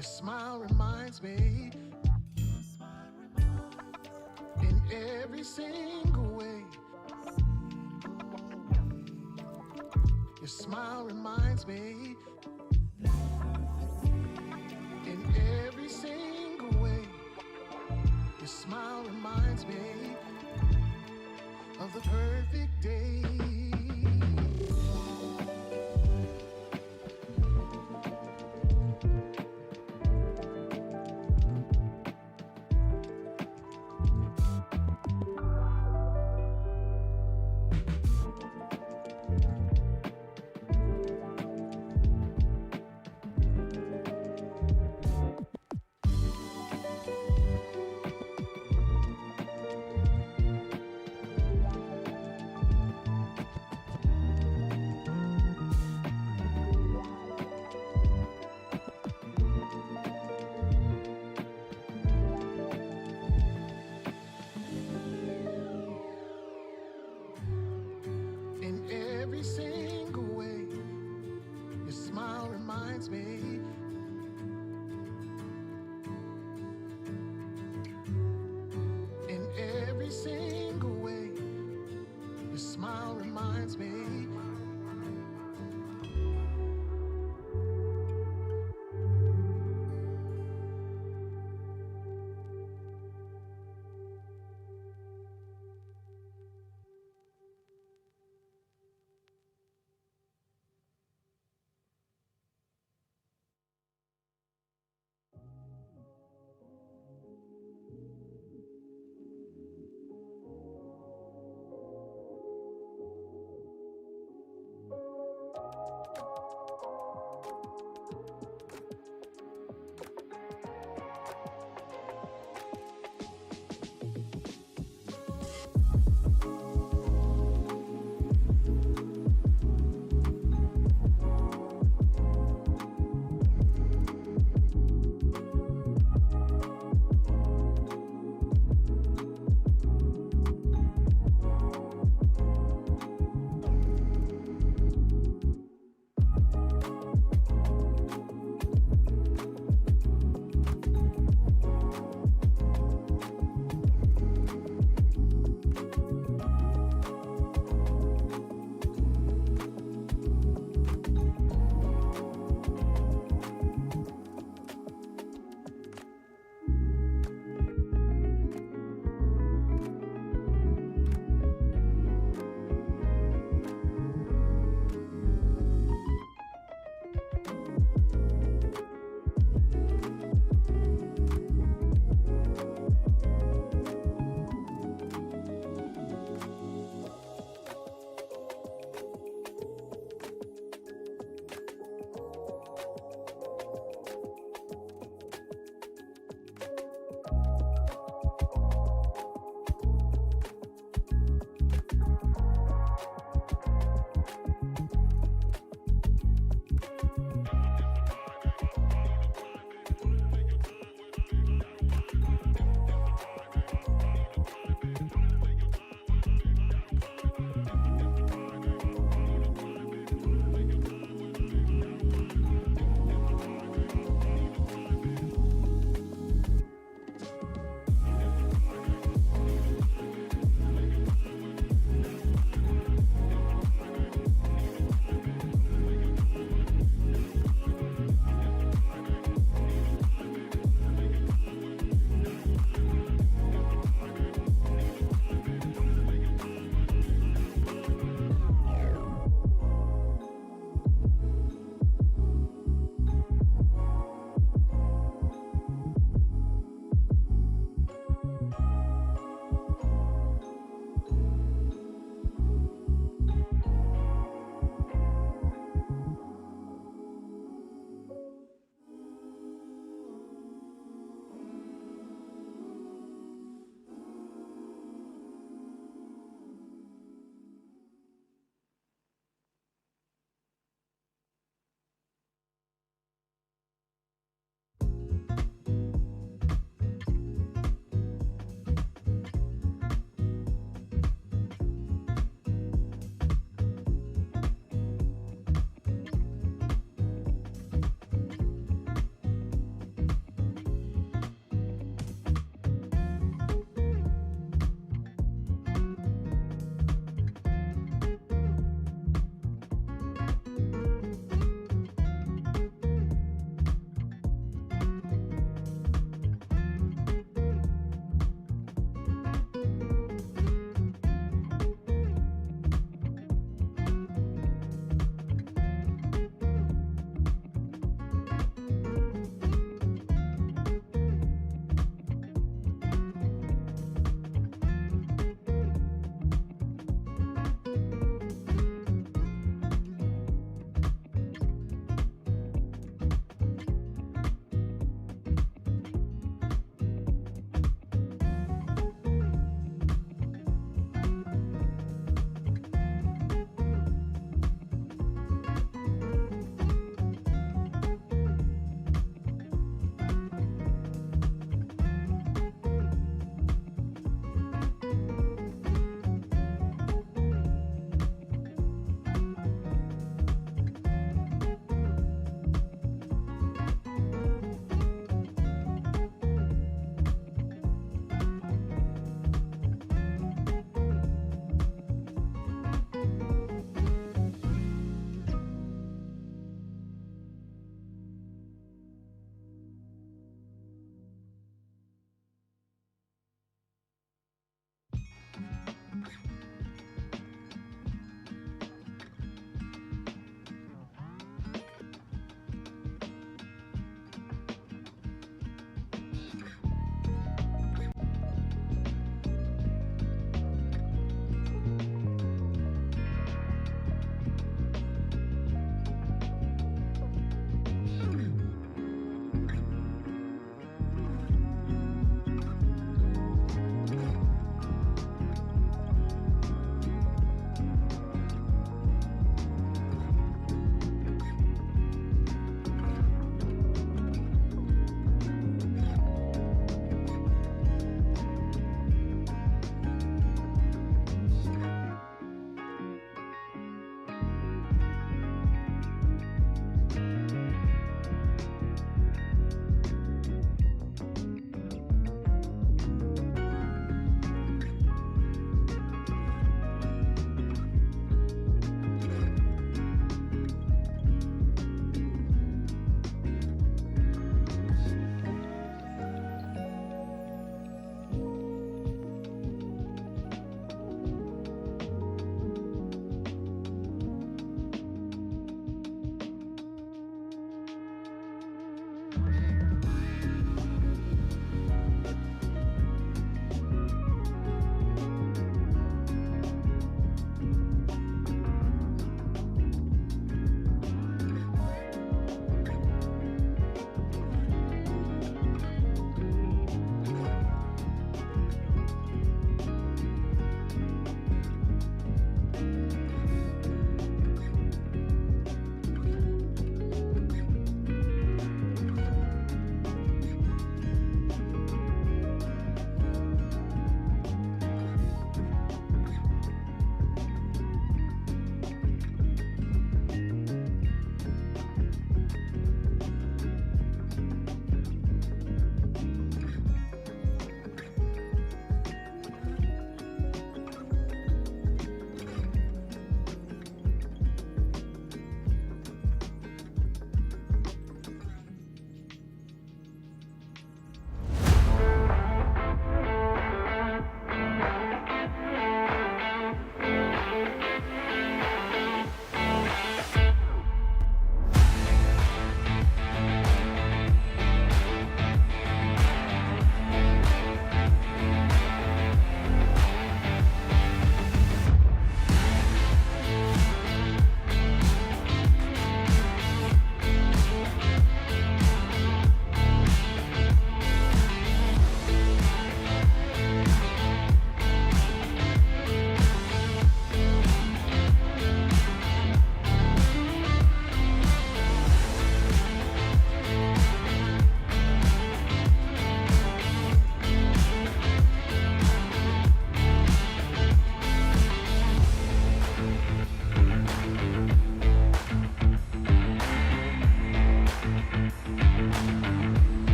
Your smile reminds me in every single way. Your smile reminds me in every single way. Your smile reminds me of the perfect day.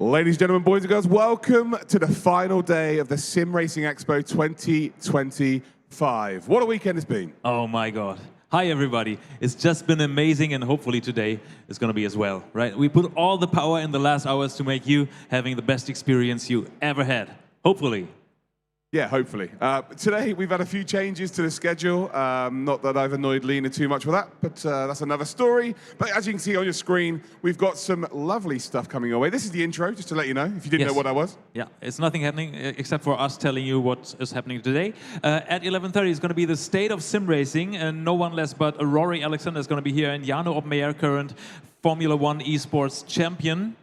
Ladies and gentlemen, boys and girls, welcome to the final day of the SimRacing Expo 2025. What a weekend it's been. Oh my God. Hi everybody. It's just been amazing, and hopefully today is going to be as well, right? We put all the power in the last hours to make you having the best experience you ever had. Hopefully. Yeah, hopefully. Today we've had a few changes to the schedule. Not that I've annoyed Lena too much with that, but that's another story. But as you can see on your screen, we've got some lovely stuff coming your way. This is the intro, just to let you know, if you didn't know what that was. Yeah, it's nothing happening except for us telling you what is happening today. At 11:30 is going to be the state of sim racing, and no one less but Rory Alexander is going to be here, and Jano Opmeyer, current Formula One Esports champion,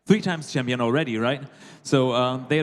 3 times champion already, right? So they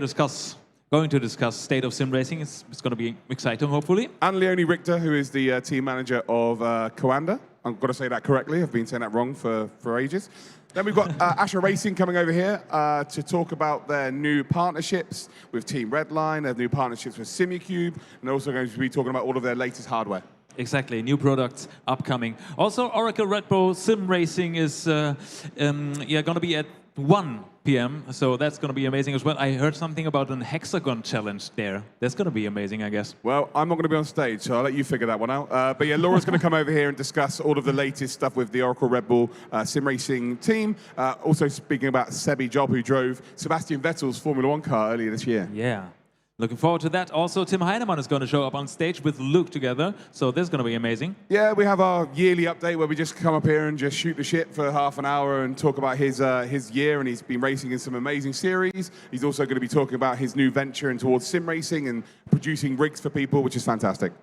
going to discuss state of sim racing. It's going to be exciting, hopefully. And Leonie Richter, who is the team manager of Coanda. I've got to say that correctly. I've been saying that wrong for ages. Then we've got Ascher Racing coming over here to talk about their new partnerships with Team Redline, their new partnerships with Simucube, and they're also going to be talking about all of their latest hardware. Exactly, new products upcoming. Also, Oracle Red Bull Sim Racing is going to be at 1 p.m. So that's going to be amazing as well. I heard something about an hexagon challenge there. That's going to be amazing, I guess. Well, I'm not going to be on stage, so I'll let you figure that one out. But yeah, Laura's going to come over here and discuss all of the latest stuff with the Oracle Red Bull Sim Racing team. Also speaking about Sebi Job, who drove Sebastian Vettel's Formula One car earlier this year. Yeah. Looking forward to that. Also, Tim Heinemann is going to show up on stage with Luke together, so this is going to be amazing. Yeah, we have our yearly update where we just come up here and just shoot the shit for half an hour and talk about his year, and he's been racing in some amazing series. He's also going to be talking about his new venture and towards sim racing and producing rigs for people, which is fantastic.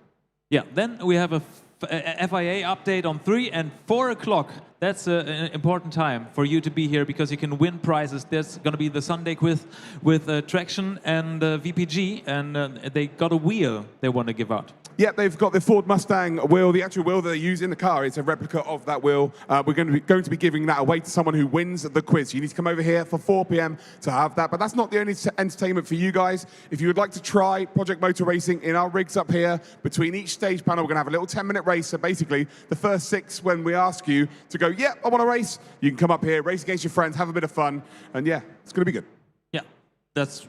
Yeah, then we have a FIA update on 3 and 4 o'clock. That's an important time for you to be here because you can win prizes. There's going to be the Sunday quiz with Traction and VPG, and they got a wheel they want to give out. Yeah, they've got the Ford Mustang wheel, the actual wheel that they use in the car. It's a replica of that wheel. We're going to be giving that away to someone who wins the quiz. You need to come over here for 4 p.m. to have that. But that's not the only entertainment for you guys. If you would like to try Project Motor Racing in our rigs up here, between each stage panel, we're going to have a little 10-minute race. So basically, the first 6, when we ask you to go, yeah, I want to race, you can come up here, race against your friends, have a bit of fun. And yeah, it's going to be good. Yeah, that's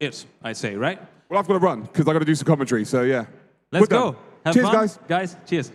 it, I say, right? Well, I've got to run because I've got to do some commentary. So yeah. Let's go. Have cheers, fun. Guys, cheers.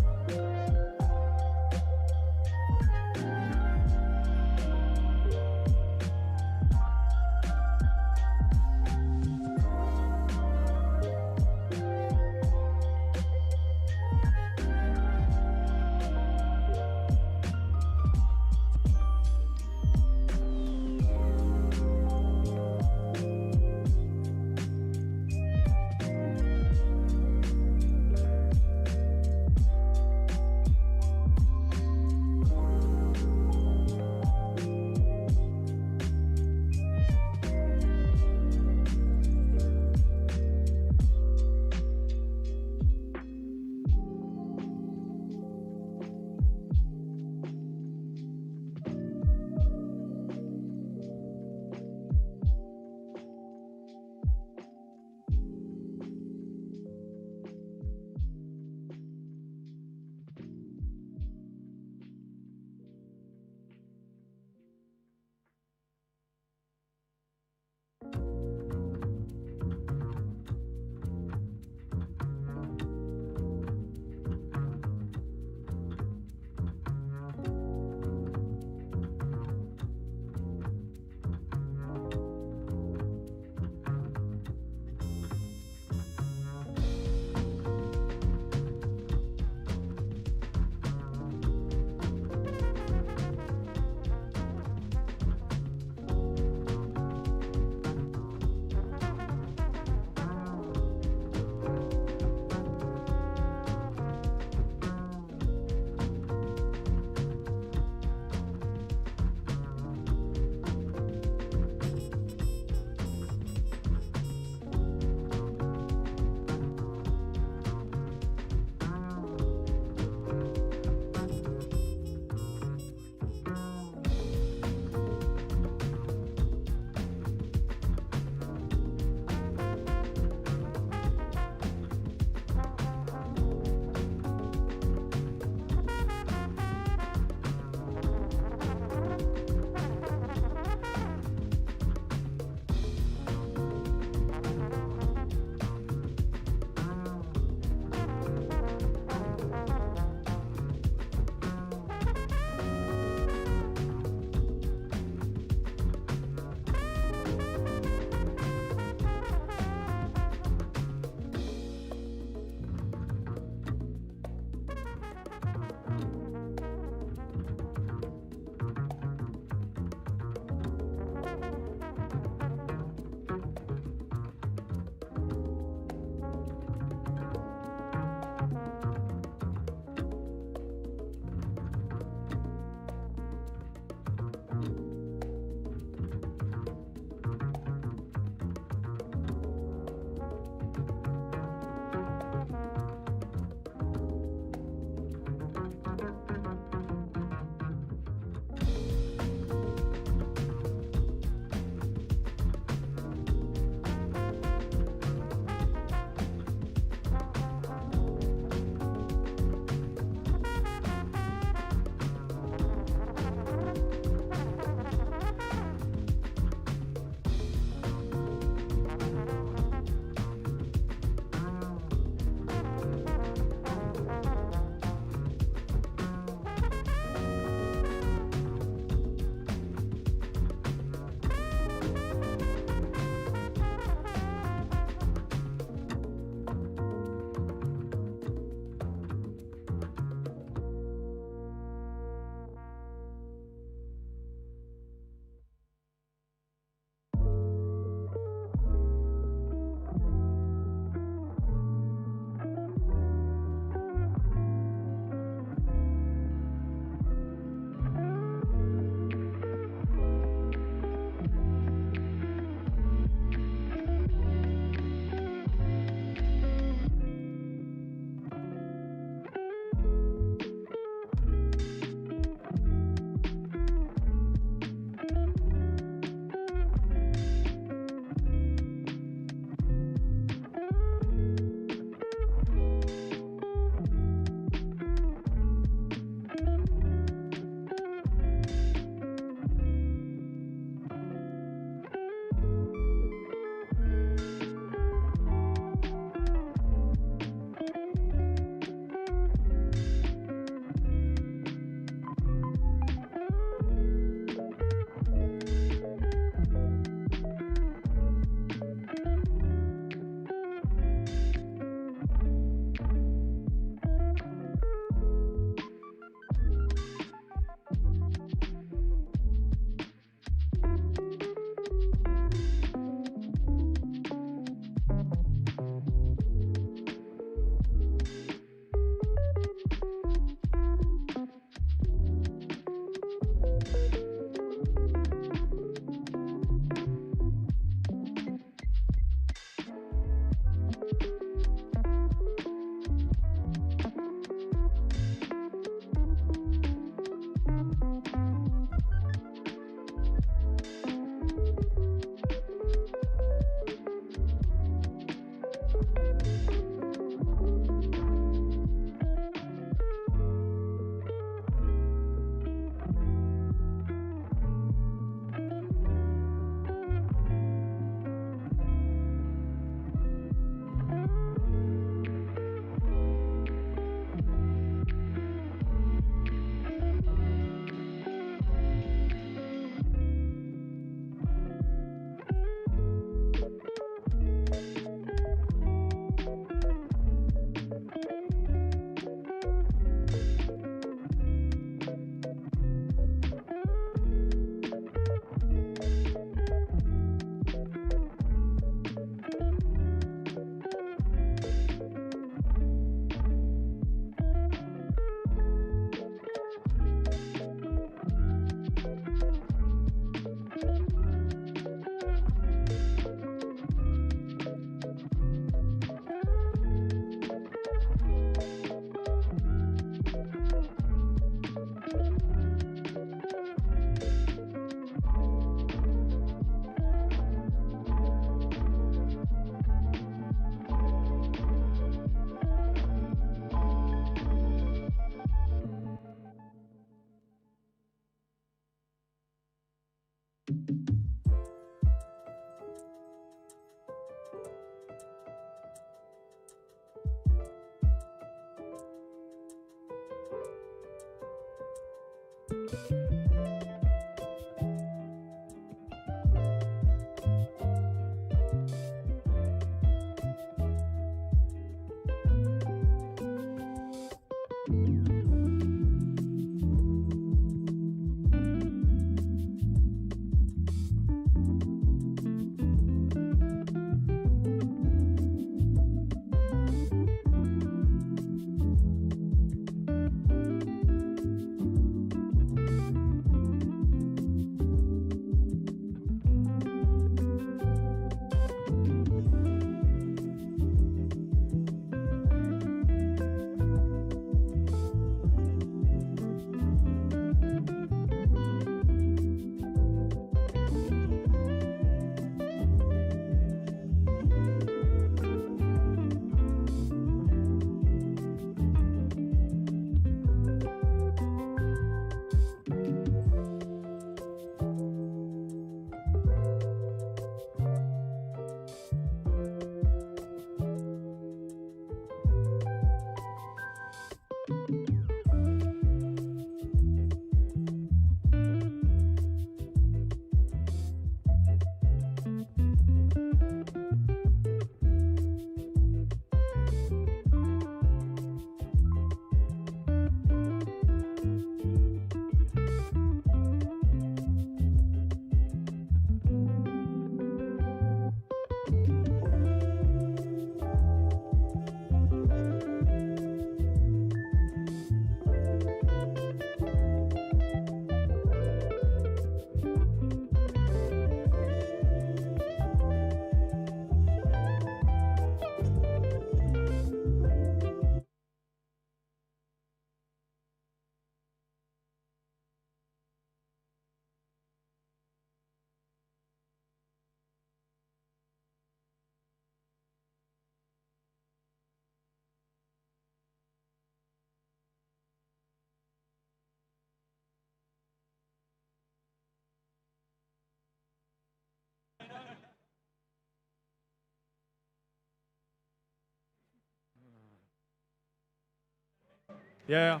Yeah.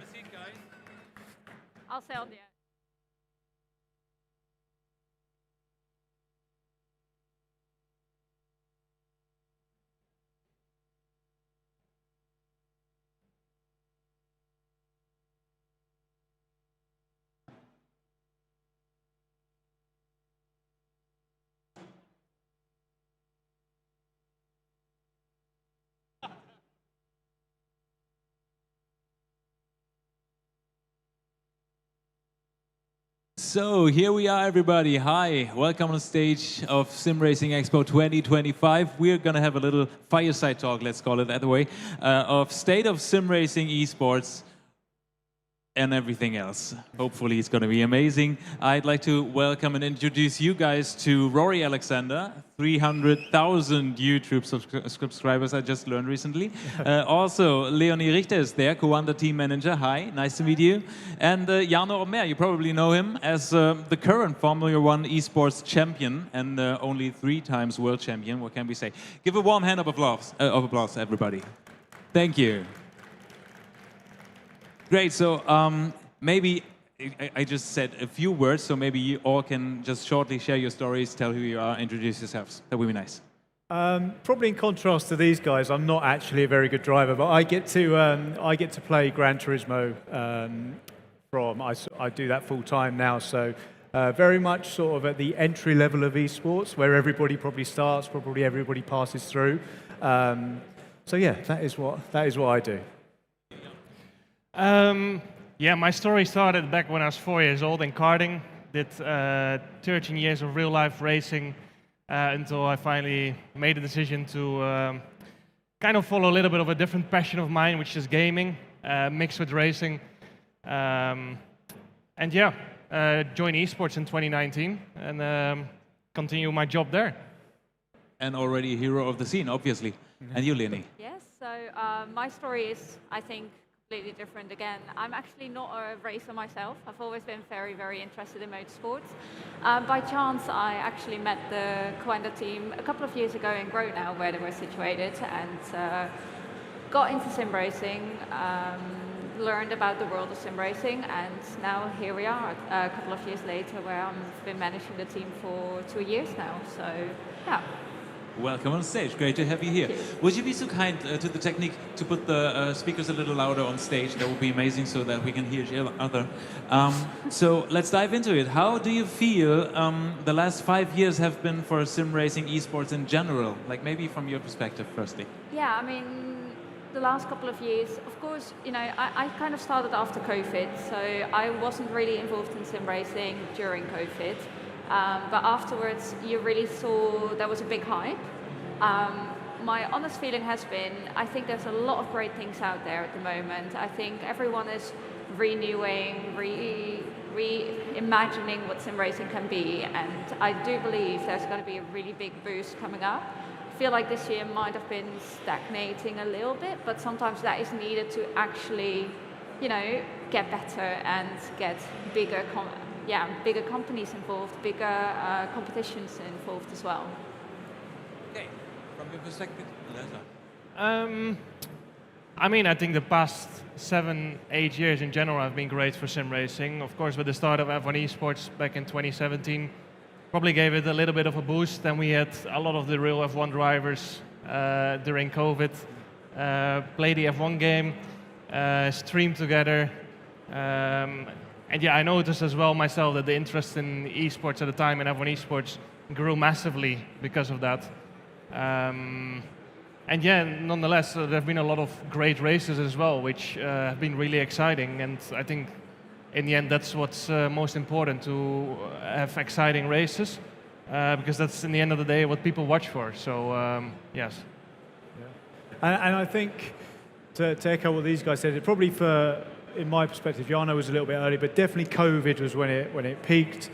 I'll say on the end. So here we are, everybody. Hi, welcome on stage of SimRacing Expo 2025. We're going to have a little fireside talk, let's call it that way, of state of SimRacing Esports and everything else. Hopefully it's going to be amazing. I'd like to welcome and introduce you guys to Rory Alexander, 300,000 YouTube subscribers I just learned recently. Also, Leonie Richter is there, co-under team manager. Hi, nice to meet you. And Jarno Omer, you probably know him as the current Formula One Esports champion and only 3 times world champion. What can we say? Give a warm hand of applause, everybody. Thank you. Great, so maybe I just said a few words, so maybe you all can just shortly share your stories, tell who you are, introduce yourselves. That would be nice. Probably in contrast to these guys, I'm not actually a very good driver, but I get to play Gran Turismo I do that full time now, so very much sort of at the entry level of esports, where everybody probably starts, probably everybody passes through. So yeah, that is what I do. Yeah, my story started back when I was 4 years old in karting. Did 13 years of real-life racing until I finally made a decision to kind of follow a little bit of a different passion of mine, which is gaming, mixed with racing. And yeah, joined esports in 2019 and continue my job there. And already a hero of the scene, obviously. And you, Leonie? Yes, so my story is, I think, completely different again. I'm actually not a racer myself. I've always been very, very interested in motorsports. By chance, I actually met the co-under team a couple of years ago in Gronau, where they were situated, and got into sim racing, learned about the world of sim racing, and now here we are a couple of years later, where I've been managing the team for 2 years now. So, yeah. Welcome on stage. Great to have you here. Would you be so kind to the technique to put the speakers a little louder on stage? That would be amazing so that we can hear each other. So let's dive into it. How do you feel the last 5 years have been for sim racing esports in general? Like maybe from your perspective, firstly. Yeah, I mean, the last couple of years, of course, you know, I kind of started after COVID, so I wasn't really involved in sim racing during COVID. But afterwards, you really saw there was a big hype. My honest feeling has been, I think there's a lot of great things out there at the moment. I think everyone is renewing, reimagining what sim racing can be, and I do believe there's going to be a really big boost coming up. I feel like this year might have been stagnating a little bit, but sometimes that is needed to actually, you know, get better and get bigger companies involved, bigger competitions involved as well. Okay, from your perspective, I mean, I think the past 7-8 years in general have been great for sim racing. Of course, with the start of F1 Esports back in 2017, probably gave it a little bit of a boost. Then we had a lot of the real F1 drivers during COVID play the F1 game, stream together. And yeah, I noticed as well myself that the interest in esports at the time in F1 Esports grew massively because of that. And yeah, nonetheless, there have been a lot of great races as well, which have been really exciting. And I think in the end, that's what's most important, to have exciting races, because that's in the end of the day what people watch for. So yes. Yeah. And I think to echo what these guys said, it probably in my perspective, Jarno was a little bit early, but definitely COVID was when it peaked.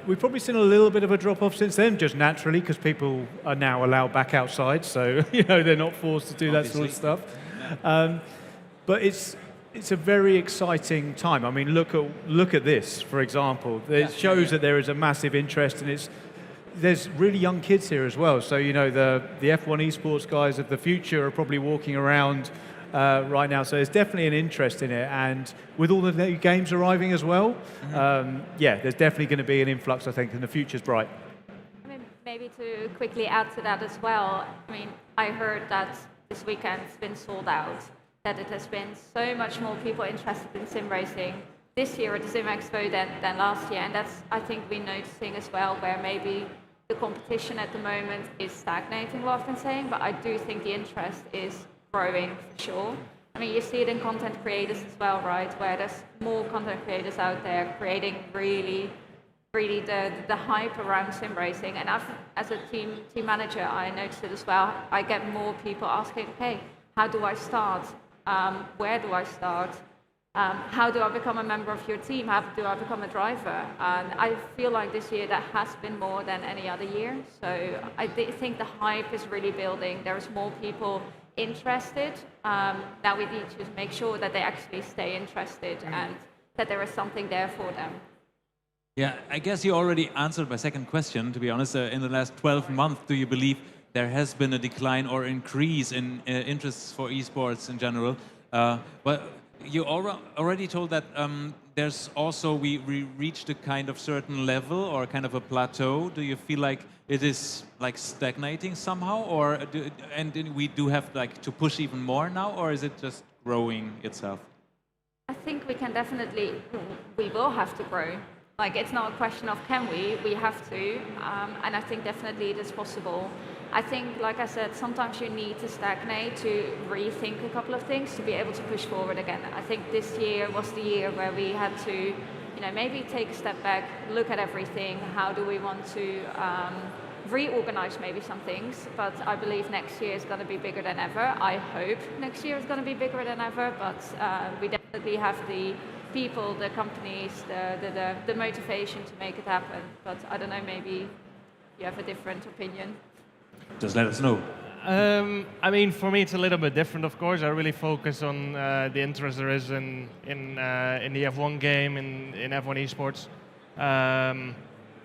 We've probably seen a little bit of a drop-off since then, just naturally, because people are now allowed back outside, so you know they're not forced to do that sort of stuff. But it's a very exciting time. I mean, look at this, for example. It shows that there is a massive interest, and there's really young kids here as well. So you know the F1 esports guys of the future are probably walking around right now. So there's definitely an interest in it, and with all the new games arriving as well, yeah, there's definitely going to be an influx, I think, and the future's bright. I mean, maybe to quickly add to that as well, I mean, I heard that this weekend's been sold out, that it has been so much more people interested in sim racing this year at the SimExpo than last year, and that's, I think, we're noticing as well, where maybe the competition at the moment is stagnating, what I've been saying, but I do think the interest is growing for sure. I mean, you see it in content creators as well, right, where there's more content creators out there creating really the hype around sim racing, and as a team manager, I noticed it as well. I get more people asking, okay, how do I start? Where do I start? How do I become a member of your team? How do I become a driver? And I feel like this year that has been more than any other year. So I think the hype is really building. There's more people interested. Now we need to make sure that they actually stay interested and that there is something there for them. Yeah, I guess you already answered my second question, to be honest. In the last 12 months, do you believe there has been a decline or increase in interests for esports in general? But you already told that there's also, we reached a kind of certain level or kind of a plateau. Do you feel like it is like stagnating somehow, or and we do have like to push even more now, or is it just growing itself? I think we can definitely, we will have to grow. Like, it's not a question of can we have to, and I think definitely it is possible. I think, like I said, sometimes you need to stagnate to rethink a couple of things to be able to push forward again. I think this year was the year where we had to, you know, maybe take a step back, look at everything. How do we want to reorganize maybe some things? But I believe next year is going to be bigger than ever. I hope next year is going to be bigger than ever, but we definitely have the people, the companies, the motivation to make it happen. But I don't know, maybe you have a different opinion. Just let us know. I mean, for me, it's a little bit different, of course. I really focus on the interest there is in the F1 game, in F1 Esports,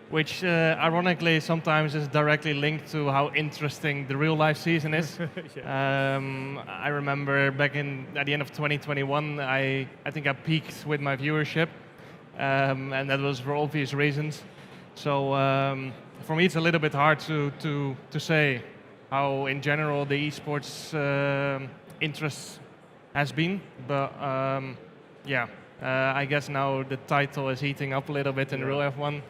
which ironically sometimes is directly linked to how interesting the real life season is. Yeah. I remember back at the end of 2021, I think I peaked with my viewership, and that was for obvious reasons. So for me, it's a little bit hard to say how, in general, the esports interest has been. But yeah, I guess now the title is heating up a little bit in real F1.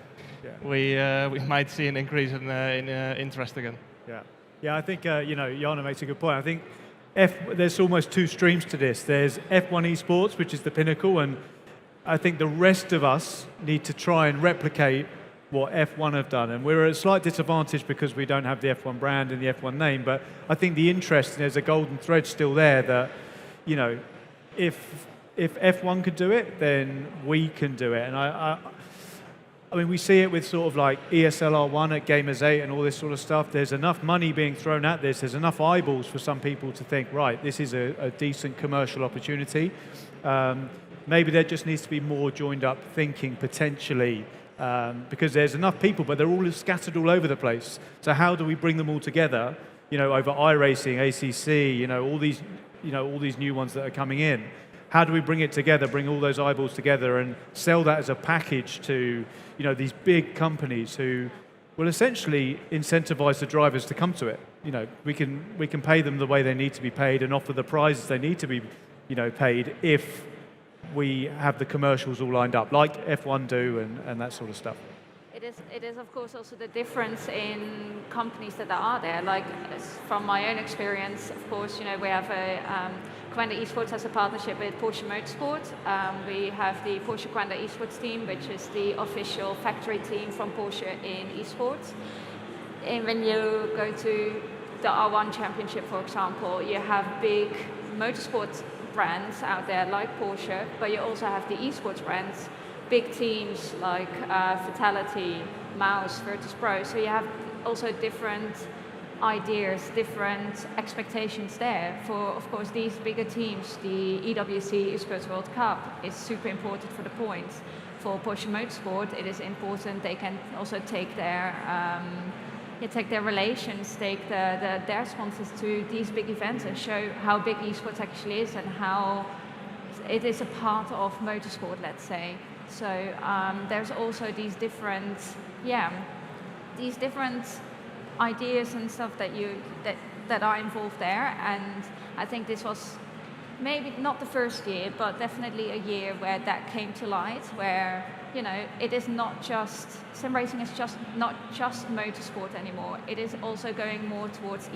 Yeah. We might see an increase in interest again. Yeah. I think you know, Jana makes a good point. I think there's almost two streams to this. There's F1 esports, which is the pinnacle, and I think the rest of us need to try and replicate what F1 have done, and we're at a slight disadvantage because we don't have the F1 brand and the F1 name, but I think the interest, there's a golden thread still there that, you know, if F1 could do it, then we can do it. And I mean, we see it with sort of like ESLR1 at Gamers 8 and all this sort of stuff. There's enough money being thrown at this, there's enough eyeballs for some people to think, right, this is a decent commercial opportunity. Maybe there just needs to be more joined up thinking potentially, because there's enough people, but they're all scattered all over the place. So how do we bring them all together? You know, over iRacing, ACC, you know, all these new ones that are coming in. How do we bring it together, bring all those eyeballs together, and sell that as a package to, you know, these big companies who will essentially incentivize the drivers to come to it. You know, we can pay them the way they need to be paid and offer the prizes they need to be, you know, paid if we have the commercials all lined up, like F1 do and that sort of stuff. It is, of course, also the difference in companies that are there. Like, from my own experience, of course, you know, we have Quenda Esports has a partnership with Porsche Motorsport. We have the Porsche Quenda Esports team, which is the official factory team from Porsche in esports. And when you go to the R1 Championship, for example, you have big motorsport brands out there like Porsche, but you also have the esports brands, big teams like Fatality, Mouse, Virtus Pro. So you have also different ideas, different expectations there. For, of course, these bigger teams, the EWC Esports World Cup is super important for the points. For Porsche Motorsport, it is important they can also take their take their relations, take their sponsors to these big events and show how big esports actually is and how it is a part of motorsport, let's say. So there's also these different ideas and stuff that are involved there, and I think this was maybe not the first year, but definitely a year where that came to light, where it is not just sim racing is just not just motorsport anymore. It is also going more towards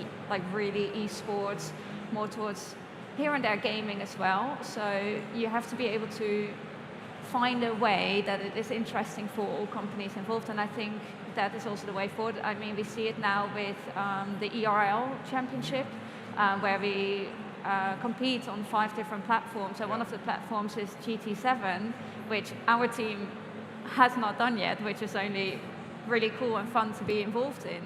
really esports, more towards here and there gaming as well. So you have to be able to find a way that it is interesting for all companies involved, and I think that is also the way forward. I mean, we see it now with the ERL Championship, where we compete on 5 different platforms. So one of the platforms is GT7, which our team has not done yet, which is only really cool and fun to be involved in.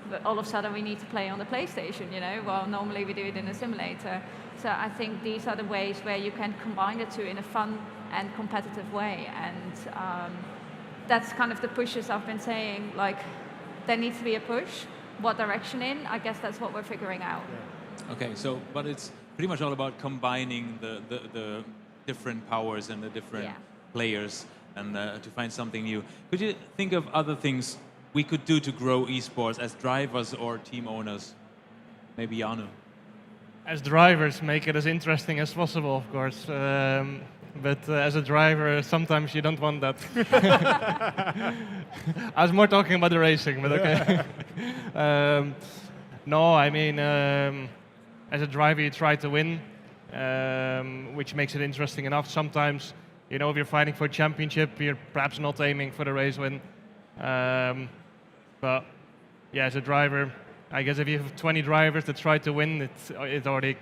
But all of a sudden we need to play on the PlayStation, well, normally we do it in a simulator. So I think these are the ways where you can combine the two in a fun and competitive way. And that's kind of the pushes I've been saying, there needs to be a push. What direction in? I guess that's what we're figuring out. Yeah. Okay, so, but it's pretty much all about combining the different powers and the different players and to find something new. Could you think of other things we could do to grow esports as drivers or team owners? Maybe Janu. As drivers, make it as interesting as possible, of course. But as a driver, sometimes you don't want that. I was more talking about the racing, but okay. No, I mean, as a driver, you try to win, which makes it interesting enough. Sometimes, if you're fighting for a championship, you're perhaps not aiming for the race win. But yeah, as a driver, I guess if you have 20 drivers that try to win, it already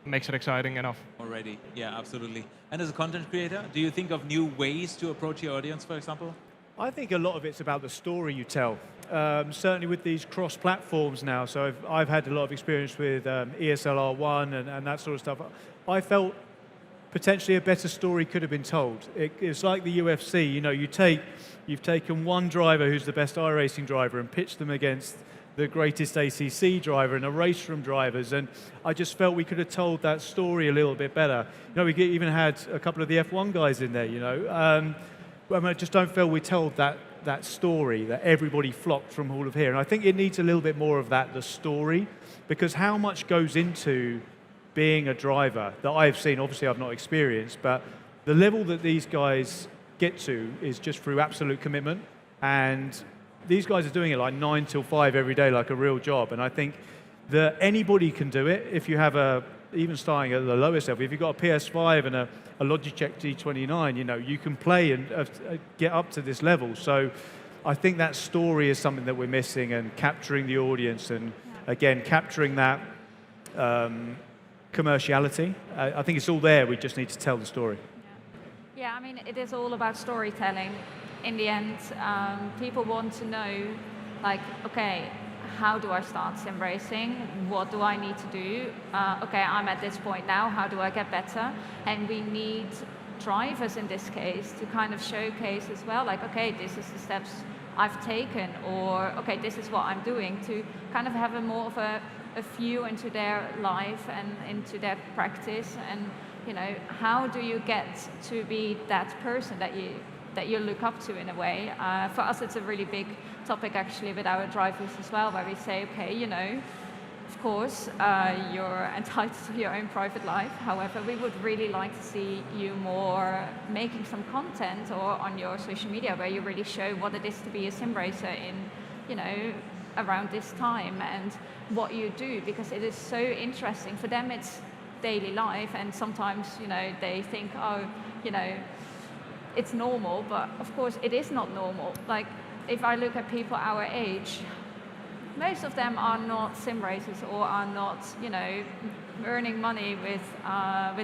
makes it exciting enough. Already, yeah, absolutely. And as a content creator, do you think of new ways to approach your audience, for example? I think a lot of it's about the story you tell. Certainly with these cross platforms now, so I've had a lot of experience with ESLR1 and that sort of stuff. I felt potentially a better story could have been told. It's like the UFC, you've taken one driver who's the best iRacing driver and pitched them against the greatest ACC driver and a race from drivers, and I just felt we could have told that story a little bit better. We even had a couple of the F1 guys in there, I just don't feel we told that story, that everybody flocked from all of here. And I think it needs a little bit more of that, the story, because how much goes into being a driver that I've seen, obviously I've not experienced, but the level that these guys get to is just through absolute commitment, and these guys are doing it 9 till 5 every day, like a real job. And I think that anybody can do it if you have even starting at the lowest level, if you've got a PS5 and a Logitech G29, you can play and get up to this level. So I think that story is something that we're missing, and capturing the audience and, again, capturing that commerciality. I think it's all there, we just need to tell the story. Yeah, I mean, it is all about storytelling. In the end, people want to know, okay, how do I start sim racing? What do I need to do? Okay, I'm at this point now, how do I get better? And we need drivers in this case to kind of showcase as well, okay, this is the steps I've taken, or okay, this is what I'm doing, to kind of have a more of a view into their life and into their practice, and how do you get to be that person that you look up to in a way. For us, it's a really big topic actually with our drivers as well, where we say, okay, of course, you're entitled to your own private life. However, we would really like to see you more making some content or on your social media where you really show what it is to be a sim racer in, around this time, and what you do, because it is so interesting. For them, it's daily life, and sometimes, they think, oh, it's normal, but of course it is not normal. If I look at people our age, most of them are not sim racers or are not, earning money with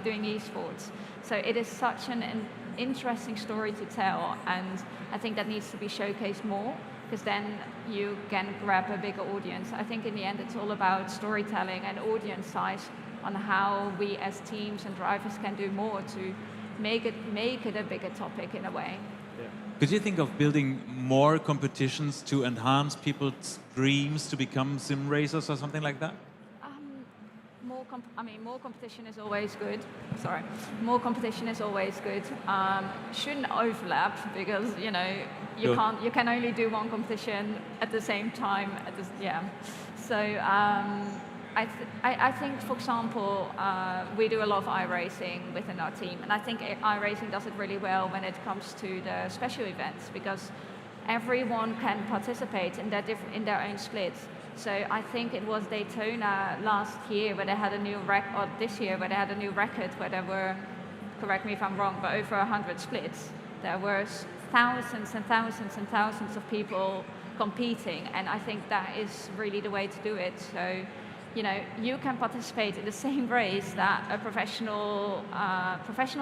doing esports. So it is such an interesting story to tell, and I think that needs to be showcased more, because then you can grab a bigger audience. I think in the end it's all about storytelling and audience size, on how we as teams and drivers can do more to make it a bigger topic in a way. Yeah. Could you think of building more competitions to enhance people's dreams to become sim racers or something like that? More competition is always good. Sorry, more competition is always good. Shouldn't overlap because Sure. you can only do one competition at the same time. So I think, for example, we do a lot of iRacing within our team, and I think iRacing does it really well when it comes to the special events because everyone can participate in their own splits. So I think it was Daytona last year where they had a new record, or this year where they had a new record where there were, correct me if I'm wrong, but over 100 splits. There were thousands and thousands and thousands of people competing, and I think that is really the way to do it. So, you can participate in the same race that a professional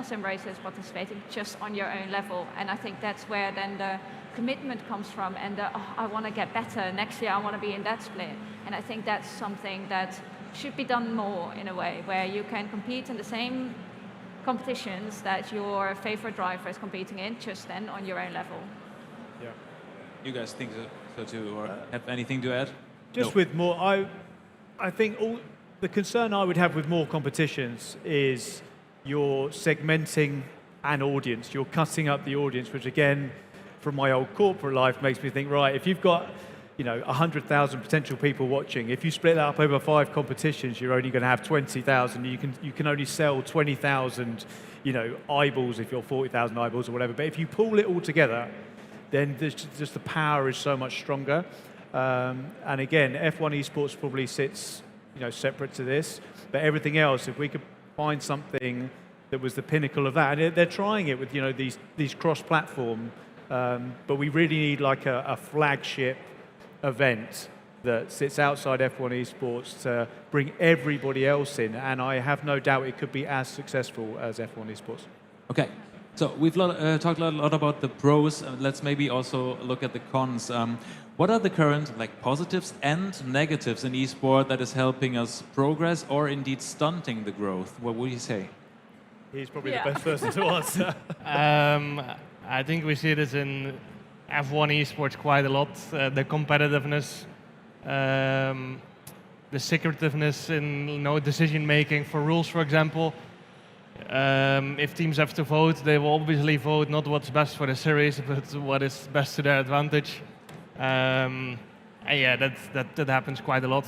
sim racer is participating just on your own level, and I think that's where then the commitment comes from, and I want to get better. Next year I want to be in that split, and I think that's something that should be done more in a way, where you can compete in the same competitions that your favorite driver is competing in, just then on your own level. Yeah. You guys think so too, or have anything to add? Just No. with more, I think the concern I would have with more competitions is you're segmenting an audience, you're cutting up the audience, which again, from my old corporate life, makes me think, right, if you've got 100,000 potential people watching, if you split that up over 5 competitions, you're only going to have 20,000. You can only sell 20,000, eyeballs if you're 40,000 eyeballs or whatever. But if you pull it all together, then just the power is so much stronger. And again, F1 Esports probably sits, separate to this. But everything else, if we could find something that was the pinnacle of that, and they're trying it with these cross-platform. But we really need like a flagship event that sits outside F1 Esports to bring everybody else in, and I have no doubt it could be as successful as F1 Esports. Okay, so we've talked a lot about the pros. Let's maybe also look at the cons. What are the current positives and negatives in esport that is helping us progress or indeed stunting the growth? What would you say? He's probably the best person to answer. I think we see this in F1 esports quite a lot. The competitiveness, the secretiveness in decision making for rules, for example. If teams have to vote, they will obviously vote not what's best for the series, but what is best to their advantage. And yeah, that happens quite a lot.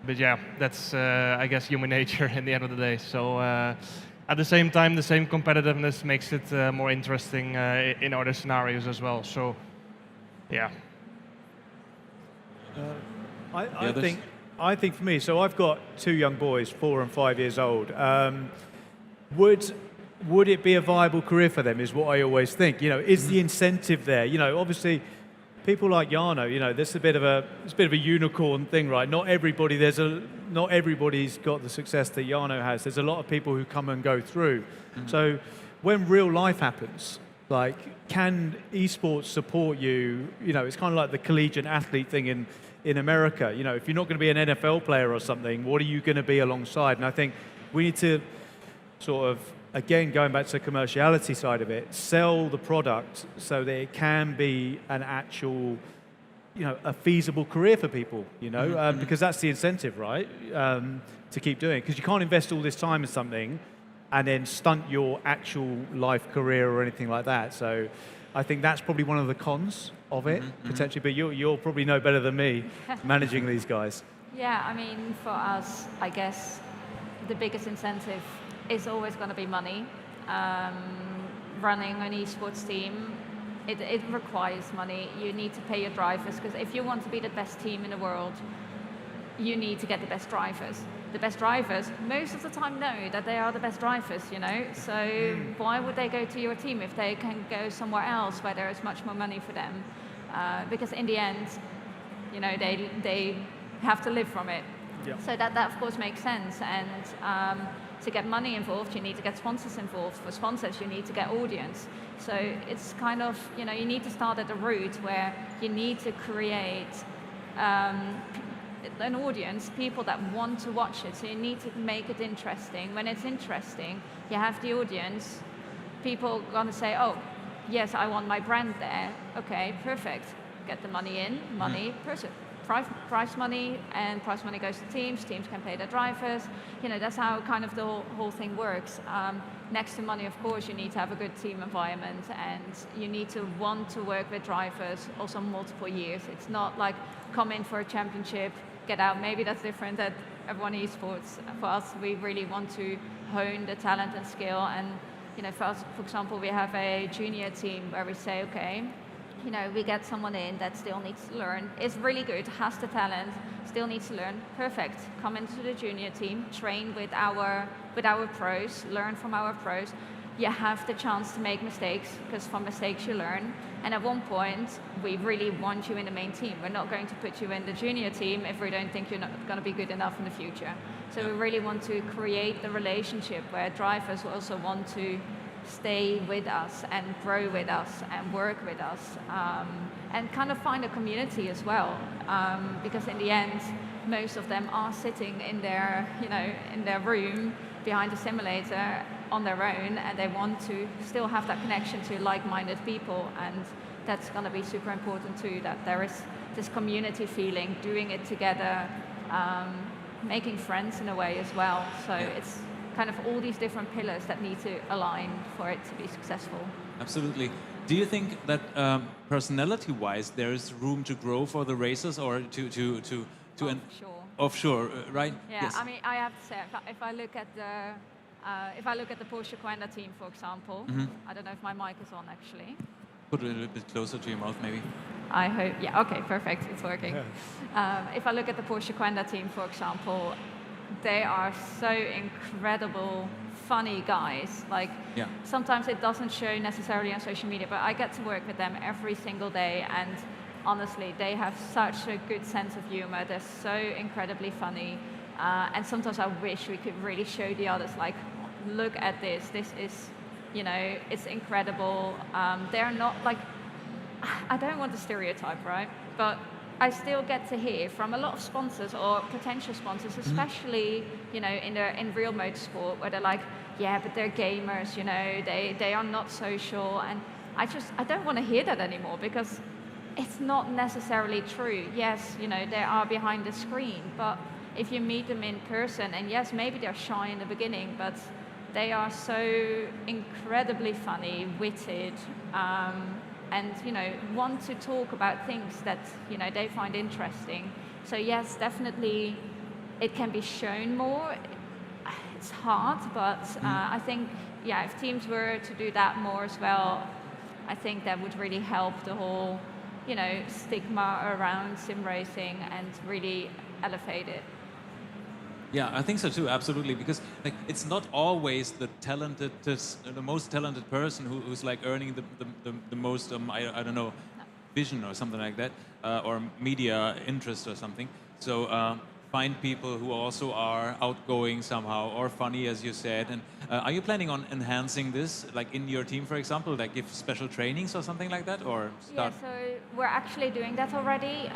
But yeah, that's I guess human nature in the end of the day. So. At the same time, the same competitiveness makes it more interesting in other scenarios as well. So, yeah. I think for me, so I've got 2 young boys, 4 and 5 years old. Would it be a viable career for them? Is what I always think. Is the incentive there? Obviously, people like Jarno, this is a bit of a unicorn thing, right? Not everybody's got the success that Jarno has. There's a lot of people who come and go through. So when real life happens, can esports support you? It's kind of like the collegiate athlete thing in America. If you're not going to be an NFL player or something, what are you going to be alongside? And I think we need to sort of, again, going back to the commerciality side of it, sell the product so that it can be an actual, a feasible career for people, because that's the incentive, right, to keep doing it. Because you can't invest all this time in something and then stunt your actual life career or anything like that. So I think that's probably one of the cons of it, potentially, but you'll probably know better than me managing these guys. Yeah, I mean, for us, I guess the biggest incentive is always going to be money. Running an esports team, it requires money. You need to pay your drivers, because if you want to be the best team in the world, you need to get the best drivers. The best drivers, most of the time, know that they are the best drivers, So why would they go to your team if they can go somewhere else where there is much more money for them? Because in the end, they have to live from it. Yeah. So that of course makes sense. And to get money involved, you need to get sponsors involved. For sponsors, you need to get audience. So it's kind of, you need to start at the root where you need to create an audience, people that want to watch it. So you need to make it interesting. When it's interesting, you have the audience, people are going to say, oh, yes, I want my brand there. Okay, perfect. Get the money in, money, prize money, and prize money goes to teams. Teams can pay their drivers. You know, that's how kind of the whole thing works. Next to money, of course, you need to have a good team environment, and you need to want to work with drivers also multiple years. It's not like come in for a championship, get out. Maybe that's different at F1 Esports. For us, we really want to hone the talent and skill. And you know, for us, for example, we have a junior team where we say, okay, you know, we get someone in that still needs to learn, is really good, has the talent, still needs to learn, perfect. Come into the junior team, train with our pros, learn from our pros. You have the chance to make mistakes, because from mistakes you learn. And at one point, we really want you in the main team. We're not going to put you in the junior team if we don't think you're not going to be good enough in the future. So we really want to create the relationship where drivers also want to stay with us and grow with us and work with us, and kind of find a community as well, because in the end most of them are sitting in their, you know, in their room behind the simulator on their own, and they want to still have that connection to like-minded people, and that's going to be super important too, that there is this community feeling, doing it together, making friends in a way as well. So it's kind of all these different pillars that need to align for it to be successful. Absolutely. Do you think that personality-wise there is room to grow for the racers, or to Sure. offshore, right? Yeah, Yes. I mean, I have to say, if I look at the Porsche Quenda team, for example, I don't know if my mic is on actually. Put it a little bit closer to your mouth, maybe. I hope, yeah, okay, perfect, it's working. If I look at the Porsche Quenda team, for example, they are so incredible, funny guys. Like, sometimes it doesn't show necessarily on social media, but I get to work with them every single day, and honestly, they have such a good sense of humor. They're so incredibly funny, and sometimes I wish we could really show the others, like, look at this. This is, you know, it's incredible. They're not like, I don't want to stereotype, right? But I still get to hear from a lot of sponsors or potential sponsors, especially, you know, in real motorsport, where they're like, yeah, but they're gamers, you know, they are not social. And I don't want to hear that anymore, because it's not necessarily true. Yes, you know, they are behind the screen, but if you meet them in person, and yes, maybe they're shy in the beginning, but they are so incredibly funny, witted, and, you know, want to talk about things that, you know, they find interesting. So yes, definitely it can be shown more. It's hard, but I think, yeah, if teams were to do that more as well, I think that would really help the whole, you know, stigma around sim racing and really elevate it. Yeah, I think so too, absolutely, because like it's not always the most talented person who's like earning the most, I don't know, vision or something like that, or media interest or something. So find people who also are outgoing somehow or funny, as you said. And are you planning on enhancing this, like in your team, for example, like give special trainings or something like that, or start? Yeah, so we're actually doing that already.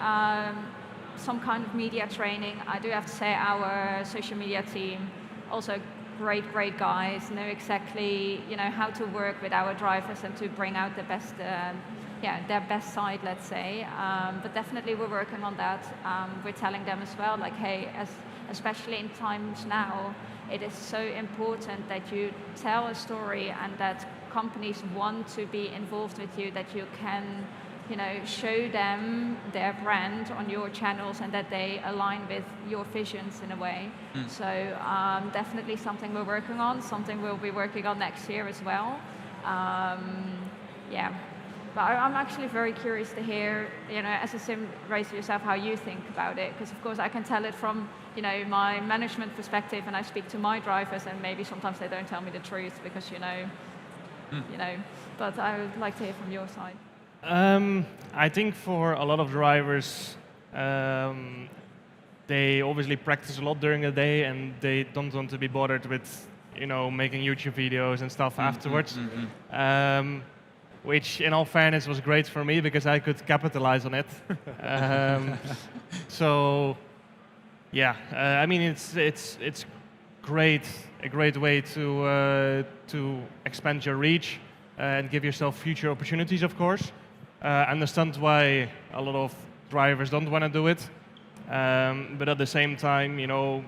Some kind of media training. I do have to say our social media team, also great guys, know exactly, you know, how to work with our drivers and to bring out the best, their best side, let's say. But definitely we're working on that. We're telling them as well, like, hey, especially in times now, it is so important that you tell a story and that companies want to be involved with you, that you can, you know, show them their brand on your channels and that they align with your visions in a way. So definitely something we're working on, something we'll be working on next year as well. Yeah, but I'm actually very curious to hear, you know, as a sim racer yourself, how you think about it, because of course I can tell it from, you know, my management perspective, and I speak to my drivers, and maybe sometimes they don't tell me the truth because, you know, but I would like to hear from your side. I think for a lot of drivers, they obviously practice a lot during the day, and they don't want to be bothered with, you know, making YouTube videos and stuff afterwards. Which, in all fairness, was great for me because I could capitalize on it. So, yeah, I mean, it's a great way to expand your reach and give yourself future opportunities, of course. I understand why a lot of drivers don't want to do it, but at the same time, you know,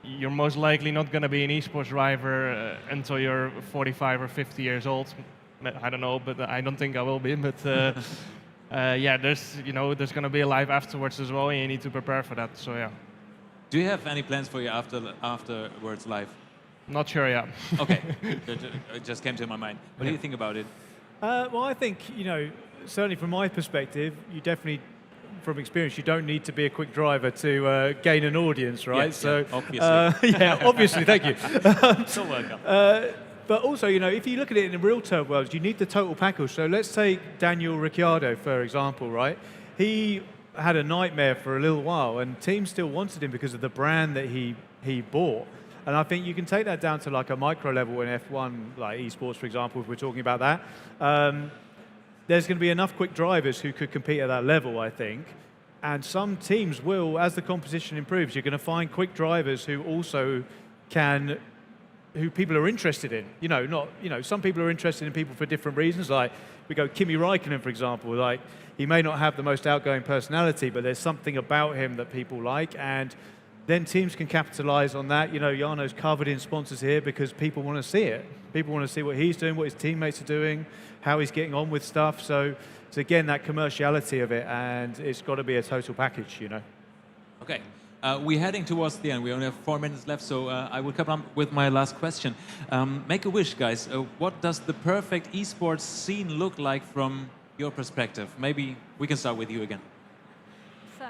you're most likely not going to be an esports driver until you're 45 or 50 years old. I don't know, but I don't think I will be. But yeah, there's going to be a life afterwards as well, and you need to prepare for that. So yeah. Do you have any plans for your afterwards life? Not sure yet. Okay, it just came to my mind. What do you think about it? Well, I think, certainly from my perspective, you definitely, from experience, you don't need to be a quick driver to gain an audience, right? Yes, so, obviously. yeah, obviously, thank you. So welcome. But also, if you look at it in the real turf world, you need the total package. So let's take Daniel Ricciardo, for example, right? He had a nightmare for a little while, and teams still wanted him because of the brand that he bought. And I think you can take that down to like a micro level in F1, like esports, for example, if we're talking about that. There's going to be enough quick drivers who could compete at that level, I think. And some teams will, as the competition improves, you're going to find quick drivers who also who people are interested in. Some people are interested in people for different reasons. Like we go Kimi Räikkönen, for example. Like he may not have the most outgoing personality, but there's something about him that people like, and then teams can capitalize on that. Jarno's covered in sponsors here because people want to see it. People want to see what he's doing, what his teammates are doing, how he's getting on with stuff. So it's again that commerciality of it, and it's got to be a total package. Okay. We're heading towards the end. We only have 4 minutes left, so I will come up with my last question. Make a wish, guys. What does the perfect esports scene look like from your perspective? Maybe we can start with you again. So,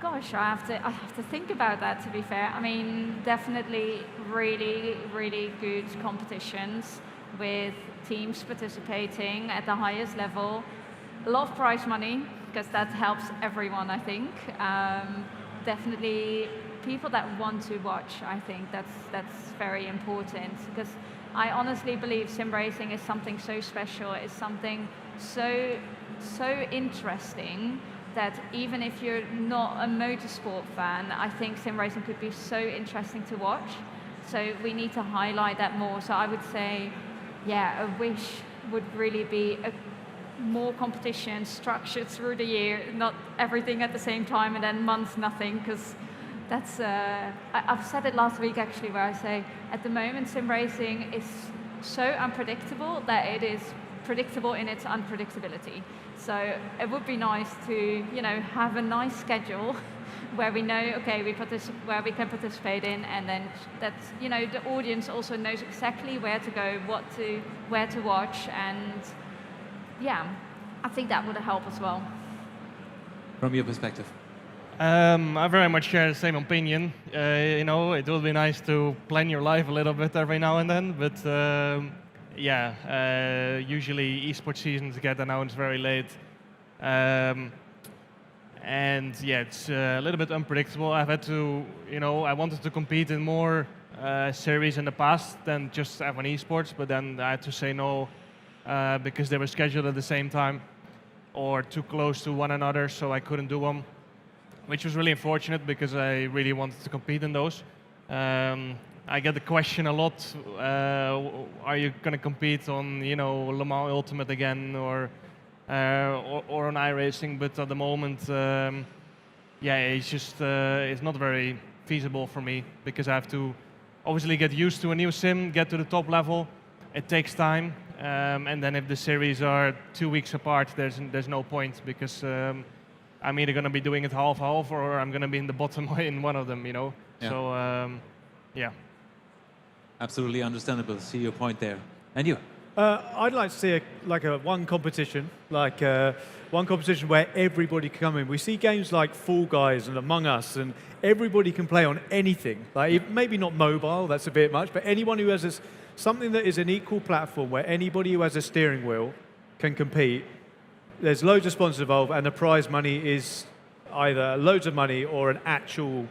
gosh, I have to think about that, to be fair. I mean, definitely really, really good competitions with teams participating at the highest level. A lot of prize money, because that helps everyone, I think. Definitely people that want to watch, I think that's very important, because I honestly believe sim racing is something so special, it's something so interesting that even if you're not a motorsport fan, I think sim racing could be so interesting to watch. So we need to highlight that more. So I would say, yeah, a wish would really be more competition structured through the year, not everything at the same time and then months nothing, because that's, I've said it last week actually, where I say at the moment sim racing is so unpredictable that it is predictable in its unpredictability. So it would be nice to, have a nice schedule where we know, okay, where we can participate in, and then that, the audience also knows exactly where to go, where to watch, and yeah, I think that would help as well. From your perspective? I very much share the same opinion. It would be nice to plan your life a little bit every now and then, but usually esports seasons get announced very late. And yeah, it's a little bit unpredictable. I've had to, I wanted to compete in more series in the past than just F1 Esports, but then I had to say no because they were scheduled at the same time or too close to one another, so I couldn't do them, which was really unfortunate because I really wanted to compete in those. I get the question a lot, are you going to compete on, Le Mans Ultimate again or on iRacing? But at the moment, it's just it's not very feasible for me because I have to obviously get used to a new sim, get to the top level. It takes time, and then if the series are 2 weeks apart, there's no point because I'm either going to be doing it half-half or I'm going to be in the bottom in one of them, Yeah. So, yeah. Absolutely understandable. See your point there. And you? I'd like to see one competition, one competition where everybody can come in. We see games like Fall Guys and Among Us, and everybody can play on anything. Maybe not mobile, that's a bit much, but anyone who has something that is an equal platform where anybody who has a steering wheel can compete. There's loads of sponsors involved, and the prize money is either loads of money or an actual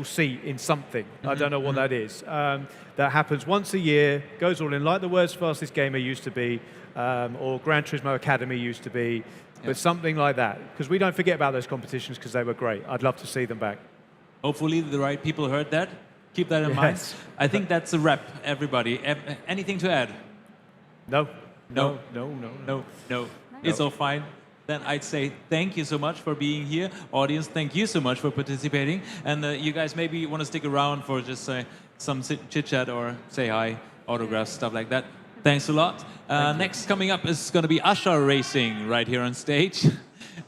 seat in something. I don't know what that is. That happens once a year, goes all in, like the World's Fastest Gamer used to be, or Gran Turismo Academy used to be, but something like that. Because we don't forget about those competitions because they were great. I'd love to see them back. Hopefully the right people heard that. Keep that in mind. Yes. I think that's a wrap, everybody. Anything to add? No. No. No. No. It's all fine. Then I'd say thank you so much for being here. Audience, thank you so much for participating. And you guys maybe want to stick around for just some chit-chat or say hi, autographs, stuff like that. Thanks a lot. Next coming up is going to be Ascher Racing right here on stage.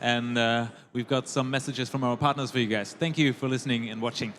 And we've got some messages from our partners for you guys. Thank you for listening and watching.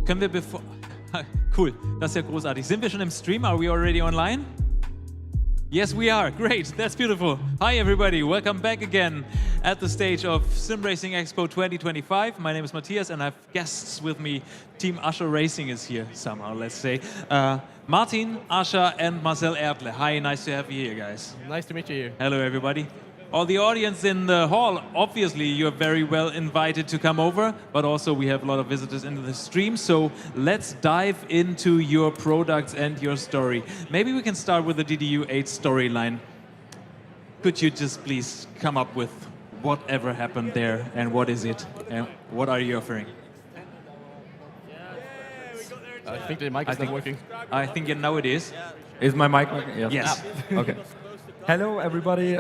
Können wir bevor... Cool, das ist ja großartig. Sind wir schon im Stream? Are we already online? Yes, we are. Great. That's beautiful. Hi, everybody. Welcome back again at the stage of SimRacing Expo 2025. My name is Matthias, and I have guests with me. Team Ascher Racing is here somehow, let's say. Martin, Ascher, and Marcel Erdle. Hi, nice to have you here, guys. Nice to meet you. Hello, everybody. All the audience in the hall, obviously, you're very well invited to come over, but also we have a lot of visitors into the stream, so let's dive into your products and your story. Maybe we can start with the DDU8 storyline. Could you just please come up with whatever happened there, and what is it, and what are you offering? I think the mic is not working. I think now it is. Is my mic working? Yes. Okay. Hello, everybody.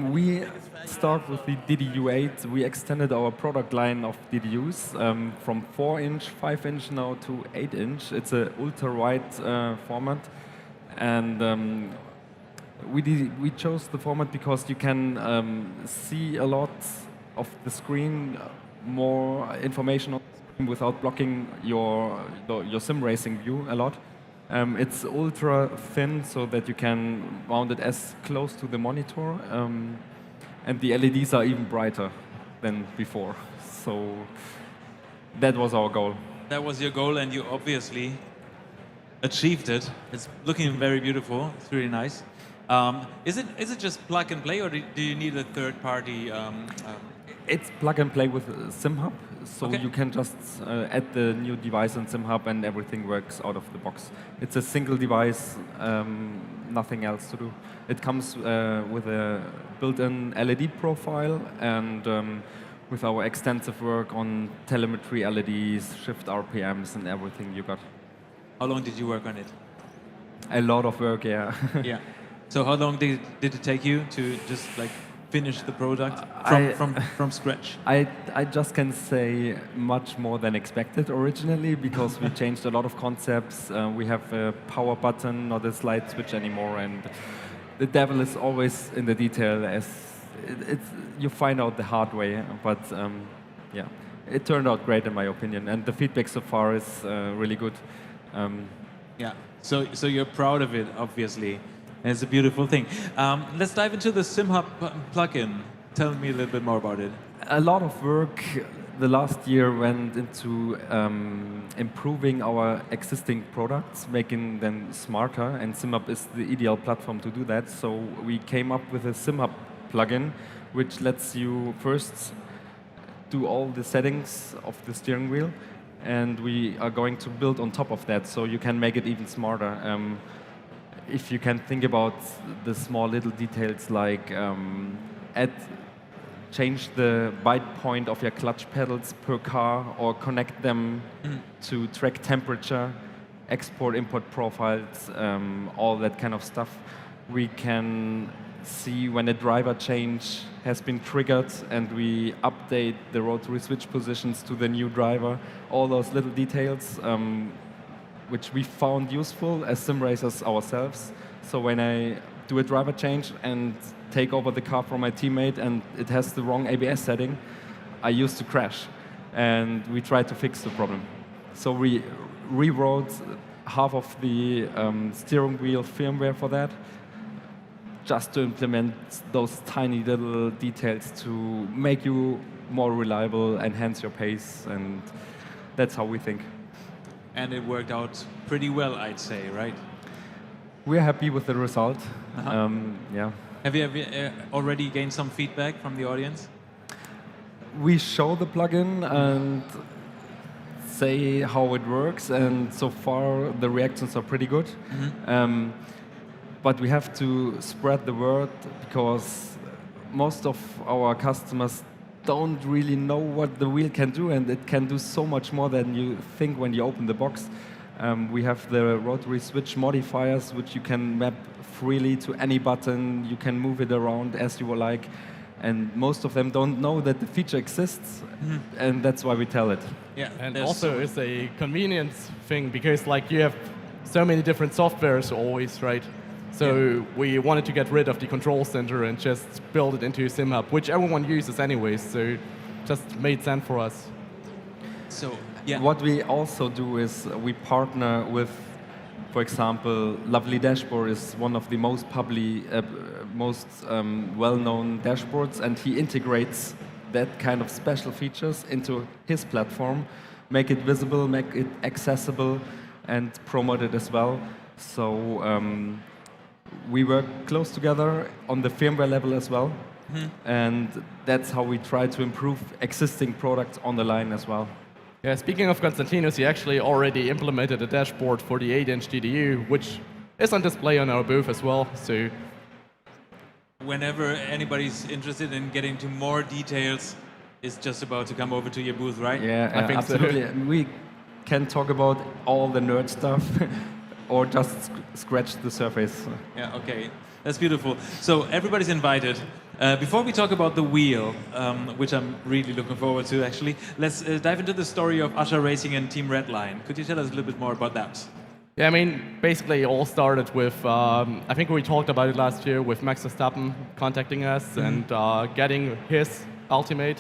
We start with the DDU8. We extended our product line of DDUs from 4-inch, 5-inch now to 8-inch. It's an ultra-wide format, and we chose the format because you can see a lot of the screen, more information on the screen without blocking your sim racing view a lot. It's ultra thin so that you can mount it as close to the monitor, and the LEDs are even brighter than before. So that was our goal. That was your goal, and you obviously achieved it. It's looking very beautiful. It's really nice. Is it just plug and play, or do you need a third party? It's plug and play with SimHub, so Okay. you can just add the new device in SimHub and everything works out of the box. It's a single device, nothing else to do. It comes with a built-in LED profile, and with our extensive work on telemetry LEDs, shift RPMs, and everything you got. How long did you work on it? A lot of work, yeah. Yeah. So how long did it take you to just like finish the product from scratch? I just can say much more than expected originally, because we changed a lot of concepts. We have a power button, not a slide switch anymore, and the devil is always in the detail, as you find out the hard way. But yeah, it turned out great in my opinion, and the feedback so far is really good. Yeah. So you're proud of it, obviously. And it's a beautiful thing. Let's dive into the SimHub plugin. Tell me a little bit more about it. A lot of work the last year went into improving our existing products, making them smarter, and SimHub is the ideal platform to do that. So we came up with a SimHub plugin, which lets you first do all the settings of the steering wheel, and we are going to build on top of that, so you can make it even smarter. If you can think about the small little details like change the bite point of your clutch pedals per car, or connect them to track temperature, export import profiles, all that kind of stuff. We can see when a driver change has been triggered, and we update the rotary switch positions to the new driver. All those little details which we found useful as sim racers ourselves. So when I do a driver change and take over the car from my teammate and it has the wrong ABS setting, I used to crash. And we tried to fix the problem. So we rewrote half of the steering wheel firmware for that, just to implement those tiny little details to make you more reliable, enhance your pace, and that's how we think. And it worked out pretty well, I'd say, right? We're happy with the result. Yeah. Have you already gained some feedback from the audience? We show the plugin and say how it works, and so far the reactions are pretty good. But we have to spread the word, because most of our customers don't really know what the wheel can do, and it can do so much more than you think when you open the box. We have the rotary switch modifiers, which you can map freely to any button. You can move it around as you like, and most of them don't know that the feature exists, and that's why we tell it. Yeah, And also it's a convenience thing, because like you have so many different softwares always, right? So we wanted to get rid of the control center and just build it into SimHub, which everyone uses anyways, so just made sense for us. So Yeah. What we also do is we partner with, for example, Lovely Dashboard is one of the most well-known dashboards, and he integrates that kind of special features into his platform, make it visible, make it accessible, and promote it as well. So we work close together on the firmware level as well, and that's how we try to improve existing products on the line as well. Yeah, speaking of Konstantinos, he actually already implemented a dashboard for the 8-inch DDU, which is on display on our booth as well. So, whenever anybody's interested in getting to more details, it's just about to come over to your booth, right? Yeah, I think absolutely. so. We can talk about all the nerd stuff, or just scratch the surface. Yeah, okay. That's beautiful. So everybody's invited. Before we talk about the wheel, which I'm really looking forward to actually, let's dive into the story of Ascher Racing and Team Redline. Could you tell us a little bit more about that? yeah, I mean, basically it all started with, I think we talked about it last year with Max Verstappen contacting us and getting his Ultimate,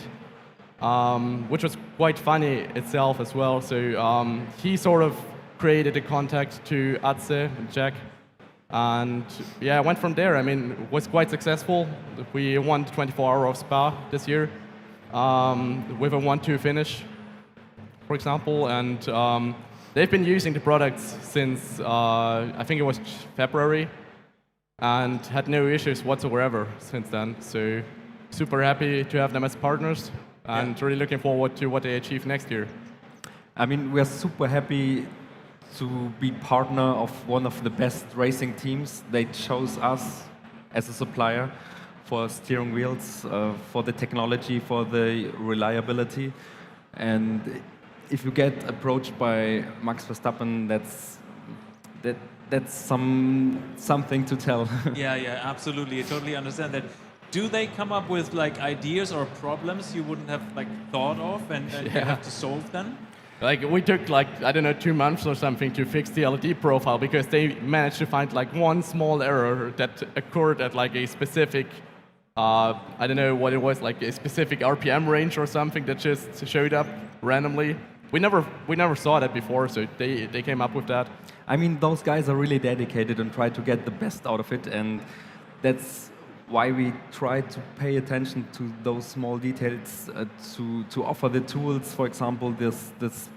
which was quite funny itself as well. So he sort of created a contact to Atze and Jack. And yeah, I went from there. I mean, it was quite successful. We won the 24-hour of Spa this year with a 1-2 finish, for example. And they've been using the products since, I think it was February, and had no issues whatsoever since then. So super happy to have them as partners, and really looking forward to what they achieve next year. I mean, we're super happy to be partner of one of the best racing teams. They chose us as a supplier for steering wheels, for the technology, for the reliability. And if you get approached by Max Verstappen, that's something to tell. Yeah, absolutely. I totally understand that. Do they come up with like ideas or problems you wouldn't have like thought of and you have to solve them? Like we took like, I don't know, 2 months or something to fix the LED profile because they managed to find like one small error that occurred at like a specific, I don't know what it was, like a specific RPM range or something that just showed up randomly. We never saw that before, so they came up with that. I mean, those guys are really dedicated and try to get the best out of it, and that's why we try to pay attention to those small details, to offer the tools. For example, this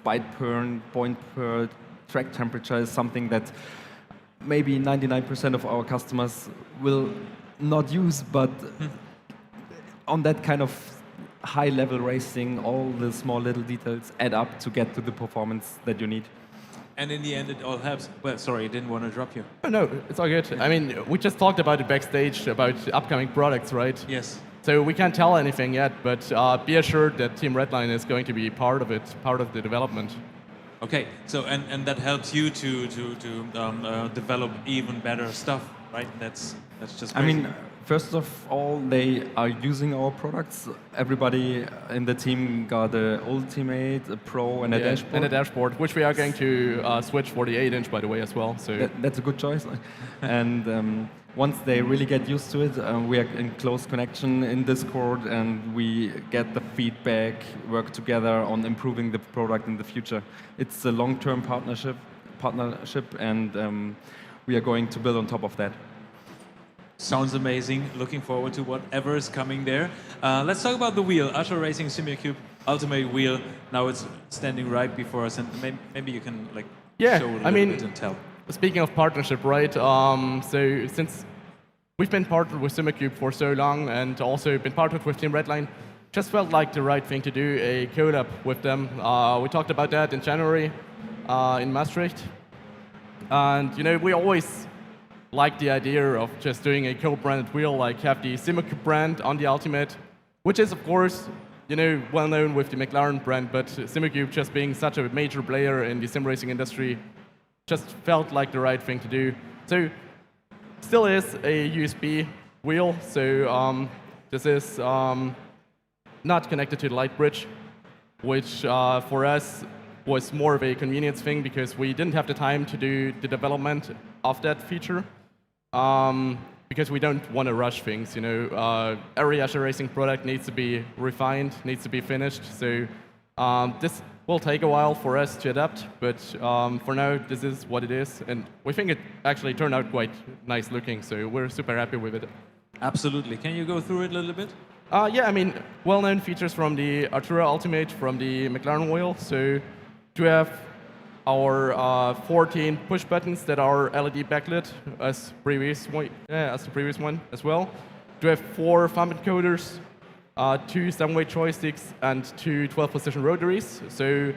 byte per point per track temperature is something that maybe 99% of our customers will not use, but on that kind of high-level racing, all the small little details add up to get to the performance that you need. And in the end, it all helps. Well, sorry, I didn't want to drop you. Oh, no, it's all good. I mean, we just talked about it backstage, about upcoming products, right? Yes. So we can't tell anything yet, but be assured that Team Redline is going to be part of it, part of the development. Okay, so and that helps you to develop even better stuff, right? That's just crazy. I mean, first of all, they are using our products. Everybody in the team got an Ultimate, a Pro, and a dashboard. And a dashboard, which we are going to switch for the 8-inch, by the way, as well. So that's a good choice. And once they really get used to it, we are in close connection in Discord, and we get the feedback, work together on improving the product in the future. It's a long-term partnership, and we are going to build on top of that. Sounds amazing. Looking forward to whatever is coming there. Let's talk about the wheel. Ascher Racing SimExpo Ultimate wheel. Now it's standing right before us, and maybe you can like show a little bit and tell. Speaking of partnership, right? So since we've been partnered with SimExpo for so long, and also been partnered with Team Redline, just felt like the right thing to do a collab with them. We talked about that in January in Maastricht, and you know we always like the idea of just doing a co-branded wheel, like have the SimExpo brand on the Ultimate, which is of course, you know, well known with the McLaren brand, but SimExpo just being such a major player in the sim racing industry, just felt like the right thing to do. So, still is a USB wheel, so this is not connected to the light bridge, which for us was more of a convenience thing because we didn't have the time to do the development of that feature. Because we don't want to rush things, you know. Every Ascher Racing product needs to be refined, needs to be finished. So this will take a while for us to adapt, but for now, this is what it is, and we think it actually turned out quite nice looking, so we're super happy with it. Absolutely. Can you go through it a little bit? Yeah, I mean, well-known features from the Artura Ultimate, from the McLaren wheel, so to have our 14 push buttons that are LED backlit as the previous one as well. To have 4 thumb encoders, 2 7-way joysticks, and 2 12-position rotaries. So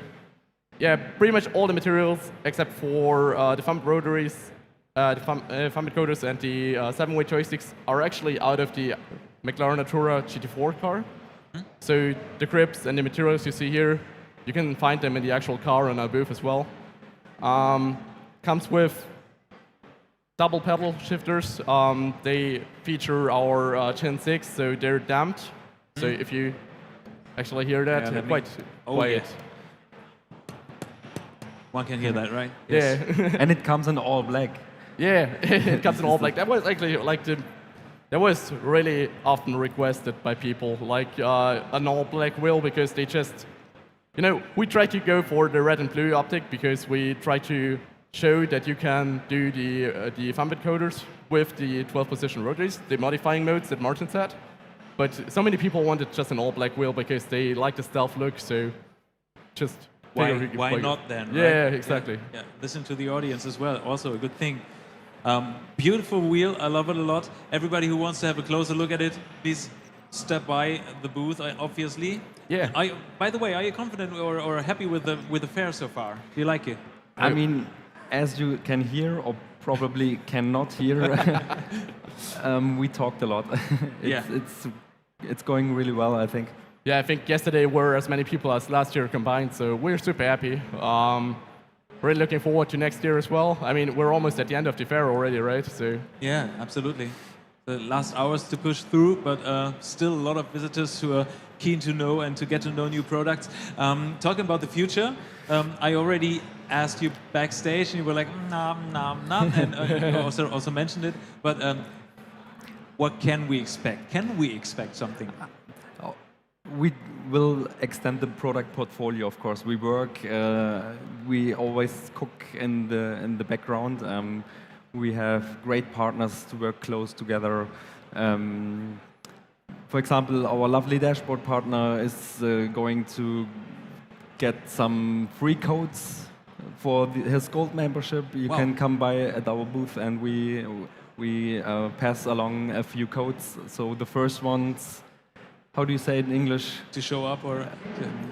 yeah, pretty much all the materials except for the thumb rotaries, the thumb encoders, and the 7-way joysticks are actually out of the McLaren Artura GT4 car. So the grips and the materials you see here, you can find them in the actual car in our booth as well. Comes with double pedal shifters. They feature our Gen 6, so they're damped. So if you actually hear that, quite quiet. Yes. One can hear that, right? Yeah. And it comes in all black. Yeah, it comes in all black. That was actually that was really often requested by people, like an all black wheel, because they just, we try to go for the red and blue optic because we try to show that you can do the thumb encoders with the 12-position rotaries, the modifying modes that Martin said. But so many people wanted just an all black wheel because they like the stealth look, so just Why not then? Right? Yeah, exactly. Yeah. Listen to the audience as well. Also a good thing. Beautiful wheel. I love it a lot. Everybody who wants to have a closer look at it, please step by the booth. Obviously. Yeah. By the way, are you confident or happy with the fair so far? Do you like it? I mean, as you can hear or probably cannot hear, we talked a lot. It's going really well, I think. Yeah, I think yesterday were as many people as last year combined, so we're super happy. Really looking forward to next year as well. I mean, we're almost at the end of the fair already, right? So yeah, absolutely. The last hours to push through, but still a lot of visitors who are keen to know and to get to know new products. Talking about the future, I already asked you backstage, and you were like, nom, nom, nom, and you also mentioned it. But what can we expect? Can we expect something? We will extend the product portfolio, of course. We work. We always cook in the background. We have great partners to work close together. For example, our lovely dashboard partner is going to get some free codes for his gold membership. You can come by at our booth, and we pass along a few codes. So the first ones. How do you say it in English? To show up or?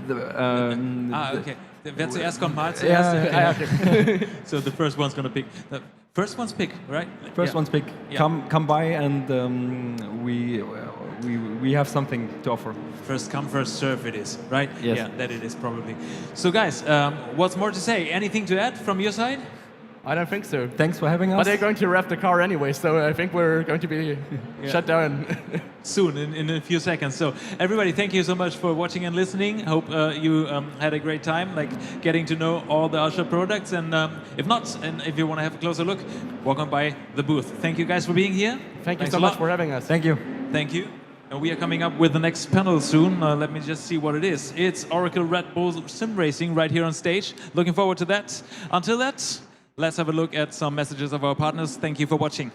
Okay. Wer zuerst kommt, mal Yeah, zuerst. okay. So the first one's gonna pick. The first one's pick, right? First one's pick. Yeah. Come by, and we have something to offer. First come, first serve it is, right? Yes. Yeah, that it is probably. So guys, what's more to say? Anything to add from your side? I don't think so. Thanks for having us. But they're going to wrap the car anyway, so I think we're going to be shut down. Soon, in a few seconds. So everybody, thank you so much for watching and listening. Hope you had a great time, like getting to know all the Ascher products. And if not, and if you want to have a closer look, walk on by the booth. Thank you guys for being here. Thank you so much for having us. Thank you. Thank you. And we are coming up with the next panel soon. Let me just see what it is. It's Oracle Red Bull Sim Racing right here on stage. Looking forward to that. Until that, let's have a look at some messages of our partners. Thank you for watching.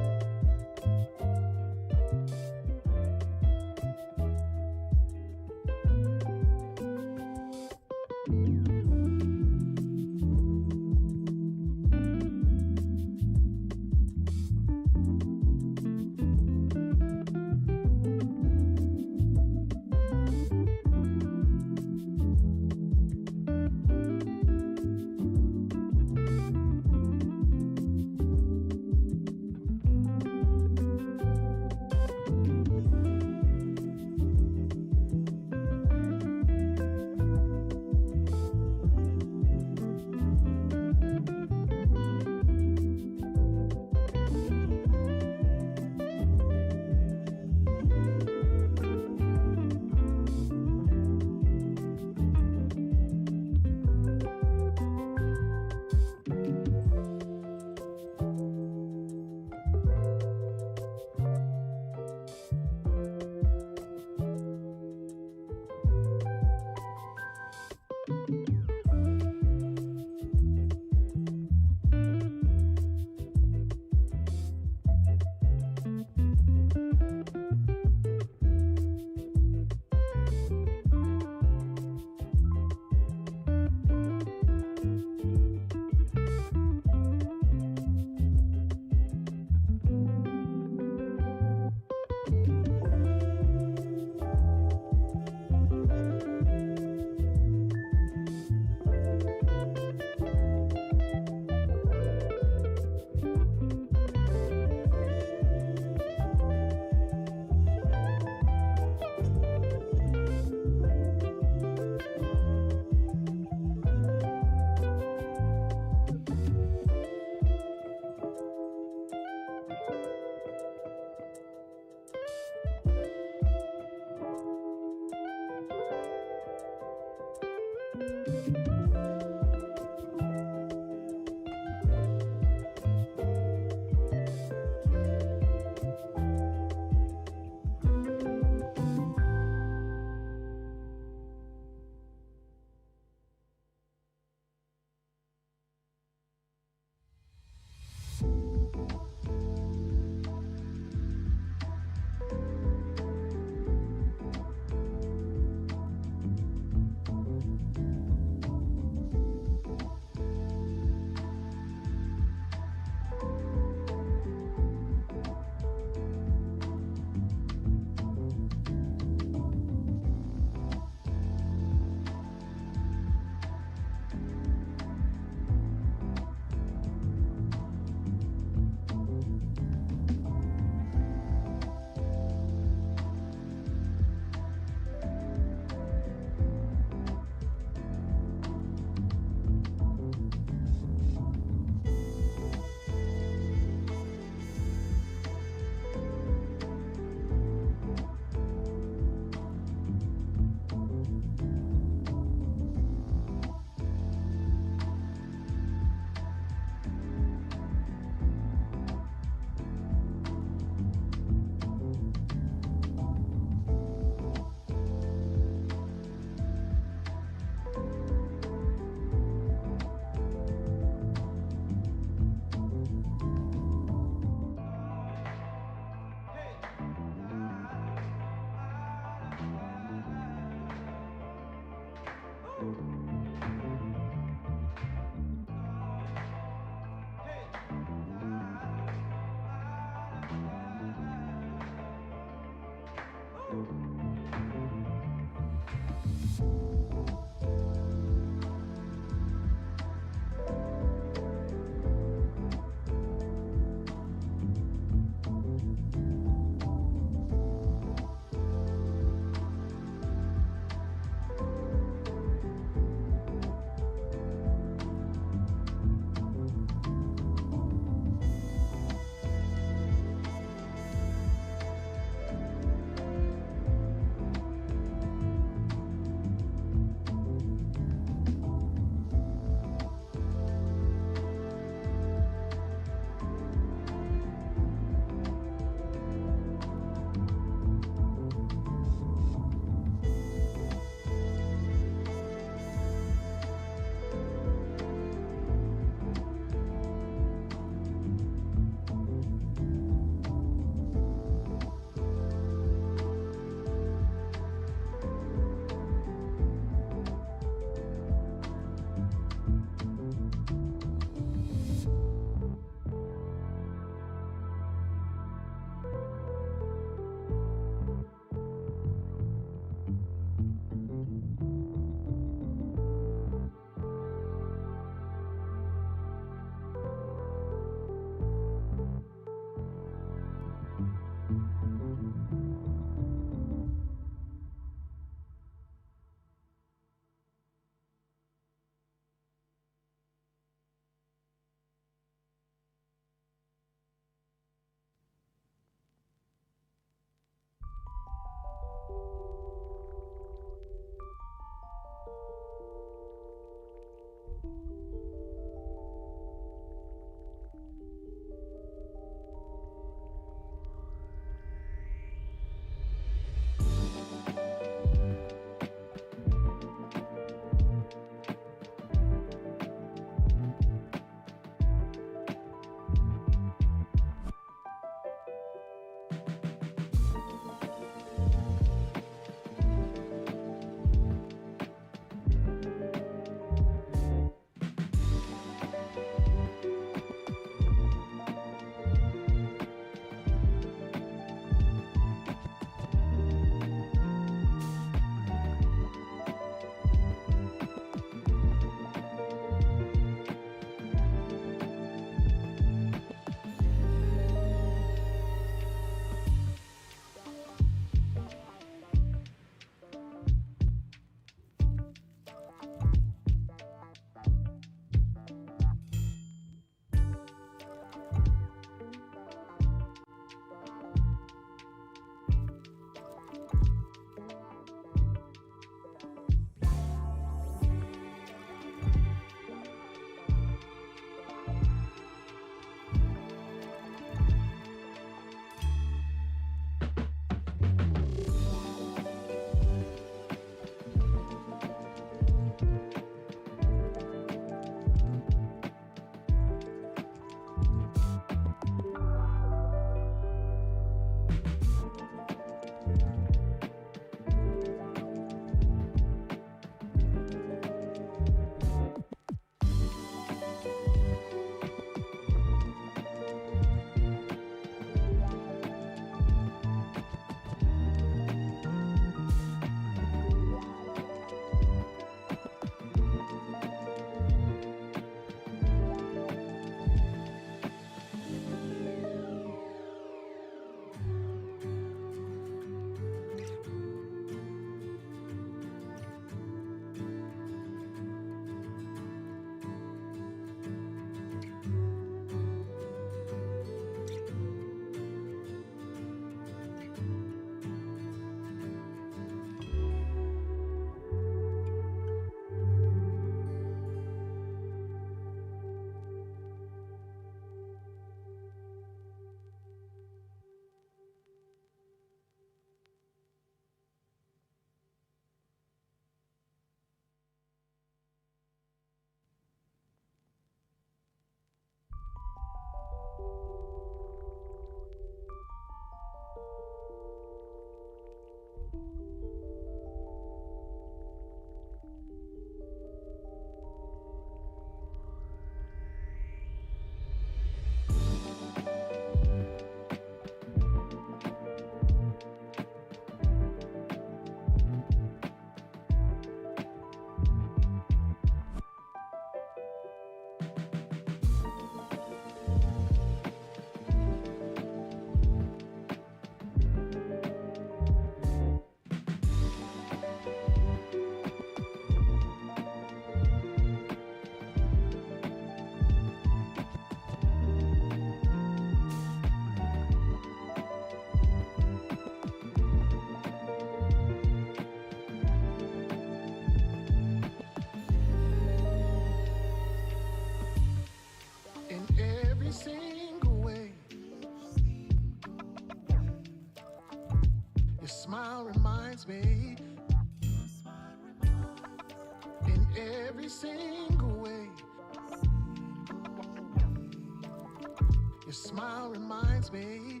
Your smile reminds me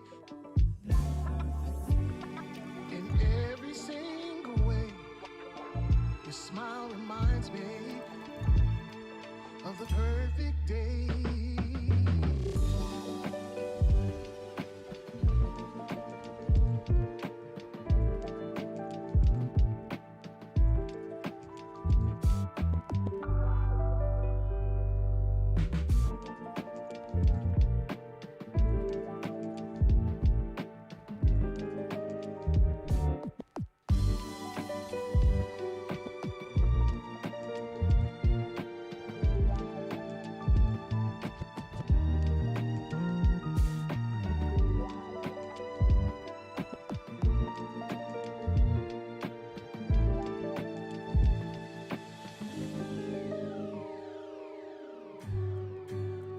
in every single way. Your smile reminds me of the perfect day.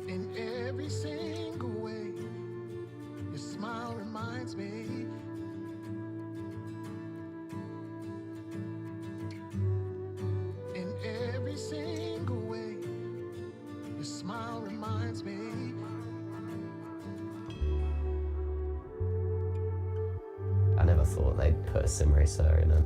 In every single way, your smile reminds me. In every single way, your smile reminds me. I never thought they'd put a sim racer in a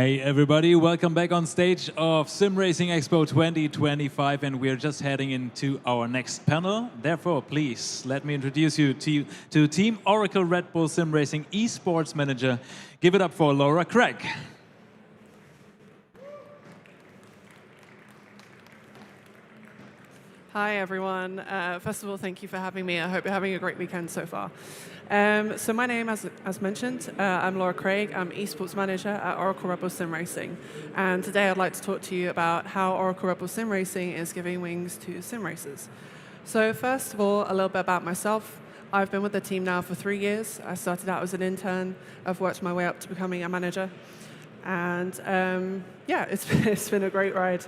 Hey everybody, welcome back on stage of SimRacing Expo 2025, and we're just heading into our next panel. Therefore, please let me introduce you to Team Oracle Red Bull SimRacing Esports Manager. Give it up for Laura Craig. Hi everyone. First of all, thank you for having me. I hope you're having a great weekend so far. So my name, as mentioned, I'm Laura Craig. I'm Esports Manager at Oracle Red Bull SimRacing. And today I'd like to talk to you about how Oracle Red Bull SimRacing is giving wings to sim racers. So first of all, a little bit about myself. I've been with the team now for 3 years. I started out as an intern. I've worked my way up to becoming a manager. And yeah, it's been a great ride.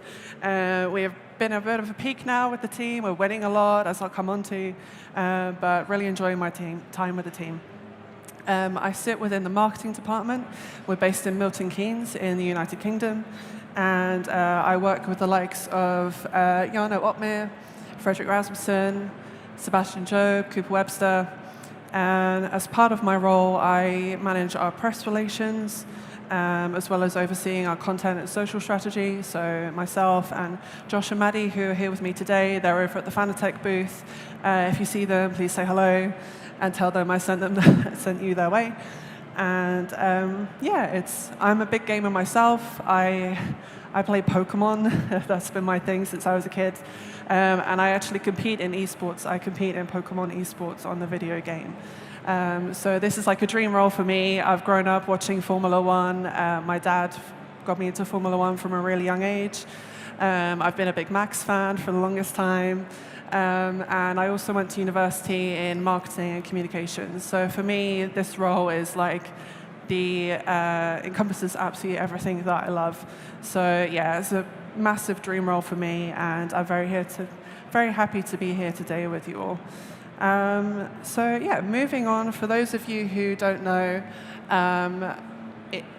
We've been a bit of a peak now with the team. We're winning a lot, as I'll come on to, but really enjoying my time with the team. I sit within the marketing department. We're based in Milton Keynes in the United Kingdom, and I work with the likes of Jarno Opmeer, Frederick Rasmussen, Sebastian Job, Cooper Webster, and as part of my role, I manage our press relations, as well as overseeing our content and social strategy. So myself and Josh and Maddie, who are here with me today, they're over at the Fanatec booth. If you see them, please say hello and tell them I sent you their way. And yeah, I'm a big gamer myself. I play Pokemon. That's been my thing since I was a kid. And I actually compete in esports. I compete in Pokemon esports on the video game. So this is like a dream role for me. I've grown up watching Formula One. My dad got me into Formula One from a really young age. I've been a big Max fan for the longest time. And I also went to university in marketing and communications. So for me, this role is like encompasses absolutely everything that I love. So yeah, it's a massive dream role for me, and I'm very happy to be here today with you all. So yeah, moving on, for those of you who don't know,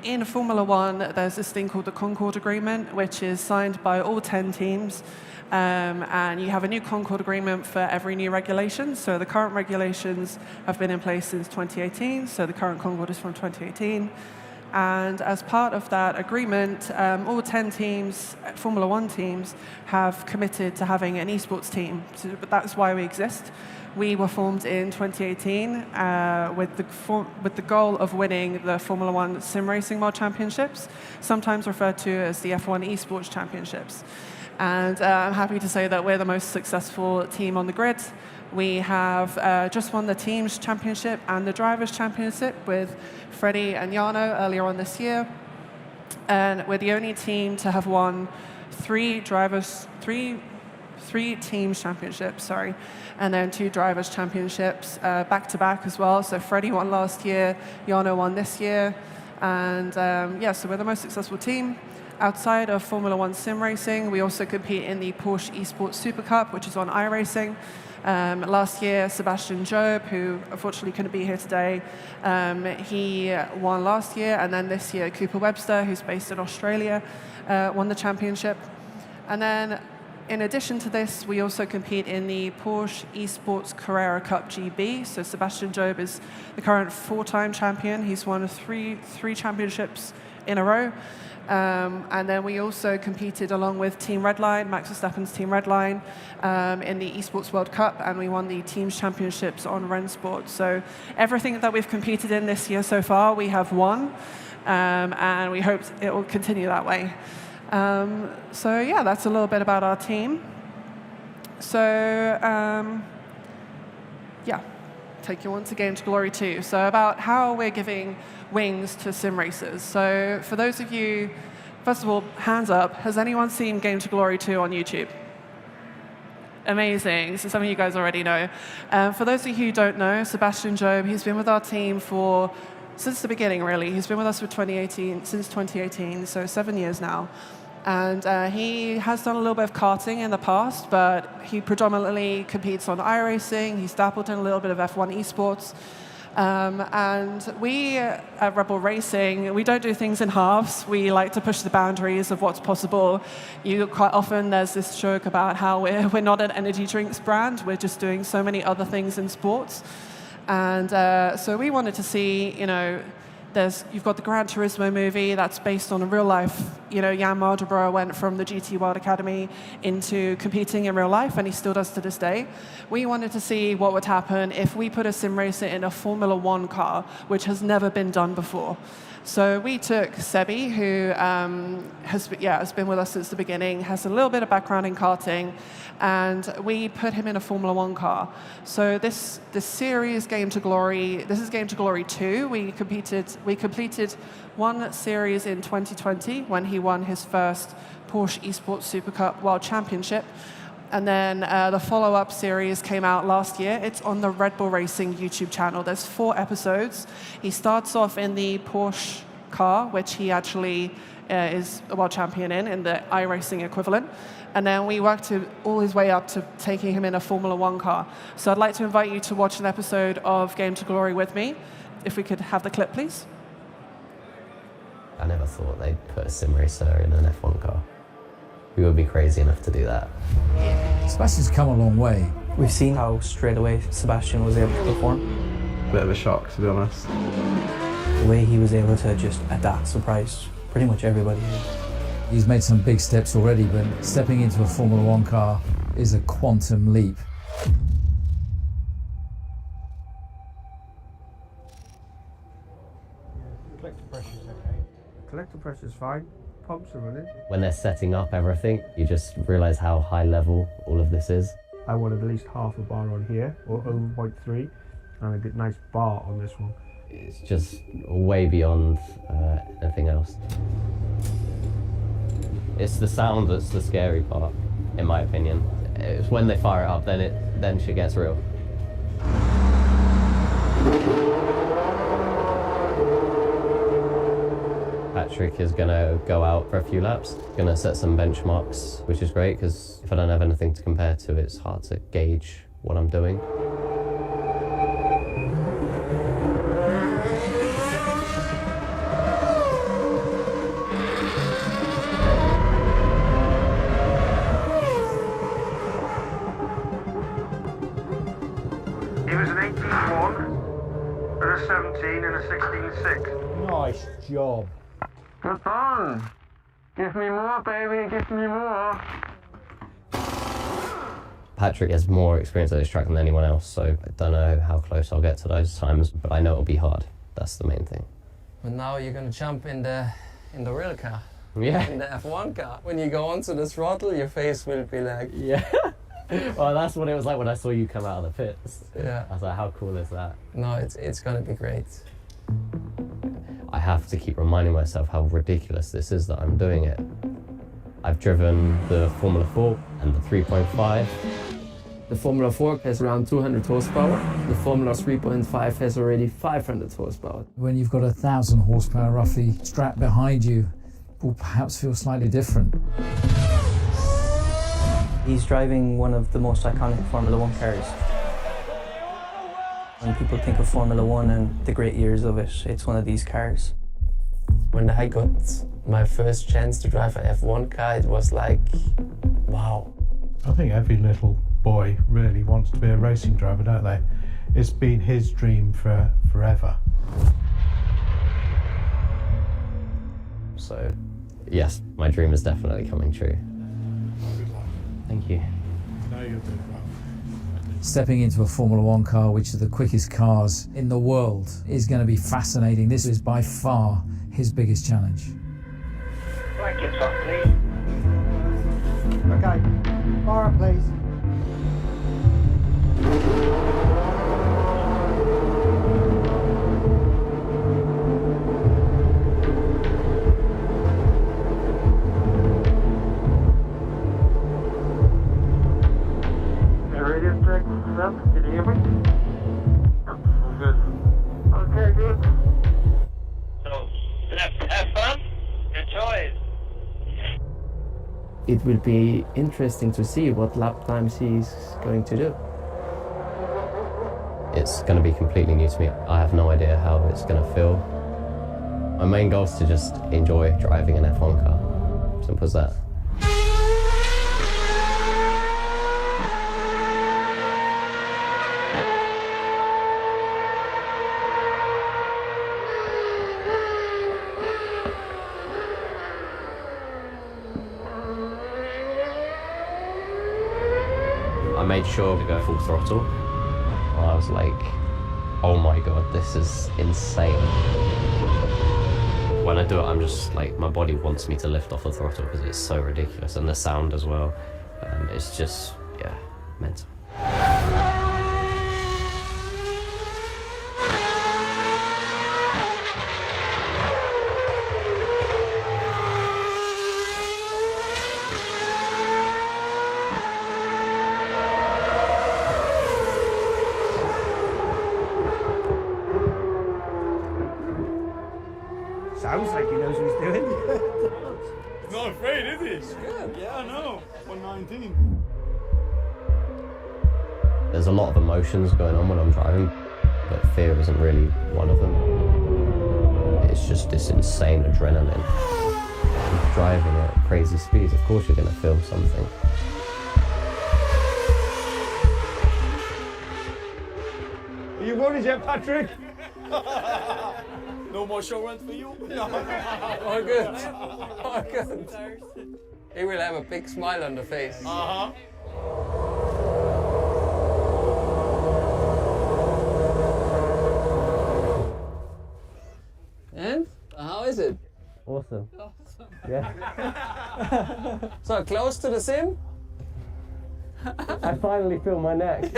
in Formula One, there's this thing called the Concord Agreement, which is signed by all 10 teams. And you have a new Concord Agreement for every new regulation. So the current regulations have been in place since 2018. So the current Concord is from 2018. And as part of that agreement, all 10 teams, Formula One teams, have committed to having an esports team. So that's why we exist. We were formed in 2018 with the goal of winning the Formula One Sim Racing World Championships, sometimes referred to as the F1 Esports Championships. And I'm happy to say that we're the most successful team on the grid. We have just won the Teams Championship and the Drivers Championship with Freddie and Jarno earlier on this year. And we're the only team to have won three Teams Championships, and then 2 Drivers Championships back-to-back as well. So Freddie won last year, Jarno won this year. And yeah, so we're the most successful team. Outside of Formula One sim racing, we also compete in the Porsche Esports Super Cup, which is on iRacing. Last year, Sebastian Job, who unfortunately couldn't be here today, he won last year. And then this year, Cooper Webster, who's based in Australia, won the championship. And then in addition to this, we also compete in the Porsche Esports Carrera Cup GB. So Sebastian Job is the current 4-time champion. He's won three championships in a row. And then we also competed along with Team Redline, Max Verstappen's Team Redline, in the Esports World Cup, and we won the Teams Championships on Rennsport. So everything that we've competed in this year so far, we have won, and we hope it will continue that way. So yeah, that's a little bit about our team. So yeah, take you on to Game to Glory 2. So about how we're giving wings to sim racers. So for those of you, first of all, hands up, has anyone seen Game to Glory 2 on YouTube? Amazing, so some of you guys already know. For those of you who don't know, Sebastian Job, he's been with our team since the beginning, really. He's been with us since 2018, so 7 years now. And he has done a little bit of karting in the past, but he predominantly competes on iRacing. He's dabbled in a little bit of F1 esports. And we at Red Bull Racing, we don't do things in halves. We like to push the boundaries of what's possible. Quite often there's this joke about how we're not an energy drinks brand. We're just doing so many other things in sports. And so we wanted to see, You've got the Gran Turismo movie that's based on a real life. You know, Jan Mardenborough went from the GT World Academy into competing in real life, and he still does to this day. We wanted to see what would happen if we put a sim racer in a Formula One car, which has never been done before. So we took Sebi, who has been with us since the beginning, has a little bit of background in karting, and we put him in a Formula One car. So this series, Game to Glory, this is Game to Glory 2. We completed one series in 2020 when he won his first Porsche Esports Super Cup World Championship. And then the follow-up series came out last year. It's on the Red Bull Racing YouTube channel. There's 4 episodes. He starts off in the Porsche car, which he actually is a world champion in the iRacing equivalent. And then we worked all his way up to taking him in a Formula One car. So I'd like to invite you to watch an episode of Game to Glory with me. If we could have the clip, please. I never thought they'd put a sim racer in an F1 car. We would be crazy enough to do that. Sebastian's come a long way. We've seen how straight away Sebastian was able to perform. Bit of a shock, to be honest. The way he was able to just adapt surprised pretty much everybody here. He's made some big steps already, but stepping into a Formula One car is a quantum leap. Collector pressure's fine. Pumps are running. When they're setting up everything, you just realize how high level all of this is. I wanted at least half a bar on here, or over 0.3, and a good nice bar on this one. It's just way beyond anything else. It's the sound that's the scary part, in my opinion. It's when they fire it up, then shit gets real. Patrick is going to go out for a few laps, going to set some benchmarks, which is great because if I don't have anything to compare to, it's hard to gauge what I'm doing. It was an 18.1, and a 17 and a 16.6. Nice job. Good fun. Give me more, baby, give me more. Patrick has more experience at this track than anyone else, so I don't know how close I'll get to those times, but I know it'll be hard. That's the main thing. But now you're gonna jump in the real car. Yeah. In the F1 car. When you go onto the throttle, your face will be like... Yeah. Well, that's what it was like when I saw you come out of the pits. Yeah. I was like, how cool is that? No, it's gonna be great. I have to keep reminding myself how ridiculous this is that I'm doing it. I've driven the Formula 4 and the 3.5. The Formula 4 has around 200 horsepower. The Formula 3.5 has already 500 horsepower. When you've got 1,000 horsepower roughly strapped behind you, will perhaps feel slightly different. He's driving one of the most iconic Formula One cars. When people think of Formula One and the great years of it, it's one of these cars. When I got my first chance to drive an F1 car, it was like, wow. I think every little boy really wants to be a racing driver, don't they? It's been his dream for forever. So, yes, my dream is definitely coming true. Thank you. No, you're doing well. Stepping into a Formula One car, which is the quickest cars in the world, is going to be fascinating. This is by far his biggest challenge. Blankets up, please. Okay, bar up, please. Can you hear me? Good. Okay, good. So, let's have fun. Enjoy it. It will be interesting to see what lap times he's going to do. It's going to be completely new to me. I have no idea how it's going to feel. My main goal is to just enjoy driving an F1 car. Simple as that. I made sure to go full throttle. And I was like, oh my God, this is insane. When I do it, I'm just like, my body wants me to lift off the throttle because it's so ridiculous, and the sound as well. It's just, yeah, mental. Sounds like he knows what he's doing. He's not afraid, is he? Good. Yeah, I know. 119. There's a lot of emotions going on when I'm driving, but fear isn't really one of them. It's just this insane adrenaline. Driving at crazy speeds, of course you're going to feel something. Are you worried yet, Patrick? No more show runs for you? Oh, good. Oh, good. He will have a big smile on the face. Uh-huh. And how is it? Awesome. Yeah. So close to the sim? I finally feel my neck.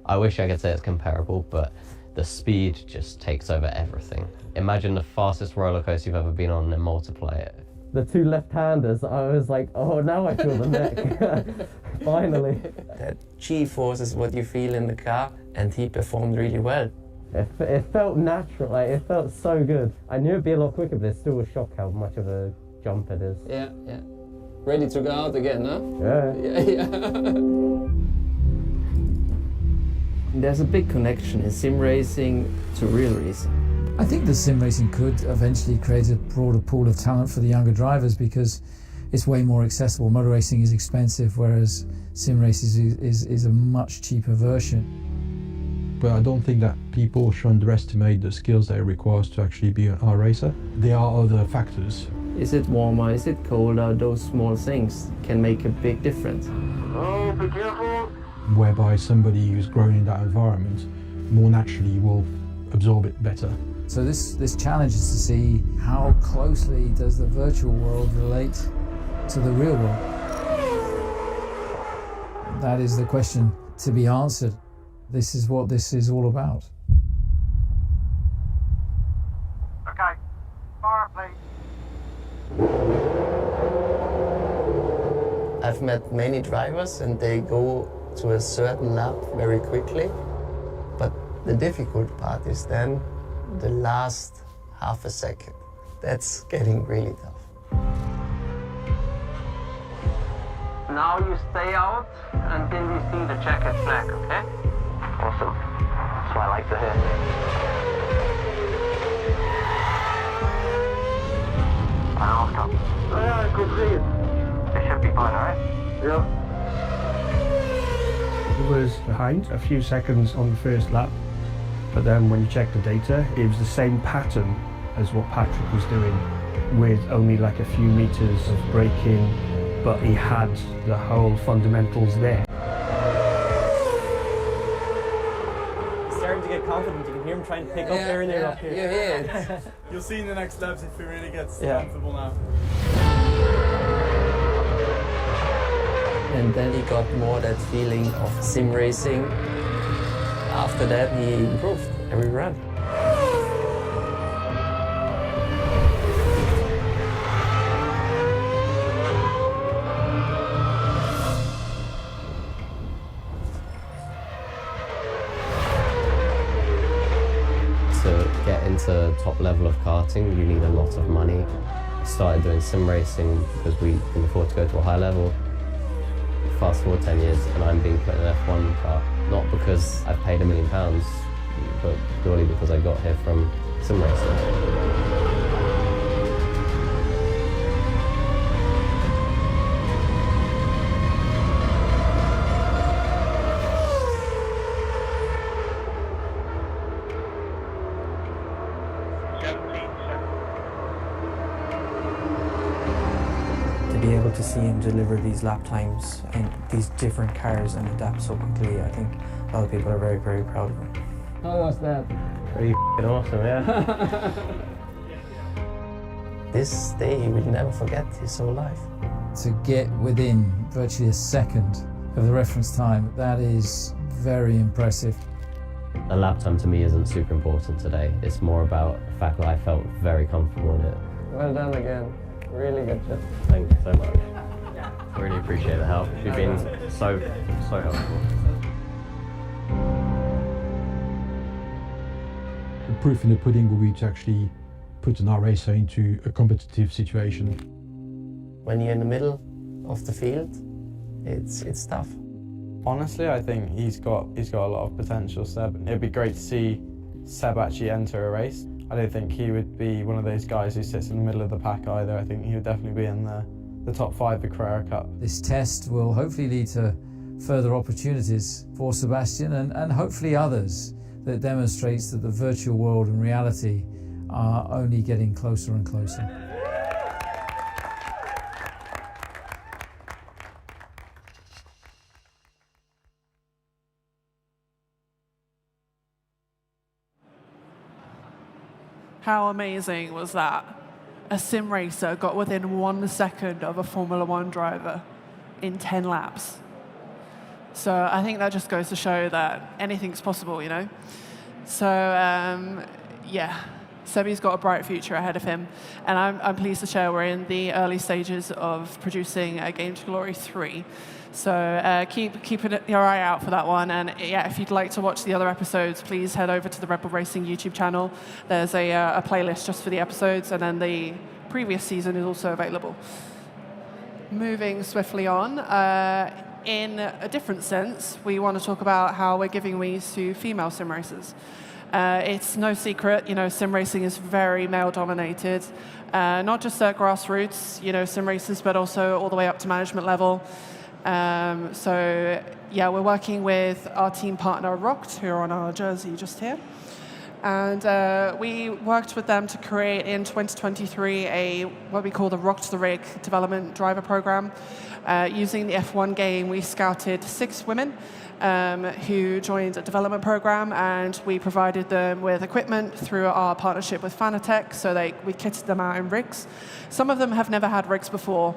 I wish I could say it's comparable, but the speed just takes over everything. Imagine the fastest roller coaster you've ever been on and multiply it. The two left-handers, I was like, oh, now I feel the neck. Finally. That G-force is what you feel in the car, and he performed really well. It felt natural, like, it felt so good. I knew it'd be a lot quicker, but it's still a shock how much of a jump it is. Yeah, yeah. Ready to go out again, huh? Yeah. Yeah. There's a big connection in sim racing to real racing. I think that sim racing could eventually create a broader pool of talent for the younger drivers because it's way more accessible. Motor racing is expensive, whereas sim racing is a much cheaper version. But I don't think that people should underestimate the skills that it requires to actually be an iRacer. There are other factors. Is it warmer? Is it colder? Those small things can make a big difference. Oh, be careful. Whereby somebody who's grown in that environment more naturally will absorb it better. So this challenge is to see how closely does the virtual world relate to the real world. That is the question to be answered. This is what this is all about. Okay, fire please. I've met many drivers and they go to a certain lap very quickly, but the difficult part is then the last half a second. That's getting really tough. Now you stay out until we see the checkered flag, okay? Awesome. That's what I like to hear. And Oscar. Oh yeah, I could see it. It should be fine, alright? Yeah. He was behind a few seconds on the first lap, but then when you check the data, it was the same pattern as what Patrick was doing, with only like a few meters of braking, but he had the whole fundamentals there. He's starting to get confident. You can hear him trying to pick up air in there up here. You hear it. You'll see in the next laps if he really gets Yeah. comfortable now. And then he got more that feeling of sim racing. After that, he improved every run. To get into top level of karting, you need a lot of money. Started doing sim racing because we can afford to go to a high level. Fast forward 10 years and I'm being put in an F1 car, not because I've paid £1 million, but purely because I got here from sim racing. To be able to see him deliver these lap times in these different cars and adapt so quickly, I think a lot of people are very, very proud of him. How was that? Pretty awesome, yeah. This day he will never forget his whole life. To get within virtually a second of the reference time, that is very impressive. The lap time to me isn't super important today. It's more about the fact that I felt very comfortable in it. Well done again. Really good job. Thank you so much. I really appreciate the help. You've been so helpful. The proof in the pudding will be to actually put an racer into a competitive situation. When you're in the middle of the field, it's tough. Honestly, I think he's got a lot of potential, Seb. It'd be great to see Seb actually enter a race. I don't think he would be one of those guys who sits in the middle of the pack either. I think he would definitely be in the top 5 of the Carrera Cup. This test will hopefully lead to further opportunities for Sebastian and hopefully others that demonstrates that the virtual world and reality are only getting closer and closer. How amazing was that? A sim racer got within 1 second of a Formula One driver in 10 laps. So I think that just goes to show that anything's possible, you know? So, yeah, Sebi's got a bright future ahead of him. And I'm pleased to share we're in the early stages of producing Game to Glory 3. So keep your eye out for that one. And yeah, if you'd like to watch the other episodes, please head over to the Red Bull Racing YouTube channel. There's a playlist just for the episodes, and then the previous season is also available. Moving swiftly on, in a different sense, we want to talk about how we're giving wings to female sim racers. It's no secret, you know, sim racing is very male-dominated, not just at grassroots, you know, sim racers, but also all the way up to management level. So yeah, we're working with our team partner Rocked, who are on our jersey just here. And we worked with them to create in 2023 what we call the Rock to the Rig development driver program. Using the F1 game, we scouted 6 women who joined a development program, and we provided them with equipment through our partnership with Fanatec, so we kitted them out in rigs. Some of them have never had rigs before.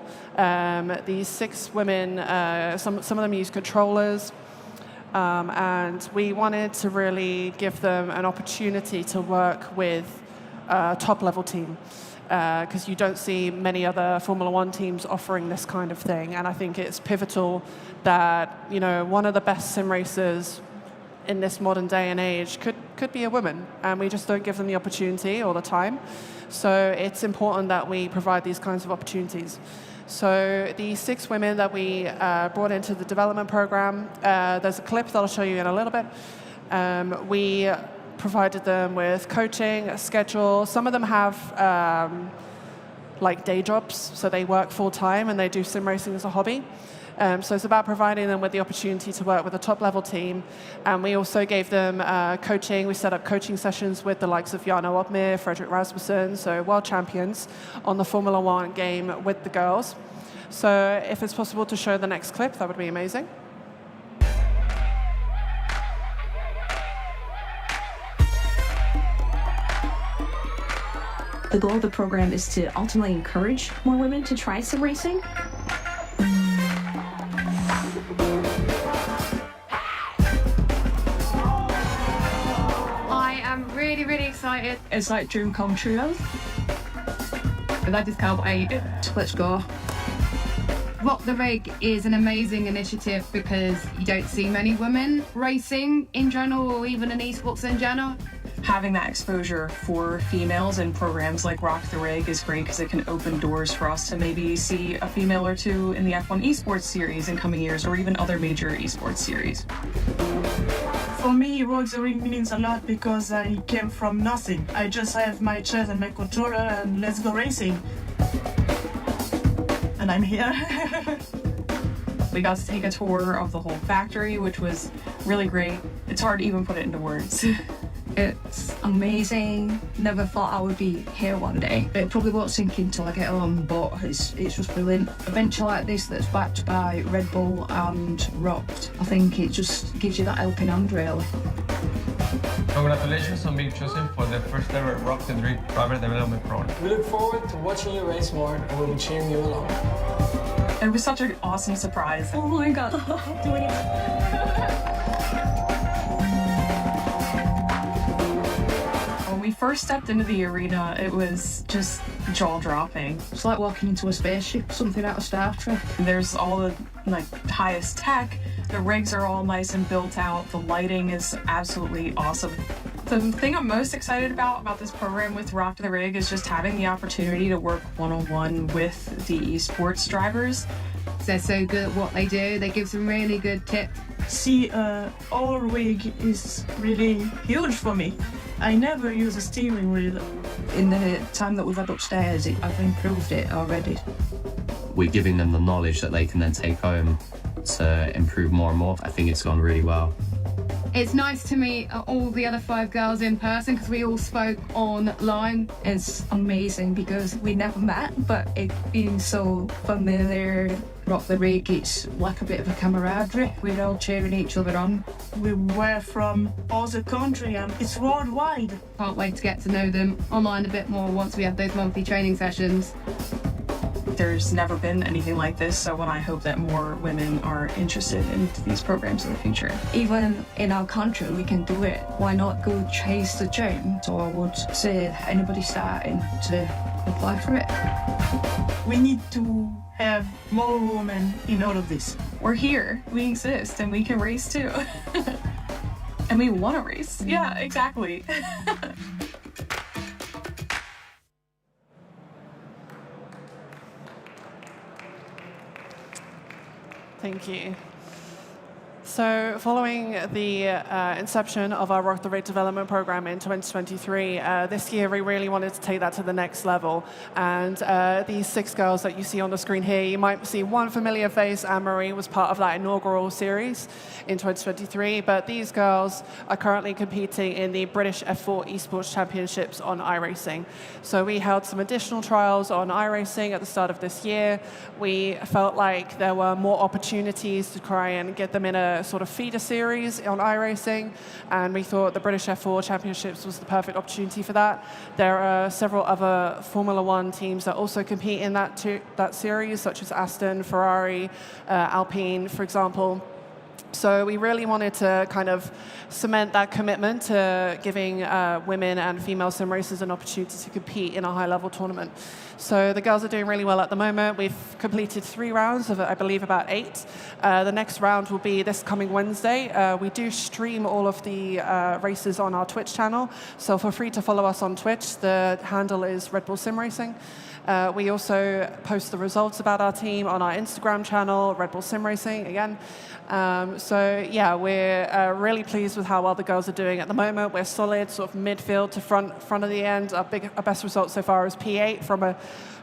These 6 women, some of them use controllers, and we wanted to really give them an opportunity to work with a top-level team, because you don't see many other Formula One teams offering this kind of thing. And I think it's pivotal that, you know, one of the best sim racers in this modern day and age could be a woman, and we just don't give them the opportunity all the time. So it's important that we provide these kinds of opportunities. So the 6 women that we brought into the development program, there's a clip that I'll show you in a little bit. We provided them with coaching, a schedule. Some of them have like day jobs, so they work full time and they do sim racing as a hobby. So it's about providing them with the opportunity to work with a top-level team. And we also gave them coaching. We set up coaching sessions with the likes of Jarno Opmeer, Fredrik Rasmussen, so world champions on the Formula One game with the girls. So if it's possible to show the next clip, that would be amazing. The goal of the program is to ultimately encourage more women to try sim racing. Really excited. It's like dream come true. That is how let's go. Rock the Rig is an amazing initiative because you don't see many women racing in general, or even in esports in general. Having that exposure for females in programs like Rock the Rig is great because it can open doors for us to maybe see a female or two in the F1 Esports series in coming years, or even other major esports series. For me, Rock the Rig means a lot because I came from nothing. I just have my chair and my controller and let's go racing. And I'm here. We got to take a tour of the whole factory, which was really great. It's hard to even put it into words. It's amazing. Never thought I would be here one day. It probably won't sink in till I get home, but it's just brilliant. A venture like this that's backed by Red Bull and Rocked, I think it just gives you that helping hand, really. Congratulations on being chosen for the first ever Rock the Rig Driver Development Program. We look forward to watching you race more, and we'll be cheering you along. It was such an awesome surprise. Oh my God. Doing it. When we first stepped into the arena, it was just jaw-dropping. It's like walking into a spaceship, something out of Star Trek. There's all the highest tech. The rigs are all nice and built out. The lighting is absolutely awesome. The thing I'm most excited about this program with Rock the Rig is just having the opportunity to work one-on-one with the esports drivers. They're so good at what they do. They give some really good tips. See, our rig is really huge for me. I never use a steering wheel. In the time that we've had upstairs, I've improved it already. We're giving them the knowledge that they can then take home to improve more and more. I think it's gone really well. It's nice to meet all the other 5 girls in person because we all spoke online. It's amazing because we never met, but it being so familiar. Rock the Rig, it's like a bit of a camaraderie. We're all cheering each other on. We were from all the country and it's worldwide. Can't wait to get to know them online a bit more once we have those monthly training sessions. There's never been anything like this, so I hope that more women are interested in these programs in the future. Even in our country, we can do it. Why not go chase the dream? So I would say anybody starting to apply for it. We need to have more women in all of this. We're here, we exist, and we can race too. And we want to race. Yeah, exactly. Thank you. So following the inception of our Rock the Rig development program in 2023, this year we really wanted to take that to the next level. And these 6 girls that you see on the screen here, you might see one familiar face. Anne-Marie was part of that inaugural series in 2023, but these girls are currently competing in the British F4 Esports Championships on iRacing. So we held some additional trials on iRacing at the start of this year. We felt like there were more opportunities to try and get them in a sort of feeder series on iRacing, and we thought the British F4 Championships was the perfect opportunity for that. There are several other Formula One teams that also compete in that series, such as Aston, Ferrari, Alpine, for example. So we really wanted to kind of cement that commitment to giving women and female sim racers an opportunity to compete in a high-level tournament. So the girls are doing really well at the moment. We've completed 3 rounds of, I believe, about 8. The next round will be this coming Wednesday. We do stream all of the races on our Twitch channel, so feel free to follow us on Twitch. The handle is Red Bull Sim Racing. We also post the results about our team on our Instagram channel, Red Bull Sim Racing, again. So yeah, we're really pleased with how well the girls are doing at the moment. We're solid, sort of midfield to front of the end. Our best result so far is P8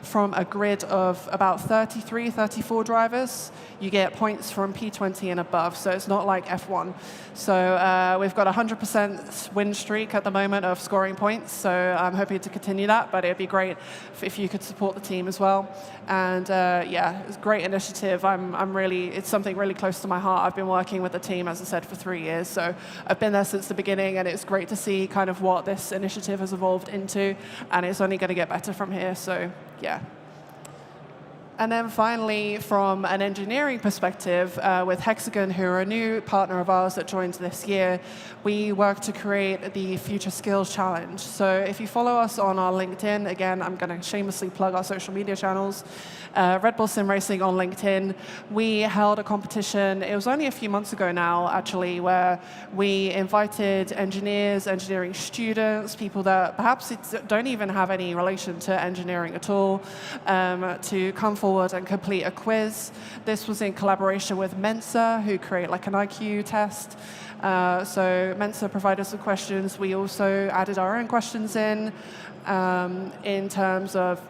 from a grid of about 33, 34 drivers. You get points from P20 and above, so it's not like F1. So we've got a 100% win streak at the moment of scoring points, so I'm hoping to continue that, but it'd be great if you could support the team as well. And yeah, it's a great initiative. It's something really close to my heart. I've been working with the team, as I said, for 3 years, so I've been there since the beginning, and it's great to see kind of what this initiative has evolved into, and it's only going to get better from here, so yeah. And then finally, from an engineering perspective, with Hexagon, who are a new partner of ours that joined this year, we work to create the Future Skills Challenge. So if you follow us on our LinkedIn, again, I'm going to shamelessly plug our social media channels, Red Bull Sim Racing on LinkedIn, we held a competition, it was only a few months ago now, actually, where we invited engineers, engineering students, people that perhaps don't even have any relation to engineering at all, to come forward and complete a quiz. This was in collaboration with Mensa, who create like an IQ test. So Mensa provided some questions. We also added our own questions in terms of,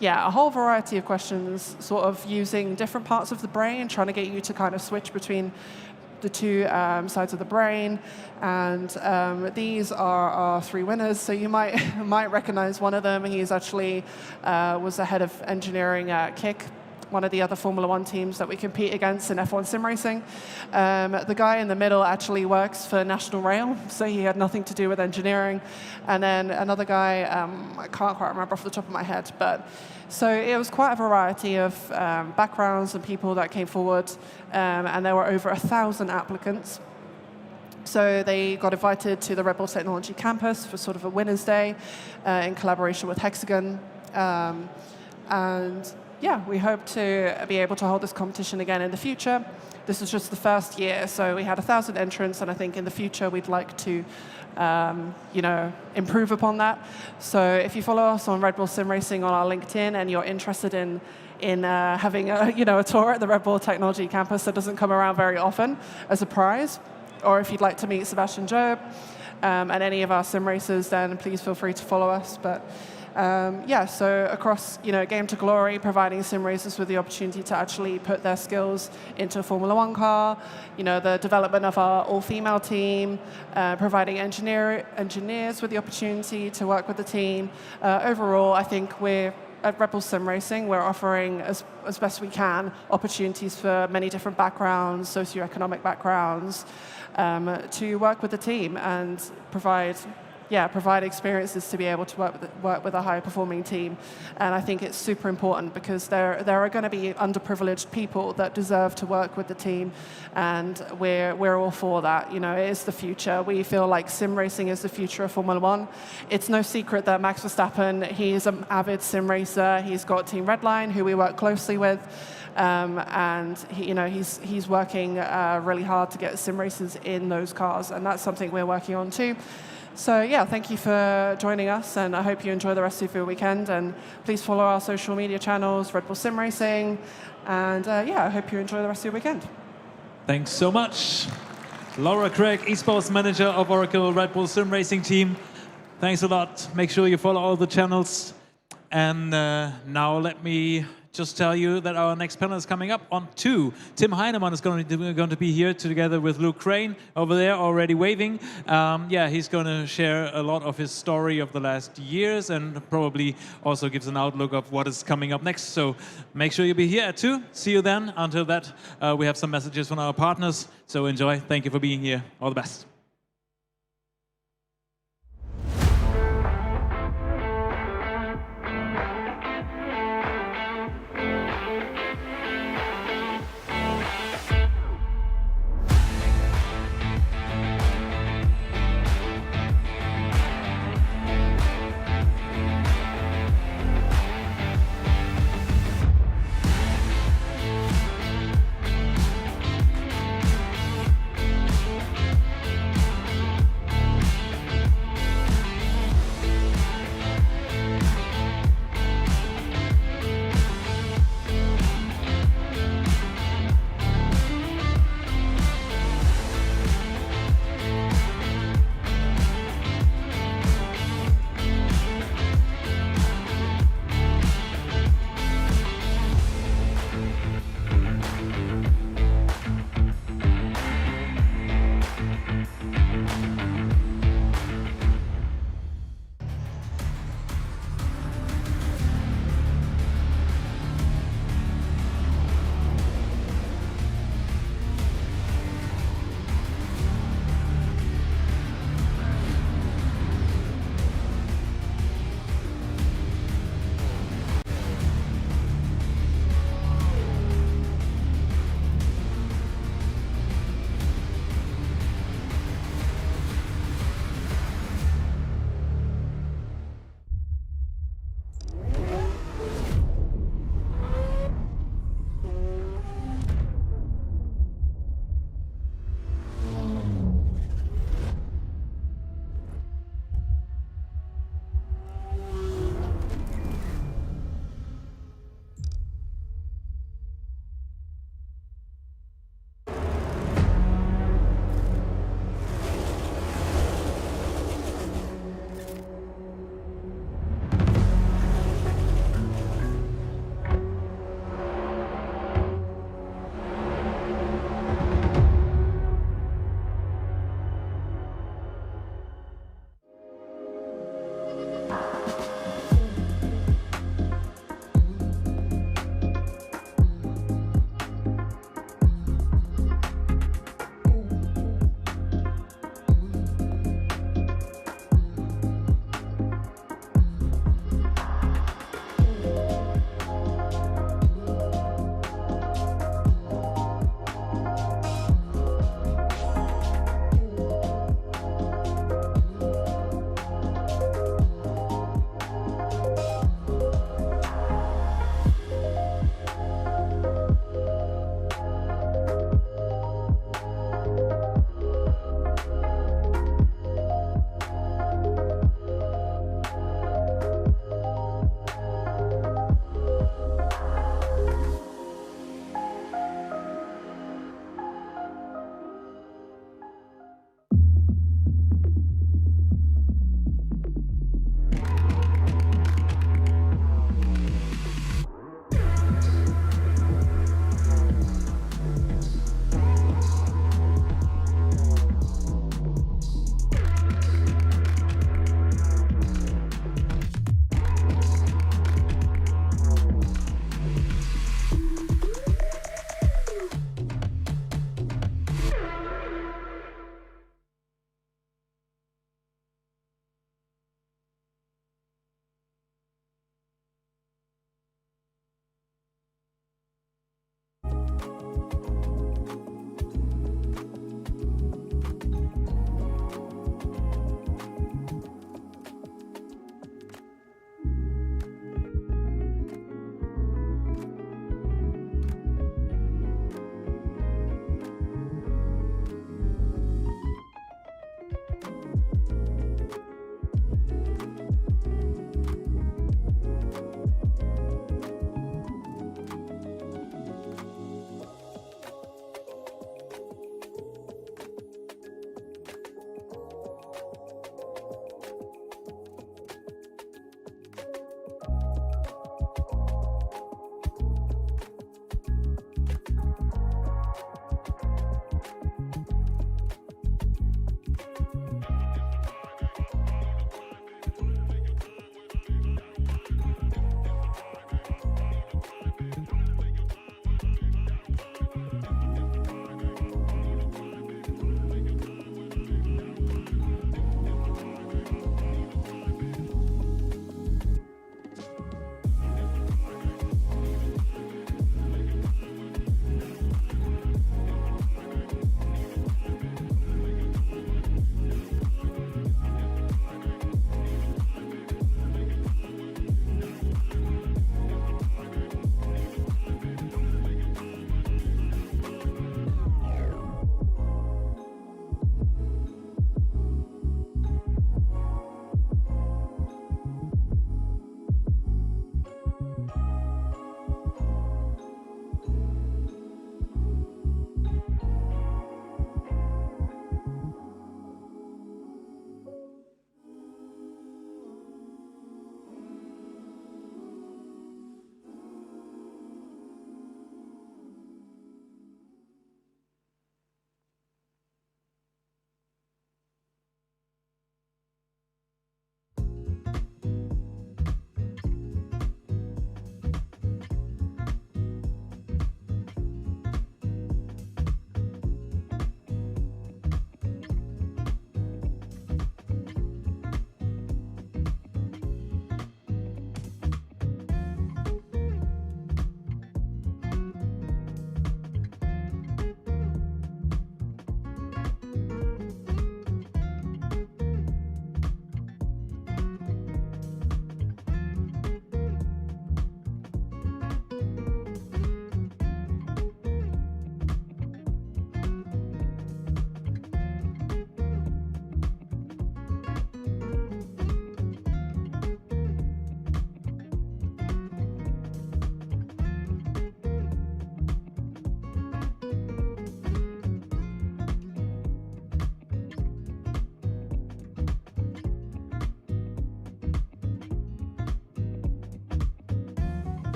yeah, a whole variety of questions, sort of using different parts of the brain, trying to get you to kind of switch between the two sides of the brain. And these are our three winners. So you might recognize one of them. He's actually was the head of engineering at Kick, one of the other Formula One teams that we compete against in F1 sim racing. The guy in the middle actually works for National Rail, so he had nothing to do with engineering. And then another guy, I can't quite remember off the top of my head, but so it was quite a variety of backgrounds and people that came forward, and there were over 1,000 applicants. So they got invited to the Red Bull Technology Campus for sort of a winner's day in collaboration with Hexagon. And yeah, we hope to be able to hold this competition again in the future. This is just the first year, so we had 1,000 entrants, and I think in the future we'd like to, improve upon that. So if you follow us on Red Bull Sim Racing on our LinkedIn, and you're interested in having a tour at the Red Bull Technology Campus that doesn't come around very often as a prize, or if you'd like to meet Sebastian Job and any of our sim racers, then please feel free to follow us. But so across, Game to Glory, providing sim racers with the opportunity to actually put their skills into a Formula One car, the development of our all-female team, providing engineers with the opportunity to work with the team. Overall, I think at Red Bull Sim Racing, we're offering, as best we can, opportunities for many different backgrounds, socioeconomic backgrounds, to work with the team and provide experiences to be able to work with a high-performing team. And I think it's super important because there are going to be underprivileged people that deserve to work with the team, and we're all for that. It is the future. We feel like sim racing is the future of Formula One. It's no secret that Max Verstappen, he's an avid sim racer. He's got Team Redline, who we work closely with. And he's working really hard to get sim racers in those cars, and that's something we're working on too. So yeah, thank you for joining us, and I hope you enjoy the rest of your weekend. And please follow our social media channels, Red Bull Sim Racing, and I hope you enjoy the rest of your weekend. Thanks so much. Laura Craig, Esports Manager of Oracle Red Bull Sim Racing Team. Thanks a lot. Make sure you follow all the channels. And now let me just tell you that our next panel is coming up on 2. Tim Heinemann is going to be here together with Luke Crane over there, already waving. He's going to share a lot of his story of the last years and probably also gives an outlook of what is coming up next. So make sure you be here at 2. See you then. Until that, we have some messages from our partners. So enjoy. Thank you for being here. All the best.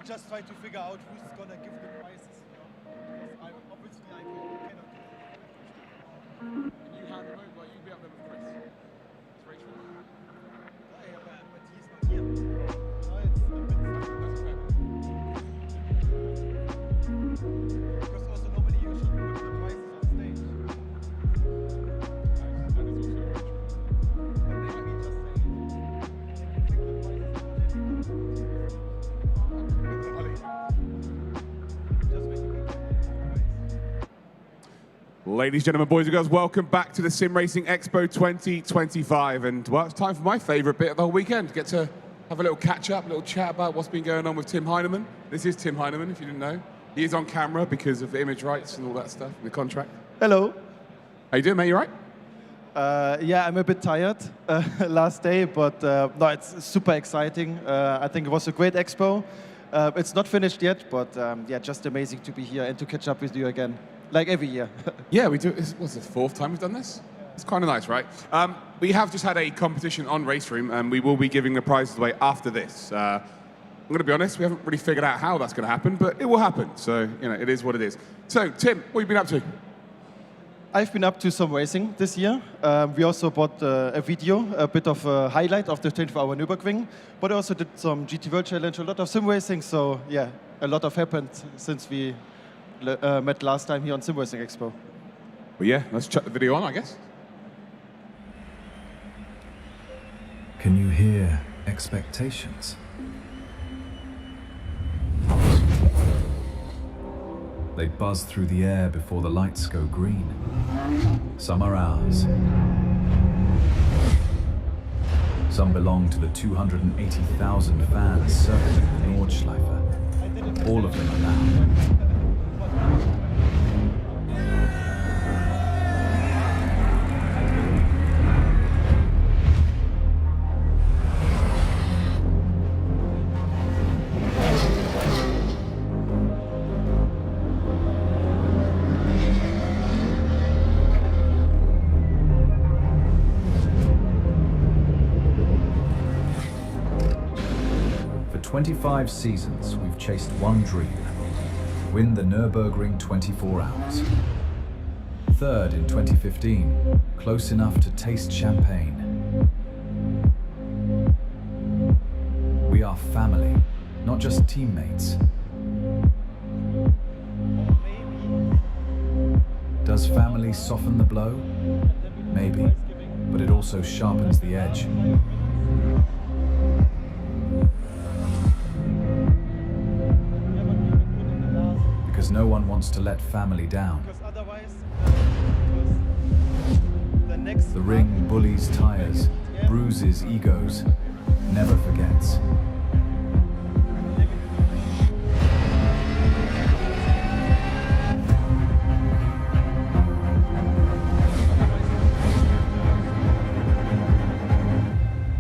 just try to figure out who's gonna give the prizes. Because obviously I cannot. You hand them over, like you be up there with Chris. It's Rachel. Yeah, but he's not here. No, it's a bit because also nobody usually puts the prizes on stage. That is also very true. But maybe just say Ladies, gentlemen, boys and girls, welcome back to the SimRacing Expo 2025. And, well, it's time for my favourite bit of the whole weekend. Get to have a little catch-up, a little chat about what's been going on with Tim Heinemann. This is Tim Heinemann, if you didn't know. He is on camera because of the image rights and all that stuff, and the contract. Hello. How you doing, mate? You all right? Yeah, I'm a bit tired last day, but no, it's super exciting. I think it was a great expo. It's not finished yet, but yeah, just amazing to be here and to catch up with you again, like every year. Yeah, we do. What's the fourth time we've done this? It's kind of nice, right? We have just had a competition on Livestream, and we will be giving the prizes away after this. I'm going to be honest, we haven't really figured out how that's going to happen, but it will happen. So, you know, it is what it is. So, Tim, what have you been up to? I've been up to some racing this year. We also bought a video, a bit of a highlight of the 24-hour Nürburgring, but I also did some GT World Challenge, a lot of sim racing. So, yeah, a lot have happened since we met last time here on SimRacing Expo. Well, yeah, let's chuck the video on, I guess. Can you hear expectations? They buzz through the air before the lights go green. Some are ours. Some belong to the 280,000 fans circling the Nordschleife. All of them are loud. For 25 seasons, we've chased one dream: win the Nürburgring 24 hours. Third in 2015, close enough to taste champagne. We are family, not just teammates. Does family soften the blow? Maybe, but it also sharpens the edge. Because no one wants to let family down. The ring bullies tires, bruises egos, never forgets.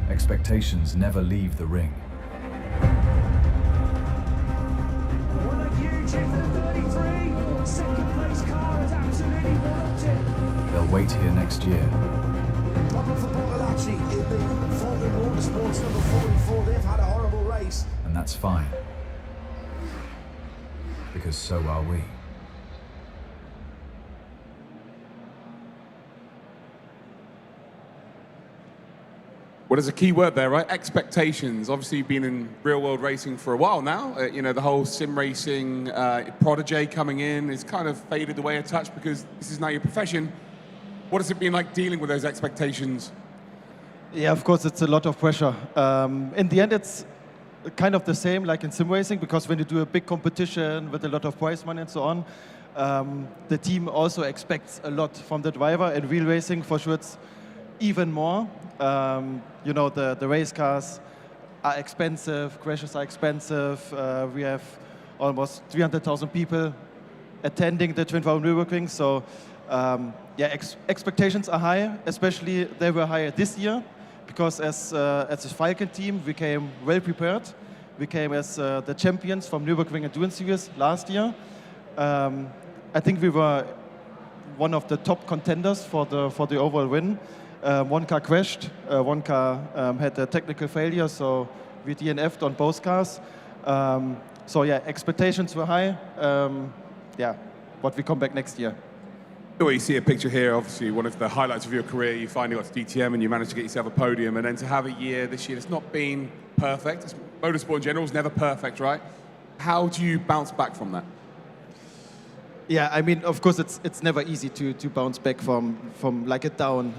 Expectations never leave the ring. They'll wait here next year. And that's fine. Because so are we. Well, there's a key word there, right? Expectations. Obviously, you've been in real-world racing for a while now. You know, the whole sim racing protege coming in is kind of faded away a touch because this is now your profession. What has it been like dealing with those expectations? Yeah, of course, it's a lot of pressure. In the end, it's kind of the same like in sim racing, because when you do a big competition with a lot of prize money and so on, the team also expects a lot from the driver. In real racing, for sure, it's even more. You know, the race cars are expensive, crashes are expensive. We have almost 300,000 people attending the 24-hour Nürburgring, so yeah, expectations are high. Especially they were higher this year, because as a Falcon team, we came well prepared. We came as the champions from Nürburgring Endurance Series last year. I think we were one of the top contenders for the overall win. One car crashed, one car had a technical failure, so we DNF'd on both cars. So yeah, expectations were high. Yeah, but we come back next year. Well, you see a picture here, obviously one of the highlights of your career. You finally got to DTM and you managed to get yourself a podium, and then to have a year this year that's not been perfect. Motorsport in general is never perfect, right? How do you bounce back from that? Yeah, I mean, of course, it's never easy to bounce back from like a down.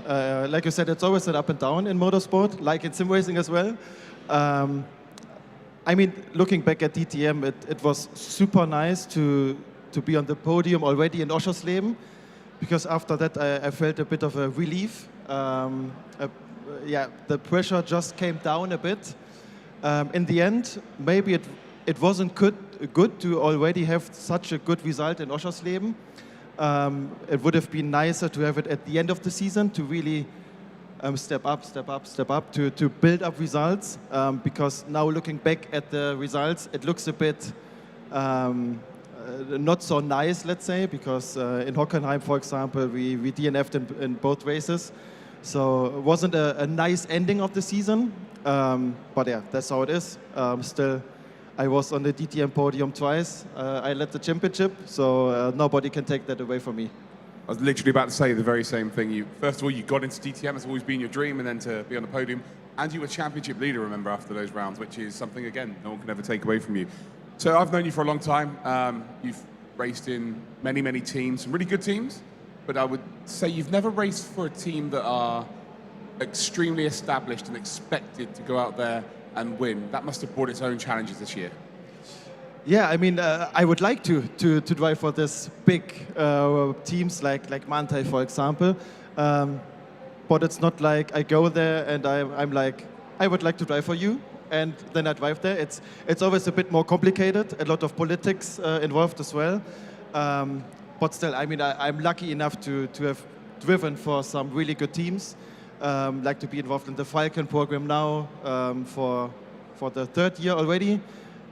Like you said, it's always an up and down in motorsport, like in sim racing as well. I mean, looking back at DTM, it was super nice to be on the podium already in Oschersleben, because after that I felt a bit of a relief. Yeah, the pressure just came down a bit. In the end, maybe it wasn't good to already have such a good result in Oschersleben. It would have been nicer to have it at the end of the season to really step up, to build up results. Because now looking back at the results, it looks a bit not so nice, let's say, because in Hockenheim, for example, we DNF'd in both races. So it wasn't a nice ending of the season. But yeah, that's how it is. Still, I was on the DTM podium twice. I led the championship, so nobody can take that away from me. I was literally about to say the very same thing. First of all, you got into DTM, it's always been your dream, and then to be on the podium. And you were championship leader, remember, after those rounds, which is something, again, no one can ever take away from you. So I've known you for a long time. You've raced in many, many teams, some really good teams. But I would say you've never raced for a team that are extremely established and expected to go out there and win. That must have brought its own challenges this year. Yeah, I mean, I would like to drive for this big teams like Mantai, for example. But it's not like I go there and I'm like, I would like to drive for you, and then I drive there. It's always a bit more complicated, a lot of politics involved as well. But still, I mean, I'm lucky enough to have driven for some really good teams. Like to be involved in the Falcon program now for the third year already.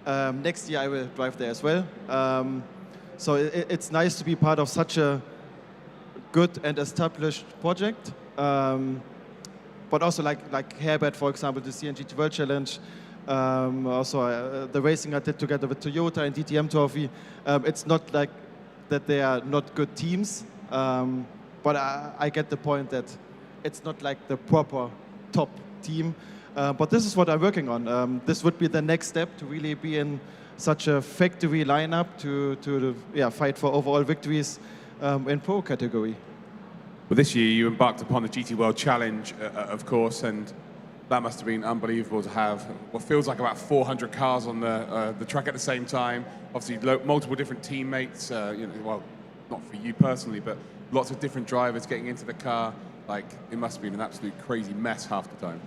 Next year I will drive there as well. So it's nice to be part of such a good and established project. But also like Herbert, for example, the CNGT World Challenge. Also the racing I did together with Toyota and DTM Trophy. It's not like that they are not good teams, but I get the point that it's not like the proper top team. But this is what I'm working on. This would be the next step to really be in such a factory lineup to fight for overall victories in pro category. Well, this year you embarked upon the GT World Challenge, of course, and that must have been unbelievable to have what feels like about 400 cars on the track at the same time. Obviously, multiple different teammates. Well, not for you personally, but lots of different drivers getting into the car. Like, it must have been an absolute crazy mess half the time.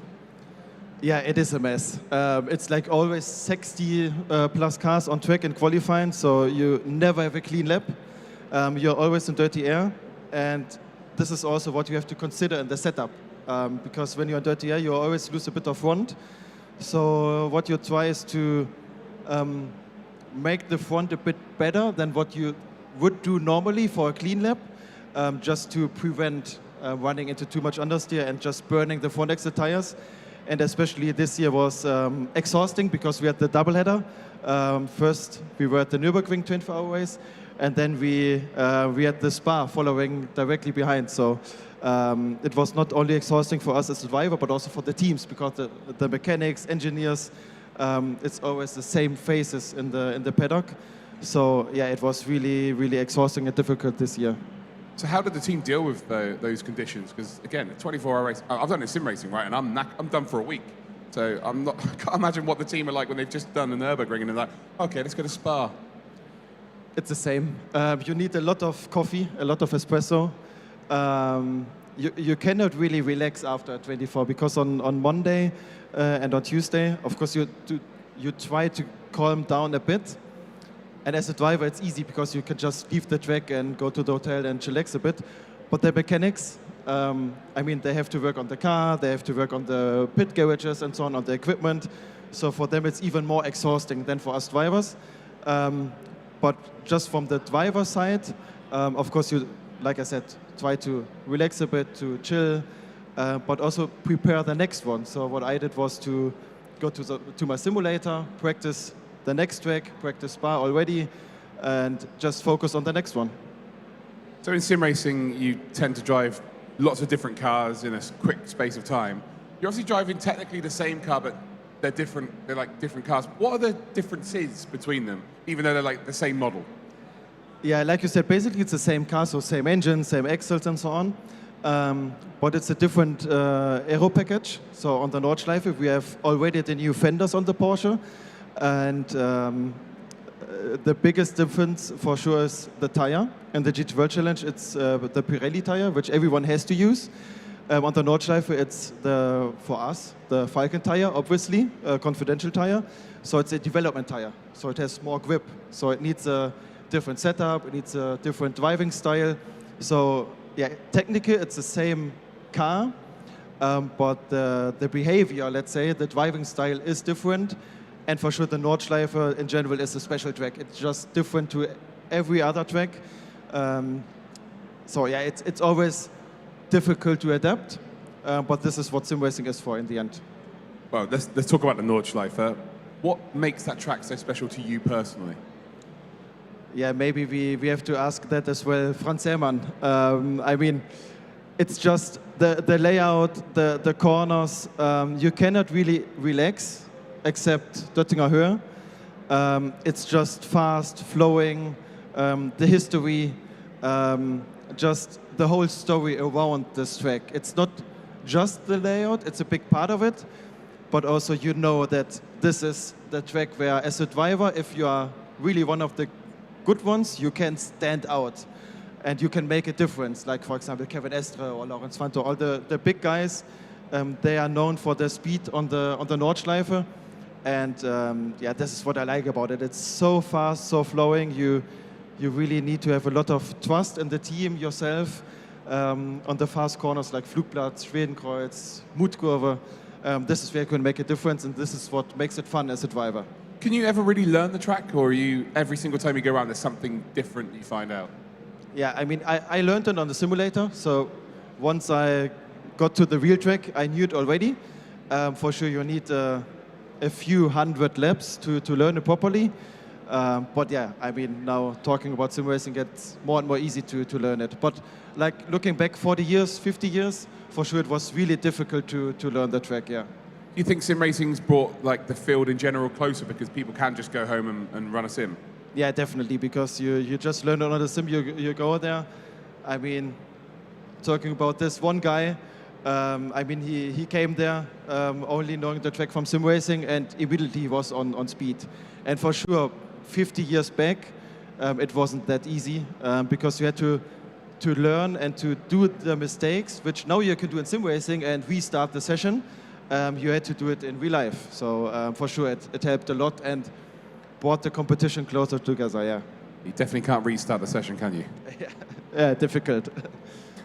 Yeah, it is a mess. It's like always 60 plus cars on track in qualifying, so you never have a clean lap. You're always in dirty air, and this is also what you have to consider in the setup. Because when you're in dirty air, you always lose a bit of front. So what you try is to make the front a bit better than what you would do normally for a clean lap, just to prevent running into too much understeer and just burning the front exit tires. And especially this year was exhausting because we had the doubleheader. First, we were at the Nürburgring 24-hour race, and then we had the Spa following directly behind. So it was not only exhausting for us as a driver, but also for the teams, because the mechanics, engineers, it's always the same faces in the paddock. So yeah, it was really, really exhausting and difficult this year. So how did the team deal with those conditions? Because again, a 24-hour race, I've done it in sim racing, right? And I'm done for a week. So I can't imagine what the team are like when they've just done the Nürburgring and they're like, okay, let's go to Spa. It's the same. You need a lot of coffee, a lot of espresso. You cannot really relax after 24, because on Monday and on Tuesday, of course, you try to calm down a bit. And as a driver, it's easy because you can just leave the track and go to the hotel and chillax a bit. But the mechanics, I mean, they have to work on the car, they have to work on the pit garages and so on the equipment. So for them, it's even more exhausting than for us drivers. But just from the driver side, of course, you, like I said, try to relax a bit, to chill, but also prepare the next one. So what I did was to go to my simulator, practice the next track, practice Spa already, and just focus on the next one. So in sim racing, you tend to drive lots of different cars in a quick space of time. You're obviously driving technically the same car, but they're different. They're like different cars. What are the differences between them, even though they're like the same model? Yeah, like you said, basically it's the same car, so same engine, same axles and so on. But it's a different aero package. So on the Nordschleife, we have already the new fenders on the Porsche. And the biggest difference for sure is the tire. In the GT World Challenge, it's the Pirelli tire, which everyone has to use. On the Nordschleife, it's for us, the Falcon tire, obviously, a confidential tire. So it's a development tire. So it has more grip. So it needs a different setup, it needs a different driving style. So yeah, technically it's the same car, but the behavior, let's say, the driving style is different. And for sure the Nordschleife in general is a special track. It's just different to every other track. So yeah, it's always difficult to adapt, but this is what sim racing is for in the end. Well, let's talk about the Nordschleife. What makes that track so special to you personally? Yeah, maybe we have to ask that as well, Franz Herrmann. I mean, it's just the layout, the corners. You cannot really relax, except Döttinger Höhe. It's just fast, flowing, the history, just the whole story around this track. It's not just the layout, it's a big part of it, but also you know that this is the track where, as a driver, if you are really one of the good ones, you can stand out and you can make a difference. Like, for example, Kevin Estre or Lorenz Fanto, all the big guys, they are known for their speed on the Nordschleife. And yeah, this is what I like about it. It's so fast, so flowing. You really need to have a lot of trust in the team, yourself, on the fast corners like Flugplatz, Schwedenkreuz, Mutkurve. This is where you can make a difference, and this is what makes it fun as a driver. Can you ever really learn the track, or are you, every single time you go around, there's something different you find out? Yeah, I mean, I learned it on the simulator, so once I got to the real track, I knew it already. For sure, you need a few hundred laps to learn it properly. But yeah, I mean, now talking about sim racing gets more and more easy to learn it. But like looking back 40 years, 50 years, for sure it was really difficult to learn the track, yeah. Do you think sim racing's brought like the field in general closer because people can just go home and run a sim? Yeah, definitely, because you just learn another sim, you go there. I mean, talking about this one guy, I mean, he came there only knowing the track from sim racing, and immediately he was on speed. And for sure, 50 years back, it wasn't that easy because you had to learn and to do the mistakes, which now you can do in sim racing and restart the session. You had to do it in real life. So for sure, it helped a lot and brought the competition closer together, yeah. You definitely can't restart the session, can you? Yeah, difficult.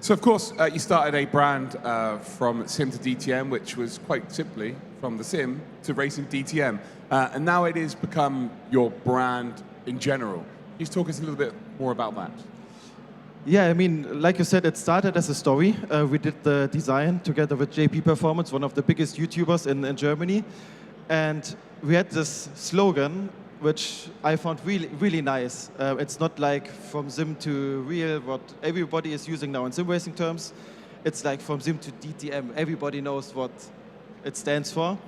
So, of course, you started a brand from sim to DTM, which was quite simply from the sim to racing DTM. And now it has become your brand in general. Can you talk us a little bit more about that? Yeah, I mean, like you said, it started as a story. We did the design together with JP Performance, one of the biggest YouTubers in Germany. And we had this slogan, which I found really, really nice. It's not like from sim to real, what everybody is using now in sim racing terms. It's like from sim to DTM. Everybody knows what it stands for.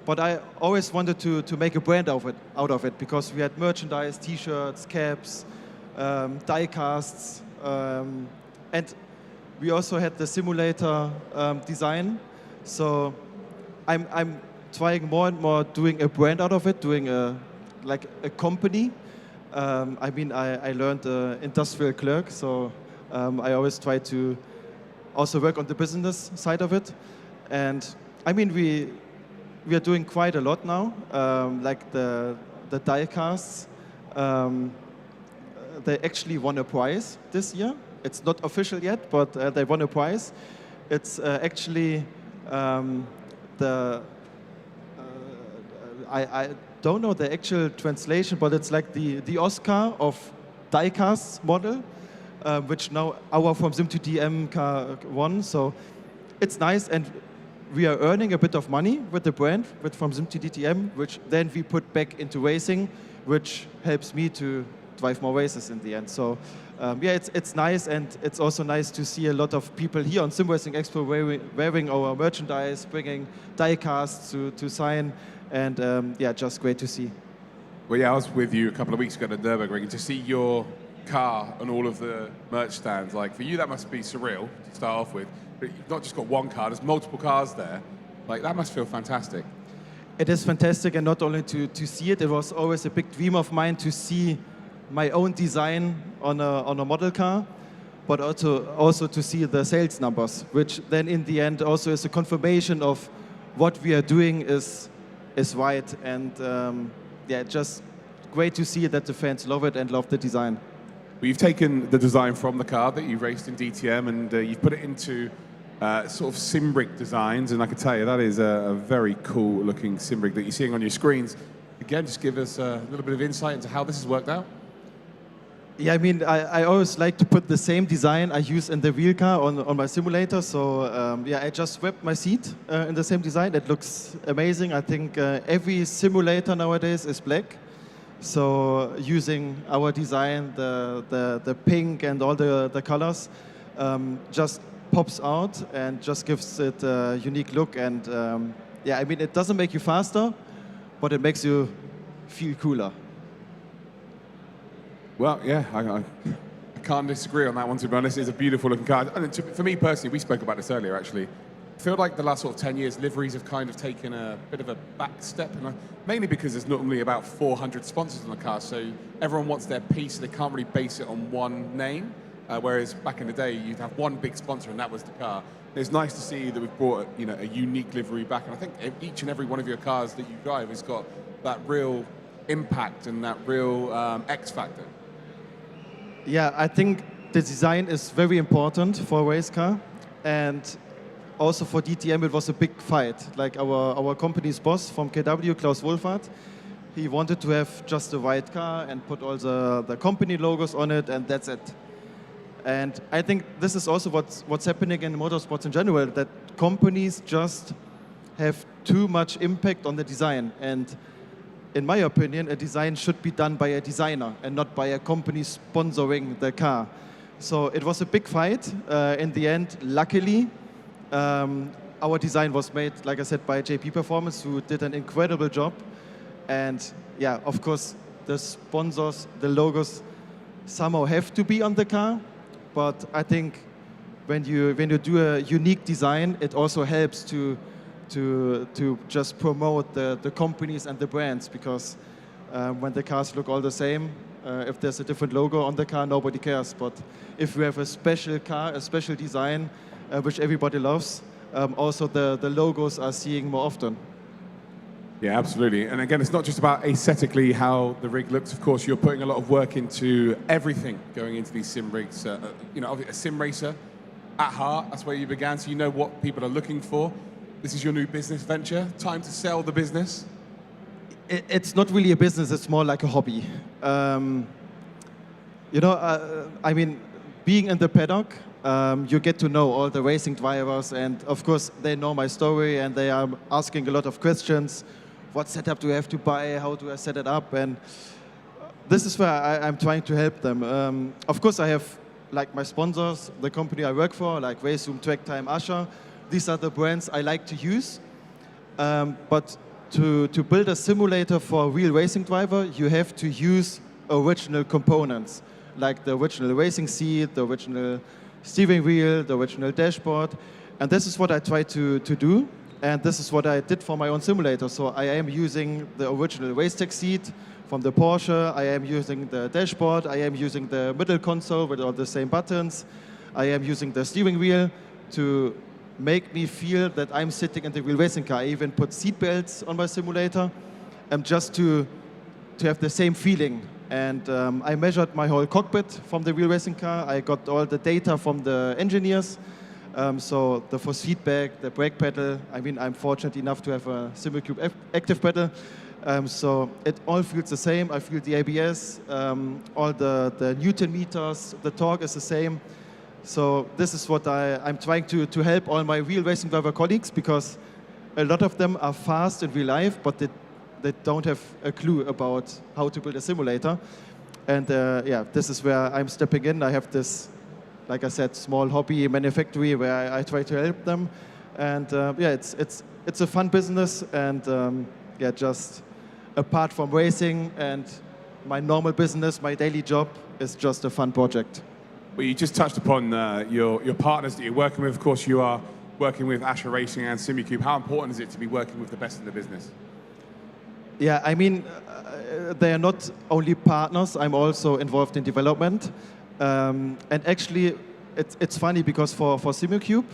But I always wanted to make a brand out of it because we had merchandise, T-shirts, caps, die casts, and we also had the simulator design. So I'm trying more and more doing a brand out of it, doing like a company. I mean, I learned industrial clerk, so I always try to also work on the business side of it. And I mean, we are doing quite a lot now, like the die casts. They actually won a prize this year. It's not official yet, but they won a prize. It's actually I don't know the actual translation, but it's like the Oscar of diecast model, which now our from Sim to DM car won. So it's nice, and we are earning a bit of money with the brand, from Sim to DTM, which then we put back into racing, which helps me to drive more races in the end. So yeah, it's nice, and it's also nice to see a lot of people here on SimRacing Expo wearing our merchandise, bringing die-casts to sign, and yeah, just great to see. Well, yeah, I was with you a couple of weeks ago at Nürburgring, and to see your car on all of the merch stands, like for you that must be surreal to start off with, but you've not just got one car, there's multiple cars there. Like, that must feel fantastic. It is fantastic, and not only to see it, it was always a big dream of mine to see my own design on a model car, but also to see the sales numbers, which then in the end also is a confirmation of what we are doing is right, and yeah, just great to see that the fans love it and love the design. Well, you've taken the design from the car that you raced in DTM, and you've put it into sort of sim rig designs, and I can tell you that is a very cool looking sim rig that you're seeing on your screens. Again, just give us a little bit of insight into how this has worked out. Yeah, I mean, I always like to put the same design I use in the wheel car on my simulator. So yeah, I just swapped my seat in the same design. It looks amazing. I think every simulator nowadays is black. So using our design, the pink and all the colors, just pops out and just gives it a unique look. And yeah, I mean, it doesn't make you faster, but it makes you feel cooler. Well, yeah, I can't disagree on that one, to be honest. It's a beautiful looking car. And for me personally, we spoke about this earlier actually, I feel like the last sort of 10 years, liveries have kind of taken a bit of a back step, and mainly because there's normally about 400 sponsors on the car, so everyone wants their piece, so they can't really base it on one name, whereas back in the day, you'd have one big sponsor, and that was the car. It's nice to see that we've brought a unique livery back, and I think each and every one of your cars that you drive has got that real impact and that real X factor. Yeah, I think the design is very important for a race car, and also for DTM it was a big fight. Like our company's boss from KW, Klaus Wohlfahrt, he wanted to have just the white car and put all the company logos on it, and that's it. And I think this is also what's happening in motorsports in general, that companies just have too much impact on the design. And in my opinion, a design should be done by a designer and not by a company sponsoring the car. So it was a big fight. In the end, luckily, our design was made, like I said, by JP Performance, who did an incredible job. And yeah, of course, the sponsors, the logos somehow have to be on the car. But I think when you do a unique design, it also helps to just promote the companies and the brands, because when the cars look all the same, if there's a different logo on the car, nobody cares. But if we have a special car, a special design, which everybody loves, also the logos are seeing more often. Yeah, absolutely. And again, it's not just about aesthetically how the rig looks. Of course, you're putting a lot of work into everything going into these sim rigs. A sim racer at heart, that's where you began, so you know what people are looking for. This is your new business venture. Time to sell the business. It's not really a business, it's more like a hobby. I mean, being in the paddock, you get to know all the racing drivers, and of course they know my story and they are asking a lot of questions. What setup do I have to buy? How do I set it up? And this is where I'm trying to help them. Of course I have like my sponsors, the company I work for, like Raceroom, Track Time, Ascher. These are the brands I like to use. But to build a simulator for a real racing driver, you have to use original components, like the original racing seat, the original steering wheel, the original dashboard. And this is what I try to do. And this is what I did for my own simulator. So I am using the original Racetech seat from the Porsche. I am using the dashboard. I am using the middle console with all the same buttons. I am using the steering wheel to make me feel that I'm sitting in the real racing car. I even put seat belts on my simulator just to have the same feeling. And I measured my whole cockpit from the real racing car. I got all the data from the engineers. So the force feedback, the brake pedal. I mean, I'm fortunate enough to have a SimCube active pedal. So it all feels the same. I feel the ABS, all the Newton meters, the torque is the same. So this is what I'm trying to help all my real racing driver colleagues, because a lot of them are fast in real life, but they don't have a clue about how to build a simulator. And yeah, this is where I'm stepping in. I have this, like I said, small hobby manufactory where I try to help them. And yeah, it's a fun business, and yeah, just apart from racing and my normal business, my daily job is just a fun project. Well, you just touched upon your partners that you're working with. Of course, you are working with Ascher Racing and SimuCube. How important is it to be working with the best in the business? Yeah, I mean, they are not only partners, I'm also involved in development. And actually, it's funny because for SimuCube,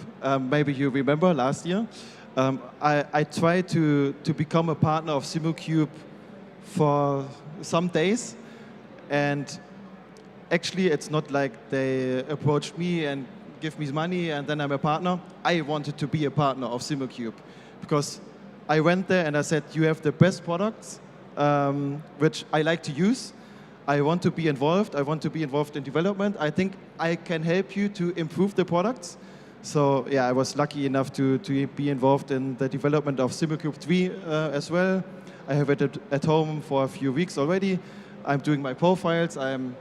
maybe you remember last year, I tried to become a partner of SimuCube for some days. And actually, it's not like they approached me and give me money and then I'm a partner. I wanted to be a partner of SimuCube because I went there and I said, you have the best products, which I like to use. I want to be involved. I want to be involved in development. I think I can help you to improve the products. So yeah, I was lucky enough to be involved in the development of SimuCube 3 as well. I have it at home for a few weeks already. I'm doing my profiles. I'm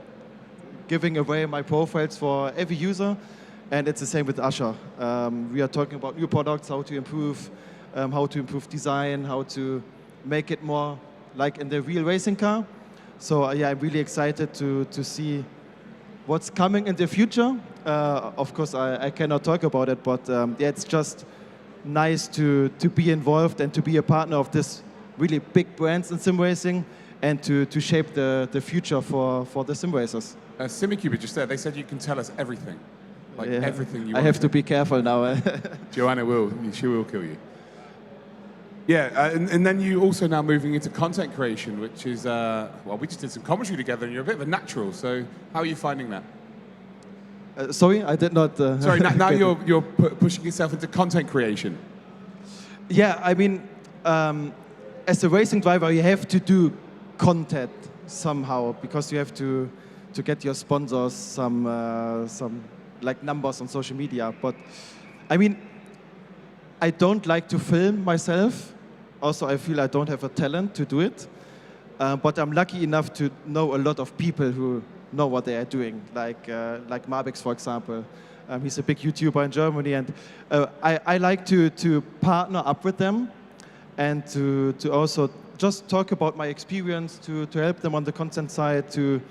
giving away my profiles for every user. And it's the same with Ascher. We are talking about new products, how to improve design, how to make it more like in the real racing car. So yeah, I'm really excited to see what's coming in the future. Of course, I cannot talk about it, but yeah, it's just nice to be involved and to be a partner of this really big brands in sim racing and to shape the future for the sim racers. SimuCube just there. They said you can tell us everything. Like Yeah. everything you I want. have to be careful now. Joanna will. She will kill you. Yeah, and then you also now moving into content creation, which is, well, we just did some commentary together and you're a bit of a natural. So how are you finding that? Sorry, I did not... Sorry, now get it. you're pushing yourself into content creation. Yeah, I mean, as a racing driver, you have to do content somehow because you have to get your sponsors some like numbers on social media. But I mean, I don't like to film myself. Also, I feel I don't have a talent to do it. But I'm lucky enough to know a lot of people who know what they are doing, like Marbix, for example. He's a big YouTuber in Germany, and I like to partner up with them and to also just talk about my experience, to help them on the content side, to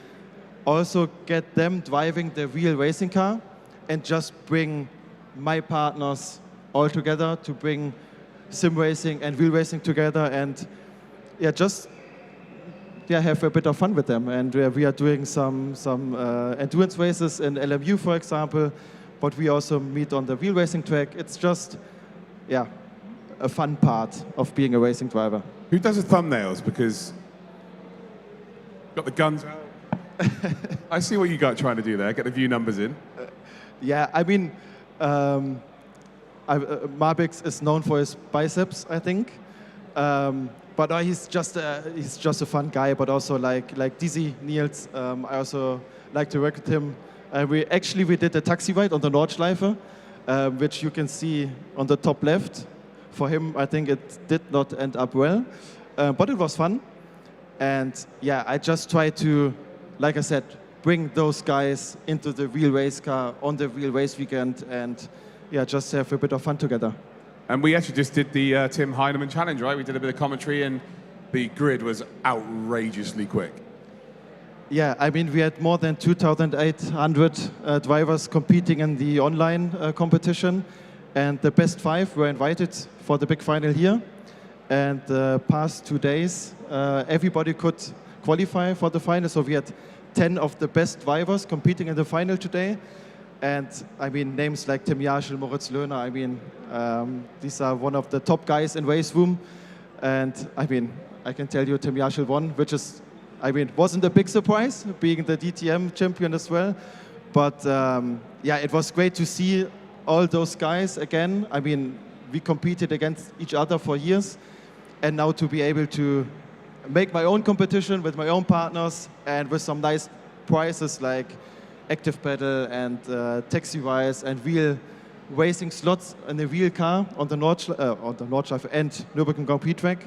also get them driving the real racing car and just bring my partners all together, to bring sim racing and real racing together, and yeah, just have a bit of fun with them. And we are doing some endurance races in LMU, for example, but we also meet on the real racing track. It's just, yeah, a fun part of being a racing driver. Who does the thumbnails? Because got the guns out. I see what you got trying to do there. Get the view numbers in. Yeah, I mean, Marbix is known for his biceps, I think. But he's just a fun guy. But also like Dizzy Niels, I also like to work with him. We did a taxi ride on the Nordschleife, which you can see on the top left. For him, I think it did not end up well, but it was fun. And yeah, I just try to, like I said, bring those guys into the real race car on the real race weekend, and yeah, just have a bit of fun together. And we actually just did the Tim Heinemann challenge, right? We did a bit of commentary, and the grid was outrageously quick. Yeah, I mean, we had more than 2,800 drivers competing in the online competition, and the best 5 were invited for the big final here. And the past 2 days, everybody could qualify for the final, so we had 10 of the best drivers competing in the final today. And I mean, names like Tim Jaschel, Moritz Löhner, I mean, these are one of the top guys in race room. And I mean, I can tell you Tim Jaschel won, which is, I mean, wasn't a big surprise, being the DTM champion as well. But yeah, it was great to see all those guys again. I mean, we competed against each other for years. And now to be able to make my own competition with my own partners and with some nice prizes like active pedal and taxi wires and real racing slots in a real car on the Nordschleife and Nürburgring Grand Prix track,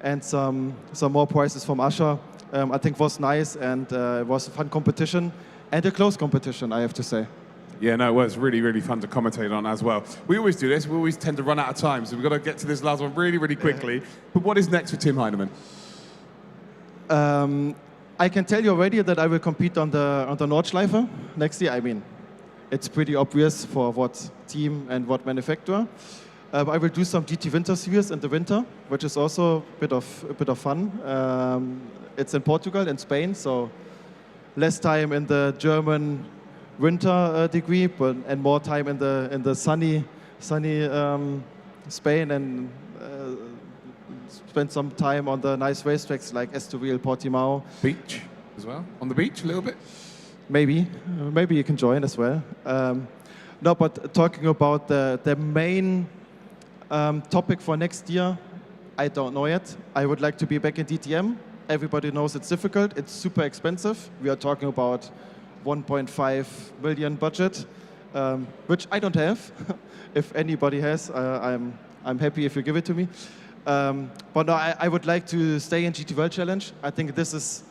and some more prizes from Ascher. I think was nice, and it was a fun competition and a close competition, I have to say. Yeah, no, it was really, really fun to commentate on as well. We always do this. We always tend to run out of time, so we've got to get to this last one really, really quickly. But what is next for Tim Heinemann? I can tell you already that I will compete on the Nordschleife next year. I mean, it's pretty obvious for what team and what manufacturer. I will do some GT Winter Series in the winter, which is also a bit of fun. It's in Portugal and Spain, so less time in the German winter degree, and more time in the sunny Spain, and spend some time on the nice racetracks like Estoril, Portimao. Beach as well? On the beach a little bit? Maybe you can join as well. No, but talking about the main topic for next year, I don't know yet. I would like to be back in DTM. Everybody knows it's difficult. It's super expensive. We are talking about 1.5 million budget, which I don't have. If anybody has, I'm happy if you give it to me. But no, I would like to stay in GT World Challenge. I think this is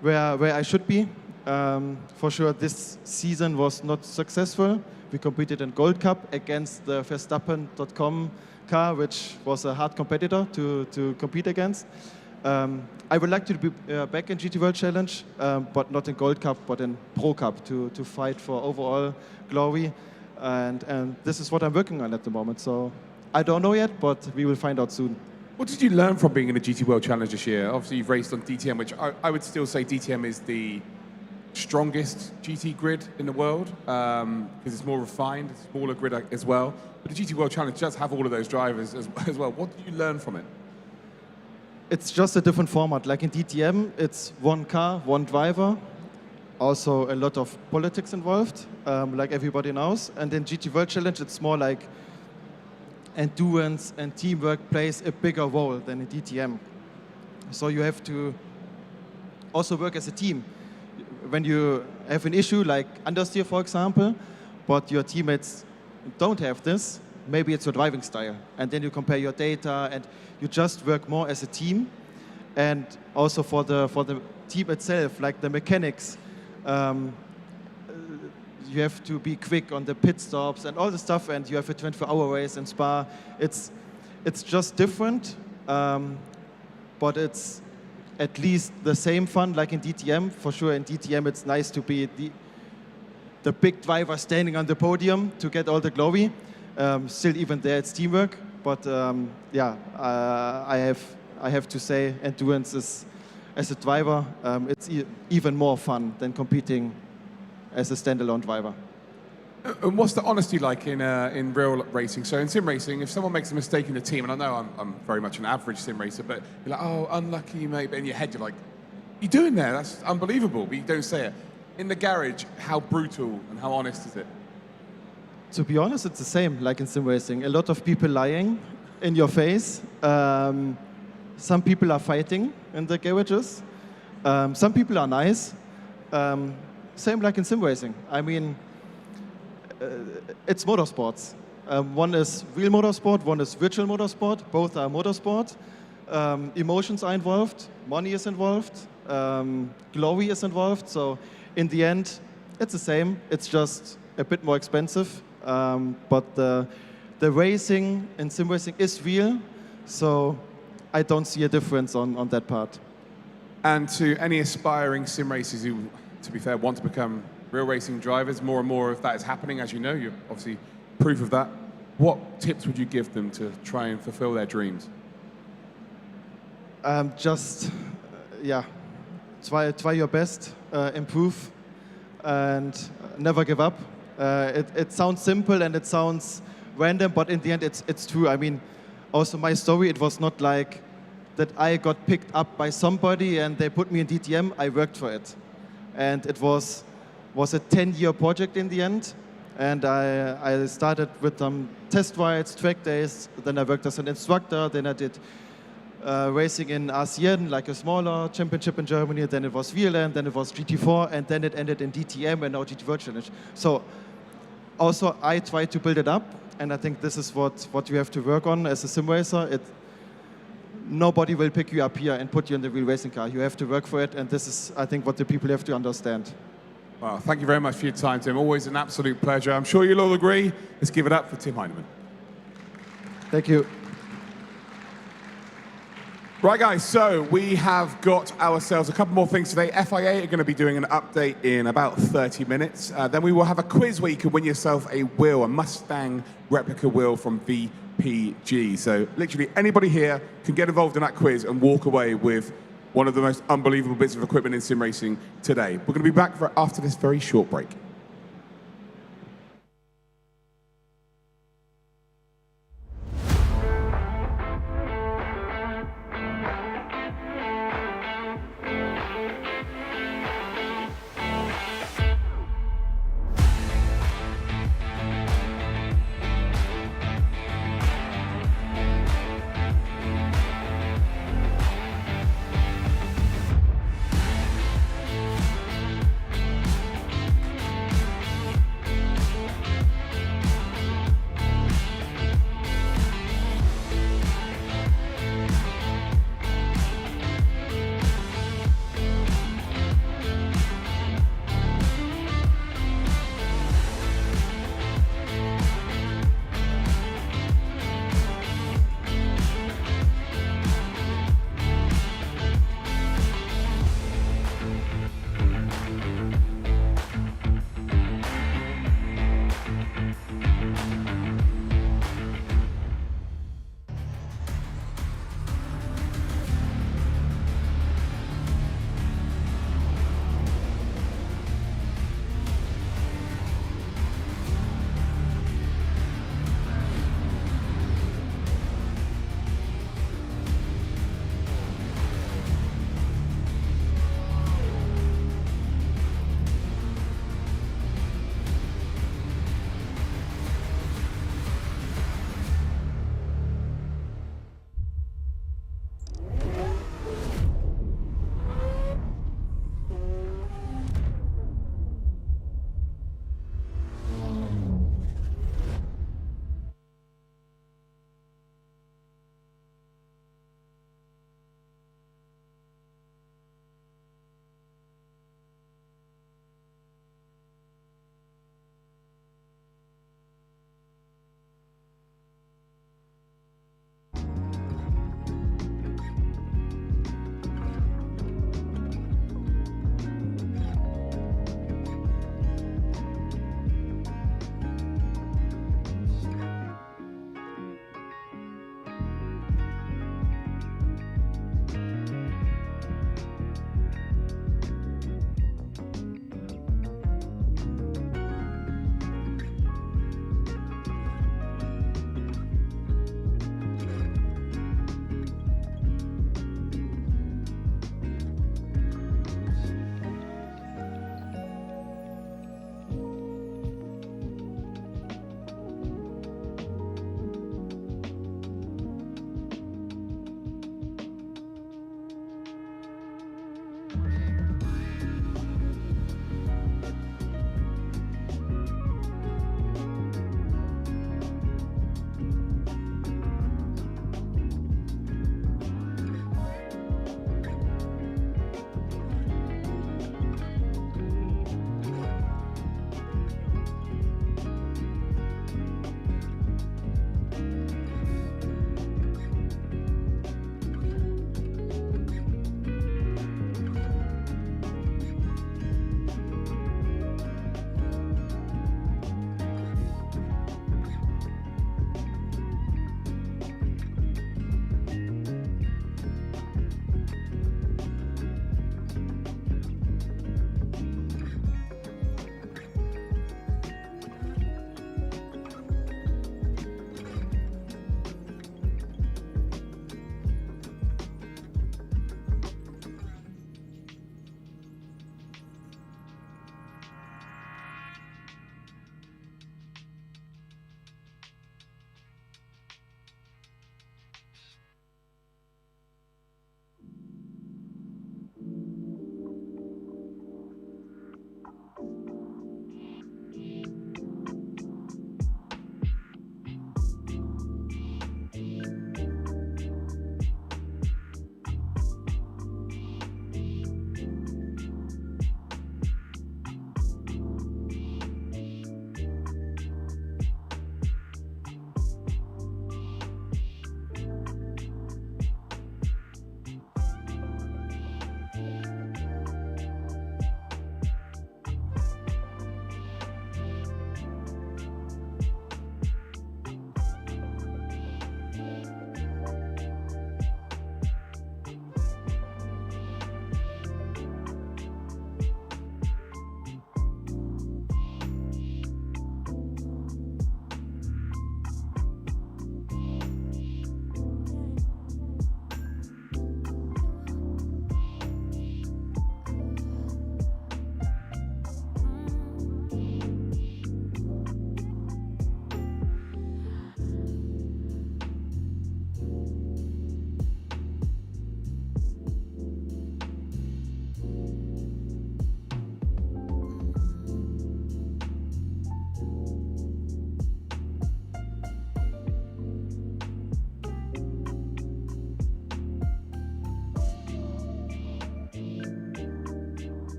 where I should be. For sure, this season was not successful. We competed in Gold Cup against the Verstappen.com car, which was a hard competitor to compete against. I would like to be back in GT World Challenge, but not in Gold Cup, but in Pro Cup to fight for overall glory. And this is what I'm working on at the moment. So I don't know yet, but we will find out soon. What did you learn from being in the GT World Challenge this year? Obviously, you've raced on DTM, which I would still say DTM is the strongest GT grid in the world because it's more refined, it's a smaller grid as well. But the GT World Challenge does have all of those drivers as well. What did you learn from it? It's just a different format. Like in DTM, it's one car, one driver. Also a lot of politics involved, like everybody knows. And in GT World Challenge, it's more like endurance and teamwork plays a bigger role than in DTM. So you have to also work as a team. When you have an issue like understeer, for example, but your teammates don't have this, maybe it's your driving style. And then you compare your data and you just work more as a team. And also for the team itself, like the mechanics, you have to be quick on the pit stops and all the stuff, and you have a 24-hour race in Spa. It's just different, but it's at least the same fun like in DTM. For sure, in DTM, it's nice to be the big driver standing on the podium to get all the glory. Still, even there, it's teamwork. But yeah, I have to say, endurance is, as a driver, it's even more fun than competing as a standalone driver. And what's the honesty like in real racing? So in sim racing, if someone makes a mistake in the team, and I know I'm very much an average sim racer, but you're like, oh, unlucky, mate. But in your head, you're like, you're doing there? That's unbelievable, but you don't say it. In the garage, how brutal and how honest is it? To be honest, it's the same like in sim racing. A lot of people lying in your face. Some people are fighting in the garages. Some people are nice. Same like in sim racing. I mean, it's motorsports. One is real motorsport, one is virtual motorsport. Both are motorsport. Emotions are involved, money is involved, glory is involved. So in the end, it's the same. It's just a bit more expensive. But the racing in sim racing is real. So I don't see a difference on that part. And to any aspiring sim racers who, to be fair, want to become real racing drivers, more and more of that is happening, as you know. You're obviously proof of that. What tips would you give them to try and fulfill their dreams? Yeah, try your best, improve, and never give up. It sounds simple and it sounds random, but in the end, it's true. I mean, also my story, it was not like that I got picked up by somebody and they put me in DTM. I worked for it, and it was a 10-year project in the end. And I started with test rides, track days, then I worked as an instructor, then I did racing in ASEAN, like a smaller championship in Germany, then it was VLAN, then it was GT4, and then it ended in DTM and now GT World Challenge. So also I try to build it up, and I think this is what you have to work on as a sim racer. Nobody will pick you up here and put you in the real racing car. You have to work for it, and this is, I think, what the people have to understand. Well, thank you very much for your time, Tim. Always an absolute pleasure. I'm sure you'll all agree. Let's give it up for Tim Heinemann. Thank you. Right, guys, so we have got ourselves a couple more things today. FIA are going to be doing an update in about 30 minutes. Then we will have a quiz where you can win yourself a wheel, a Mustang replica wheel from VPG. So literally anybody here can get involved in that quiz and walk away with one of the most unbelievable bits of equipment in sim racing today. We're going to be back after this very short break.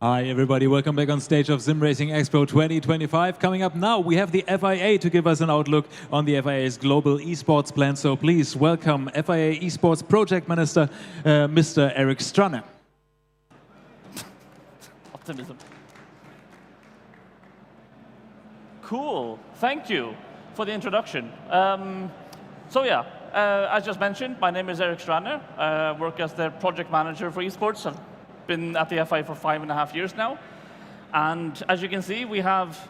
Hi everybody, welcome back on stage of SimRacing Expo 2025. Coming up now, we have the FIA to give us an outlook on the FIA's global esports plan. So please welcome FIA Esports Project Minister, Mr. Eric Stranner. Optimism. Cool, thank you for the introduction. As just mentioned, my name is Eric Stranner. I work as the project manager for esports. I've been at the FI for 5.5 years now. And as you can see, we have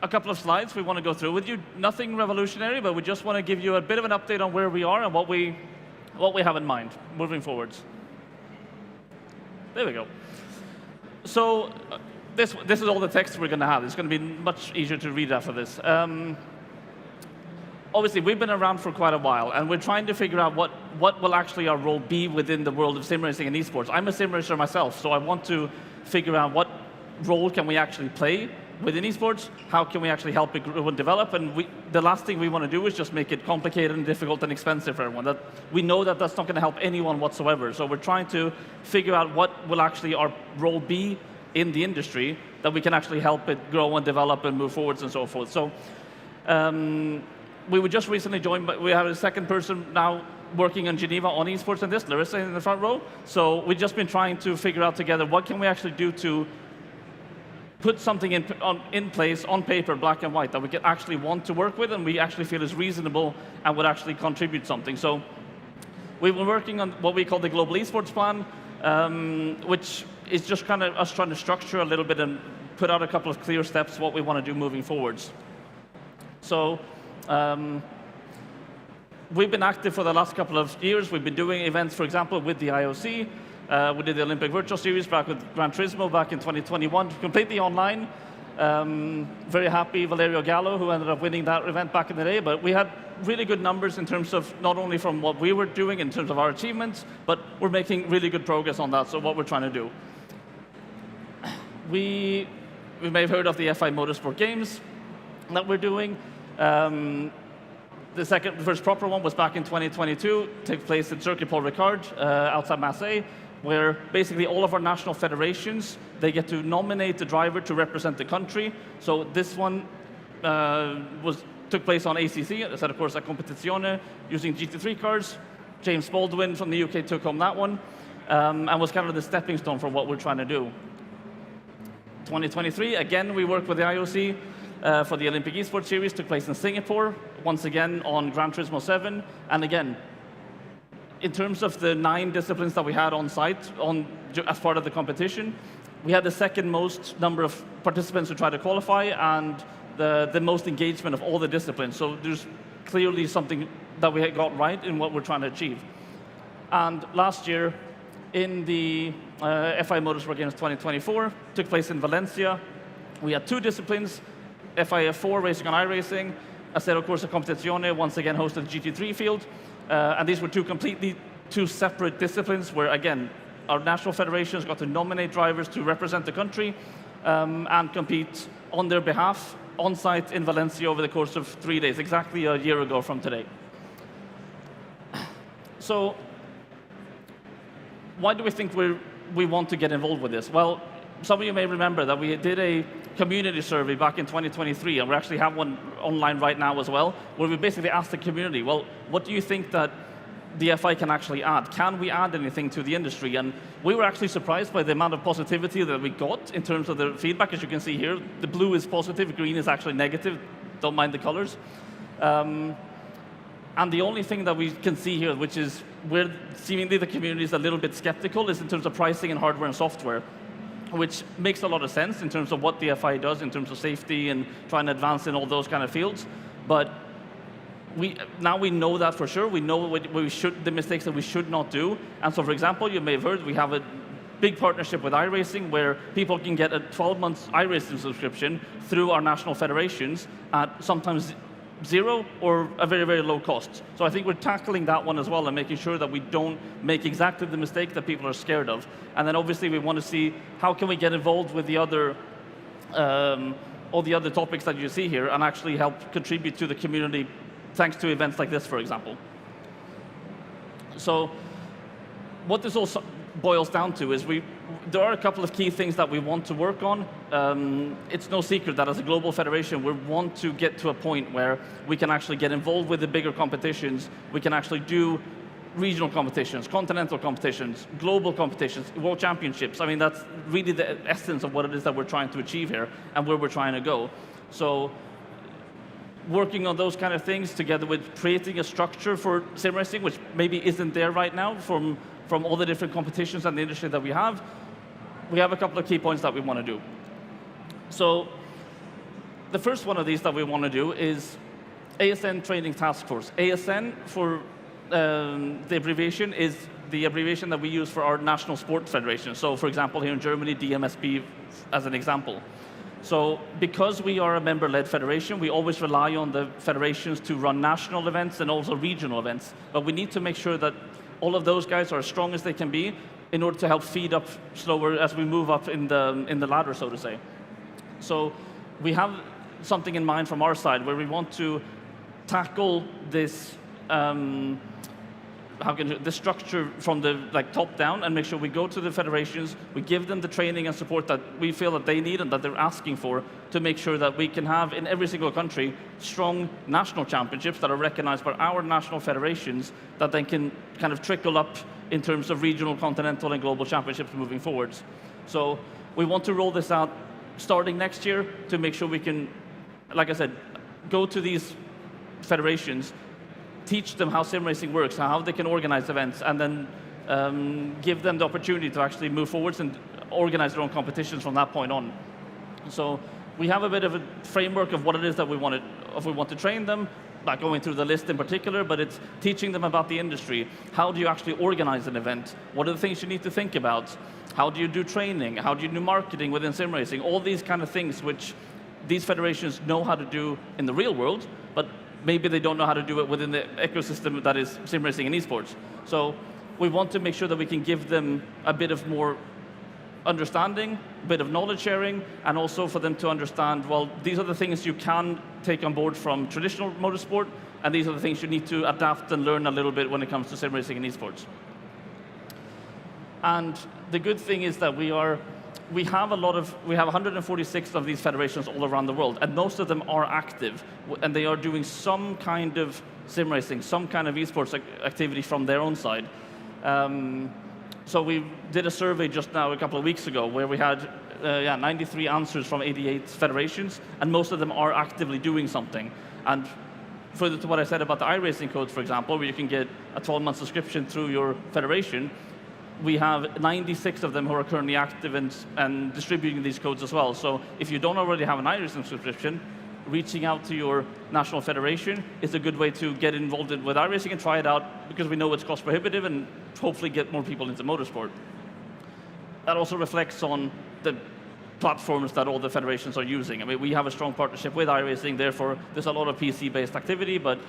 a couple of slides we want to go through with you. Nothing revolutionary, but we just want to give you a bit of an update on where we are and what we have in mind moving forwards. There we go. So this is all the text we're going to have. It's going to be much easier to read after this. Obviously, we've been around for quite a while, and we're trying to figure out what will actually our role be within the world of sim racing and esports. I'm a sim racer myself, so I want to figure out what role can we actually play within esports, how can we actually help it grow and develop, and the last thing we want to do is just make it complicated and difficult and expensive for everyone. We know that that's not going to help anyone whatsoever, so we're trying to figure out what will actually our role be in the industry that we can actually help it grow and develop and move forwards and so forth. So. We were just recently joined, but we have a second person now working in Geneva on esports and this, Larissa in the front row. So we've just been trying to figure out together what can we actually do to put something in place on paper, black and white, that we can actually want to work with and we actually feel is reasonable and would actually contribute something. So we've been working on what we call the Global Esports Plan, which is just kind of us trying to structure a little bit and put out a couple of clear steps what we want to do moving forwards. So. We've been active for the last couple of years. We've been doing events, for example, with the IOC. We did the Olympic Virtual Series back with Gran Turismo back in 2021, completely online. Very happy, Valerio Gallo, who ended up winning that event back in the day. But we had really good numbers in terms of not only from what we were doing in terms of our achievements, but we're making really good progress on that, so what we're trying to do. We may have heard of the FI Motorsport Games that we're doing. The first proper one was back in 2022, took place in Circuit Paul Ricard outside Marseille, where basically all of our national federations, they get to nominate the driver to represent the country. So this one took place on ACC, it's of course a competizione using GT3 cars. James Baldwin from the UK took home that one, and was kind of the stepping stone for what we're trying to do. 2023, again, we worked with the IOC. For the Olympic Esports Series, took place in Singapore, once again on Gran Turismo 7. And again, in terms of the 9 disciplines that we had on site as part of the competition, we had the second most number of participants who tried to qualify and the most engagement of all the disciplines. So there's clearly something that we had got right in what we're trying to achieve. And last year, in the FI Motorsport Games 2024, took place in Valencia. We had 2 disciplines. FIF4 racing on iRacing, Ascher Corsa Competizione, once again hosted the GT3 field. And these were two separate disciplines where, again, our national federations got to nominate drivers to represent the country and compete on their behalf on site in Valencia over the course of 3 days, exactly a year ago from today. So why do we think we want to get involved with this? Well, some of you may remember that we did a community survey back in 2023, and we actually have one online right now as well, where we basically asked the community, well, what do you think that the FI can actually add? Can we add anything to the industry? And we were actually surprised by the amount of positivity that we got in terms of the feedback. As you can see here, the blue is positive, green is actually negative. Don't mind the colors. And the only thing that we can see here, which is where seemingly the community is a little bit skeptical, is in terms of pricing and hardware and software, which makes a lot of sense in terms of what the FI does in terms of safety and trying to advance in all those kind of fields. But now we know that for sure. We know the mistakes that we should not do. And so, for example, you may have heard we have a big partnership with iRacing where people can get a 12-month iRacing subscription through our national federations at sometimes 0 or a very, very low cost. So I think we're tackling that one as well and making sure that we don't make exactly the mistake that people are scared of. And then obviously we want to see how can we get involved with the other, all the other topics that you see here and actually help contribute to the community thanks to events like this, for example. So what this also boils down to is there are a couple of key things that we want to work on. It's no secret that as a global federation, we want to get to a point where we can actually get involved with the bigger competitions. We can actually do regional competitions, continental competitions, global competitions, world championships. I mean, that's really the essence of what it is that we're trying to achieve here and where we're trying to go. So working on those kind of things together with creating a structure for sim racing, which maybe isn't there right now from all the different competitions and the industry that we have a couple of key points that we want to do. So the first one of these that we want to do is ASN Training Task Force. ASN, for the abbreviation, is the abbreviation that we use for our national sport federation. So for example, here in Germany, DMSB as an example. So because we are a member-led federation, we always rely on the federations to run national events and also regional events. But we need to make sure that all of those guys are as strong as they can be in order to help feed up slower as we move up in the ladder, so to say. So we have something in mind from our side where we want to tackle this the structure from the top down and make sure we go to the federations, we give them the training and support that we feel that they need and that they're asking for to make sure that we can have in every single country strong national championships that are recognized by our national federations that then can kind of trickle up in terms of regional, continental, and global championships moving forwards. So we want to roll this out starting next year to make sure we can, like I said, go to these federations, teach them how sim racing works, how they can organize events, and then give them the opportunity to actually move forwards and organize their own competitions from that point on. So we have a bit of a framework of what it is that we want to train them, not going through the list in particular, but it's teaching them about the industry. How do you actually organize an event? What are the things you need to think about? How do you do training? How do you do marketing within sim racing? All these kind of things which these federations know how to do in the real world, but maybe they don't know how to do it within the ecosystem that is sim racing and esports. So we want to make sure that we can give them a bit of more understanding, a bit of knowledge sharing, and also for them to understand, well, these are the things you can take on board from traditional motorsport, and these are the things you need to adapt and learn a little bit when it comes to sim racing and esports. And the good thing is that we have 146 of these federations all around the world, and most of them are active, and they are doing some kind of sim racing, some kind of esports activity from their own side. So we did a survey just now a couple of weeks ago where we had 93 answers from 88 federations, and most of them are actively doing something. And further to what I said about the iRacing codes, for example, where you can get a 12-month subscription through your federation, we have 96 of them who are currently active and distributing these codes as well. So if you don't already have an iRacing subscription, reaching out to your national federation is a good way to get involved with iRacing and try it out, because we know it's cost prohibitive and hopefully get more people into motorsport. That also reflects on the platforms that all the federations are using. I mean, we have a strong partnership with iRacing, therefore there's a lot of PC-based activity, but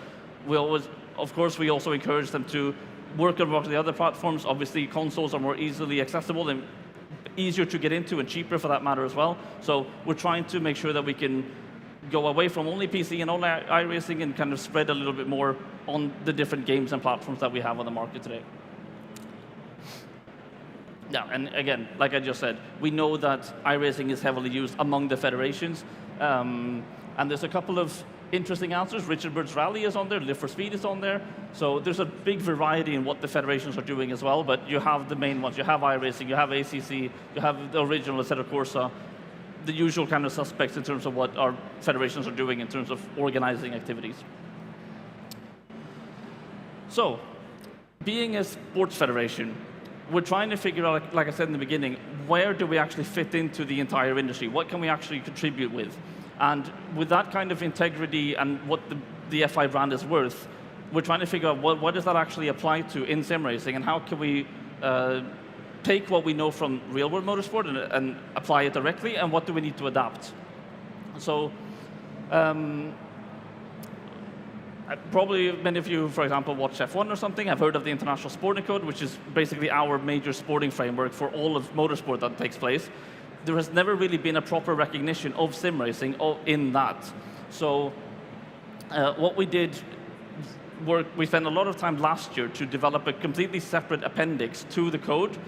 we always, of course, we also encourage them to work on the other platforms. Obviously, consoles are more easily accessible and easier to get into and cheaper for that matter as well. So we're trying to make sure that we can go away from only PC and only iRacing and kind of spread a little bit more on the different games and platforms that we have on the market today. Yeah, and again, like I just said, we know that iRacing is heavily used among the federations, and there's a couple of interesting answers. Richard Bird's Rally is on there, Live for Speed is on there, so there's a big variety in what the federations are doing as well, but you have the main ones. You have iRacing, you have ACC, you have the original Assetto Corsa, the usual kind of suspects in terms of what our federations are doing in terms of organizing activities. So, being a sports federation, we're trying to figure out, like I said in the beginning, where do we actually fit into the entire industry? What can we actually contribute with? And with that kind of integrity and what the FI brand is worth, we're trying to figure out what does that actually apply to in sim racing, and how can we take what we know from real-world motorsport and apply it directly, and what do we need to adapt? So probably many of you, for example, watch F1 or something, have heard of the International Sporting Code, which is basically our major sporting framework for all of motorsport that takes place. There has never really been a proper recognition of sim racing in that. So what we did, we spent a lot of time last year to develop a completely separate appendix to the code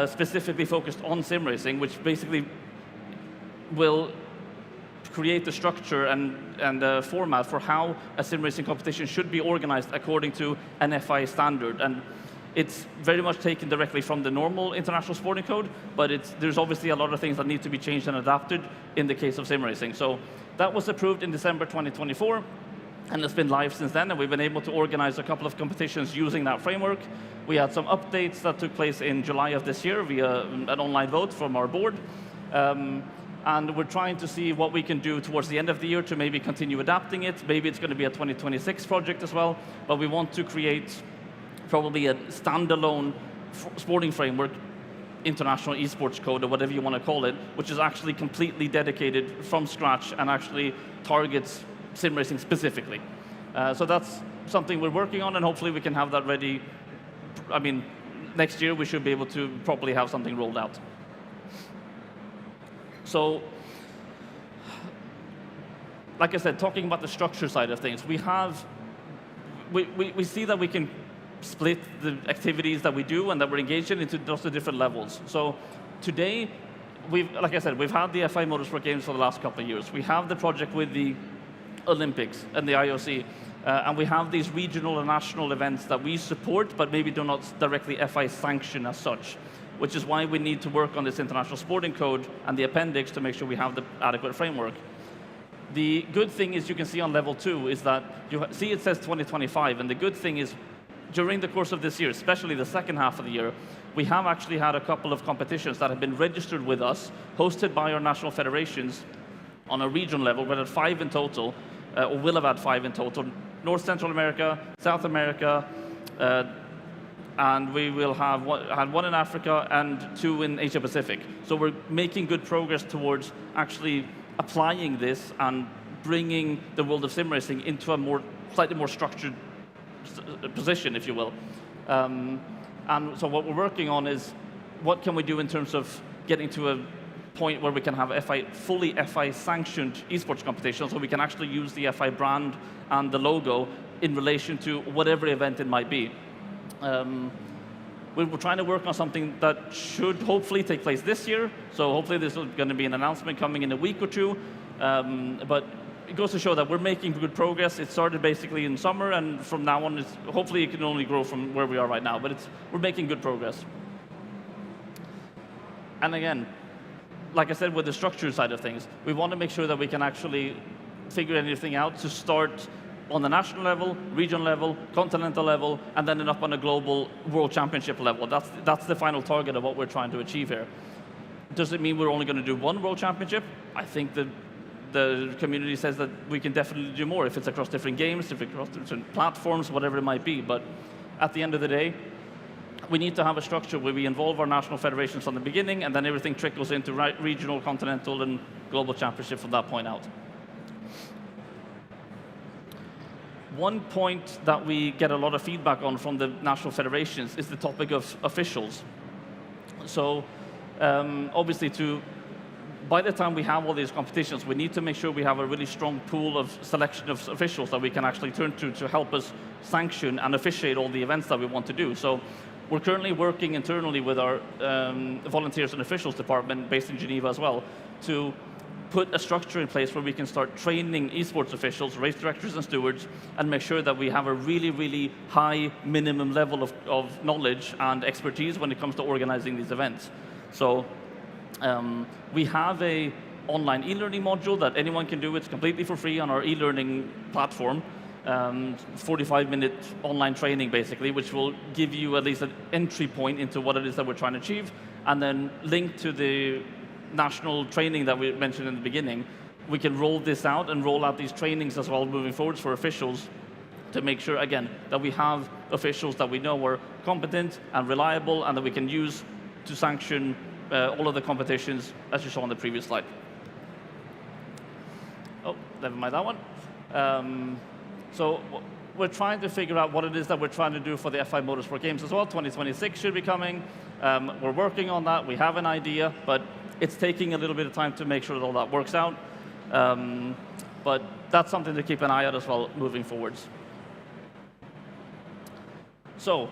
specifically focused on sim racing, which basically will create the structure and the format for how a sim racing competition should be organized according to an FI standard. And it's very much taken directly from the normal international sporting code, but there's obviously a lot of things that need to be changed and adapted in the case of sim racing. So that was approved in December 2024, and it's been live since then, and we've been able to organize a couple of competitions using that framework. We had some updates that took place in July of this year via an online vote from our board. And we're trying to see what we can do towards the end of the year to maybe continue adapting it. Maybe it's going to be a 2026 project as well, but we want to create probably a standalone sporting framework, international esports code, or whatever you want to call it, which is actually completely dedicated from scratch and actually targets sim racing specifically. So that's something we're working on, and hopefully we can have that ready. I mean, next year we should be able to properly have something rolled out. So, like I said, talking about the structure side of things, we see that we can split the activities that we do and that we're engaged in into lots of different levels. So today, like I said, we've had the FI Motorsport Games for the last couple of years. We have the project with the Olympics and the IOC, and we have these regional and national events that we support, but maybe do not directly FI sanction as such, which is why we need to work on this international sporting code and the appendix to make sure we have the adequate framework. The good thing is you can see on level 2 is that you see it says 2025, and the good thing is during the course of this year, especially the second half of the year, we have actually had a couple of competitions that have been registered with us, hosted by our national federations on a regional level. We're at 5 in total, or will have had 5 in total: North Central America, South America, and we will have one in Africa and 2 in Asia Pacific. So we're making good progress towards actually applying this and bringing the world of sim racing into a slightly more structured position, if you will. And so what we're working on is what can we do in terms of getting to a point where we can have fully FI sanctioned esports competitions, so we can actually use the FI brand and the logo in relation to whatever event it might be. We're trying to work on something that should hopefully take place this year. So hopefully there's going to be an announcement coming in a week or two. But it goes to show that we're making good progress. It started basically in summer, and from now on, hopefully it can only grow from where we are right now. But we're making good progress. And again, like I said, with the structure side of things, we want to make sure that we can actually figure anything out to start on the national level, regional level, continental level, and then up on a global world championship level. That's the final target of what we're trying to achieve here. Does it mean we're only going to do one world championship? I think the community says that we can definitely do more if it's across different games, if it's across different platforms, whatever it might be. But at the end of the day, we need to have a structure where we involve our national federations from the beginning, and then everything trickles into regional, continental, and global championship from that point out. One point that we get a lot of feedback on from the national federations is the topic of officials. So obviously, by the time we have all these competitions, we need to make sure we have a really strong pool of selection of officials that we can actually turn to help us sanction and officiate all the events that we want to do. So we're currently working internally with our volunteers and officials department based in Geneva as well to put a structure in place where we can start training esports officials, race directors and stewards, and make sure that we have a really, really high minimum level of knowledge and expertise when it comes to organizing these events. So we have an online e-learning module that anyone can do. It's completely for free on our e-learning platform. 45-minute online training, basically, which will give you at least an entry point into what it is that we're trying to achieve, and then link to the national training that we mentioned in the beginning. We can roll this out and roll out these trainings as well moving forwards for officials to make sure, again, that we have officials that we know are competent and reliable and that we can use to sanction all of the competitions, as you saw on the previous slide. Oh, never mind that one. So we're trying to figure out what it is that we're trying to do for the FI Motorsport Games as well. 2026 should be coming. We're working on that. We have an idea, but it's taking a little bit of time to make sure that all that works out. But that's something to keep an eye on as well moving forwards. So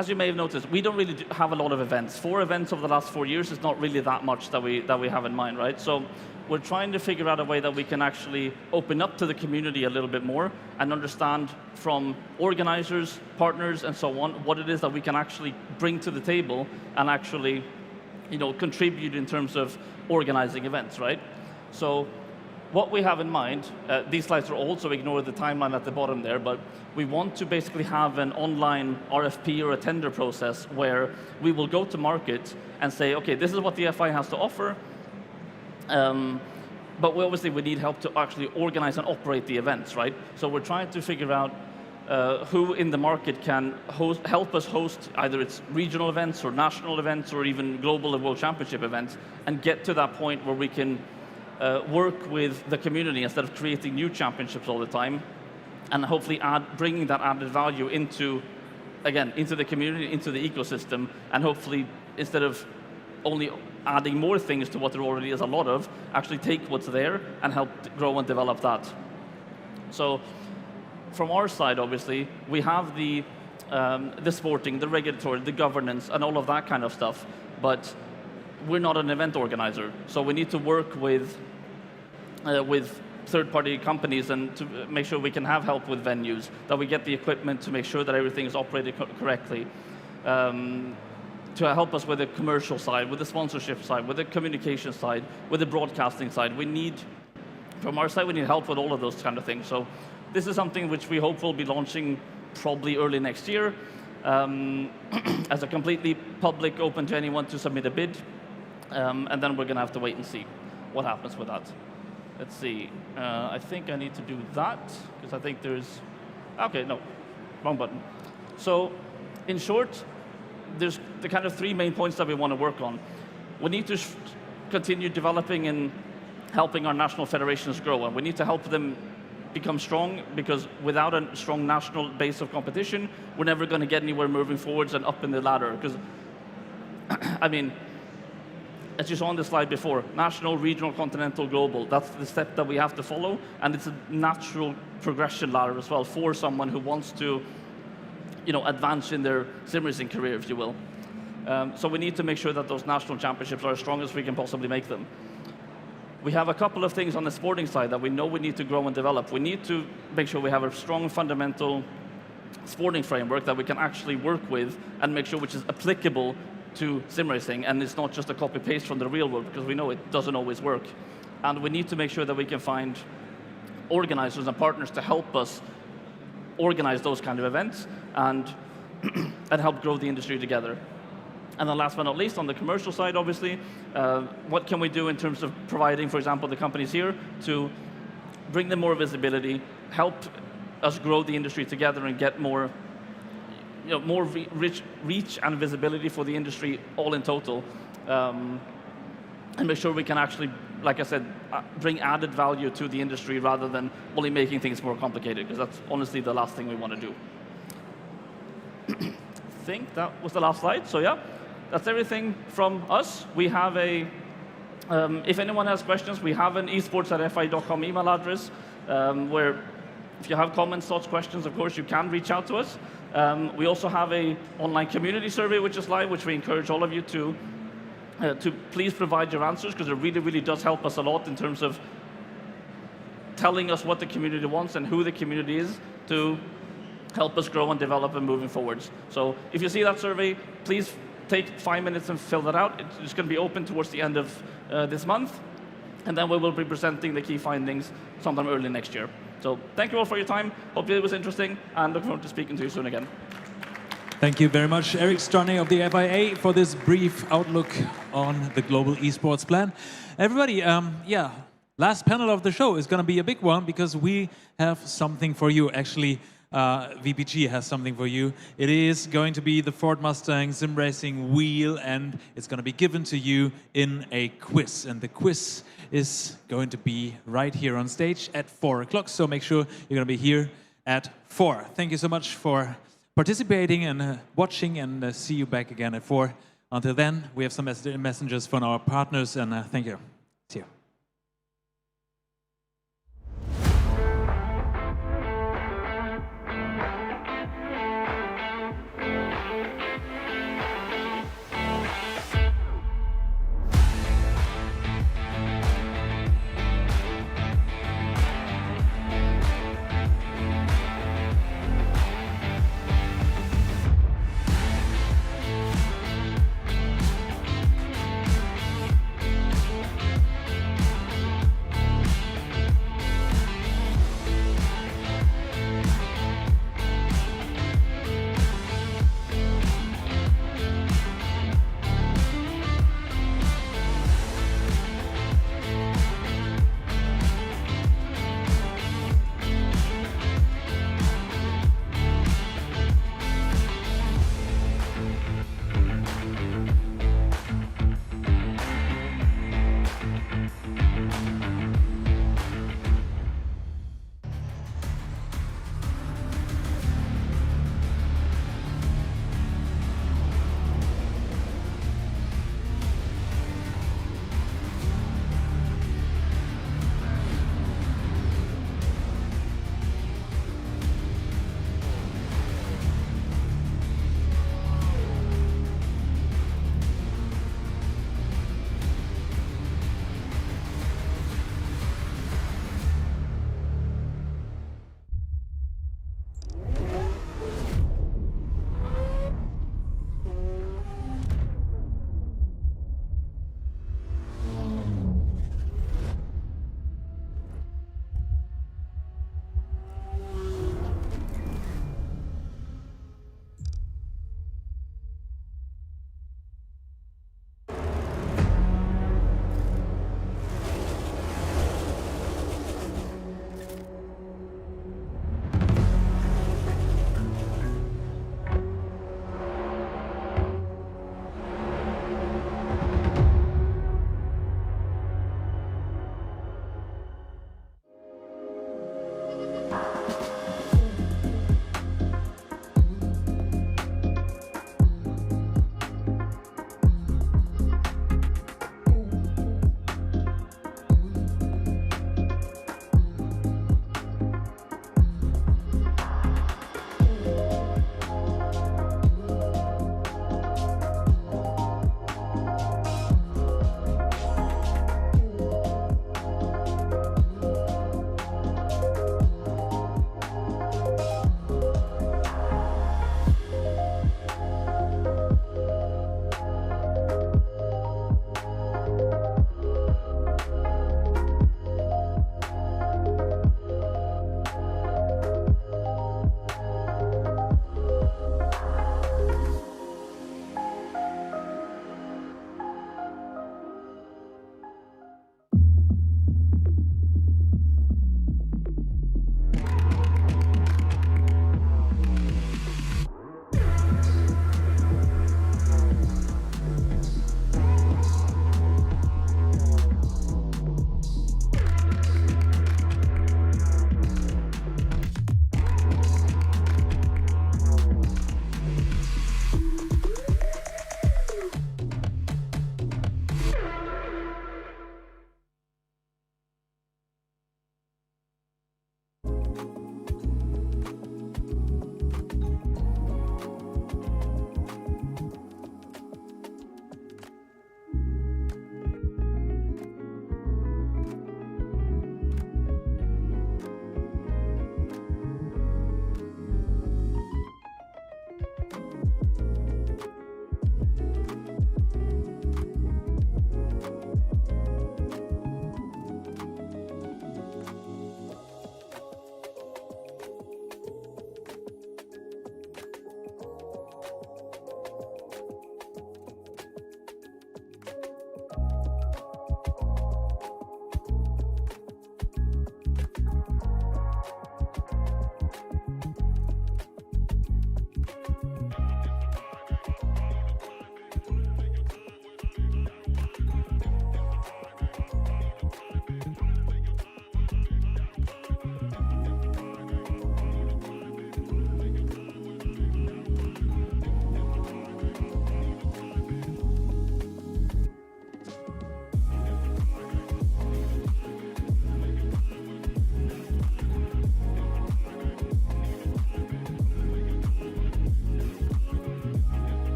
as you may have noticed, we don't really have a lot of events. 4 events over the last 4 years is not really that much that we have in mind, right? So we're trying to figure out a way that we can actually open up to the community a little bit more and understand from organizers, partners, and so on, what it is that we can actually bring to the table and actually, contribute in terms of organizing events, right? So what we have in mind, these slides are old, so ignore the timeline at the bottom there, but we want to basically have an online RFP or a tender process where we will go to market and say, okay, this is what the FI has to offer, but obviously we need help to actually organize and operate the events, right? So we're trying to figure out who in the market can help us host either it's regional events or national events or even global and world championship events, and get to that point where we can work with the community instead of creating new championships all the time, and hopefully bringing that added value into the community, into the ecosystem, and hopefully instead of only adding more things to what there already is a lot of, actually take what's there and help grow and develop that. So from our side, obviously, we have the sporting, the regulatory, the governance, and all of that kind of stuff, but we're not an event organizer, so we need to work with third-party companies and to make sure we can have help with venues, that we get the equipment to make sure that everything is operated correctly, to help us with the commercial side, with the sponsorship side, with the communication side, with the broadcasting side. From our side, we need help with all of those kind of things. So this is something which we hope will be launching probably early next year as a completely public, open to anyone to submit a bid. And then we're going to have to wait and see what happens with that. Let's see. I think I need to do that, because I think there's... OK, no, wrong button. So in short, there's the kind of 3 main points that we want to work on. We need to continue developing and helping our national federations grow, and we need to help them become strong, because without a strong national base of competition, we're never going to get anywhere moving forwards and up in the ladder. Because, I mean, as you saw on the slide before, national, regional, continental, global, that's the step that we have to follow, and it's a natural progression ladder as well for someone who wants to advance in their sim racing career, if you will. So we need to make sure that those national championships are as strong as we can possibly make them. We have a couple of things on the sporting side that we know we need to grow and develop. We need to make sure we have a strong fundamental sporting framework that we can actually work with and make sure which is applicable to sim racing, and it's not just a copy-paste from the real world, because we know it doesn't always work. And we need to make sure that we can find organizers and partners to help us organize those kind of events and help grow the industry together. And then last but not least, on the commercial side, obviously, what can we do in terms of providing, for example, the companies here to bring them more visibility, help us grow the industry together and get more reach and visibility for the industry all in total, and make sure we can actually, like I said, bring added value to the industry rather than only making things more complicated, because that's honestly the last thing we want to do. I think that was the last slide, so yeah, that's everything from us. We have if anyone has questions, we have an esports@fi.com email address, where if you have comments, thoughts, questions, of course, you can reach out to us. We also have an online community survey which is live, which we encourage all of you to please provide your answers, because it really, really does help us a lot in terms of telling us what the community wants and who the community is to help us grow and develop and moving forwards. So if you see that survey, please take 5 minutes and fill that out. It's going to be open towards the end of this month, and then we will be presenting the key findings sometime early next year. So thank you all for your time. Hope it was interesting, and look forward to speaking to you soon again. Thank you very much, Eric Strane of the FIA, for this brief outlook on the global esports plan. Everybody, last panel of the show is going to be a big one, because we have something for you. Actually, VPG has something for you. It is going to be the Ford Mustang Sim Racing wheel, and it's going to be given to you in a quiz. And the quiz is going to be right here on stage at 4 o'clock. So make sure you're going to be here at 4. Thank you so much for participating and watching, and see you back again at 4. Until then, we have some messages from our partners, and thank you. See you.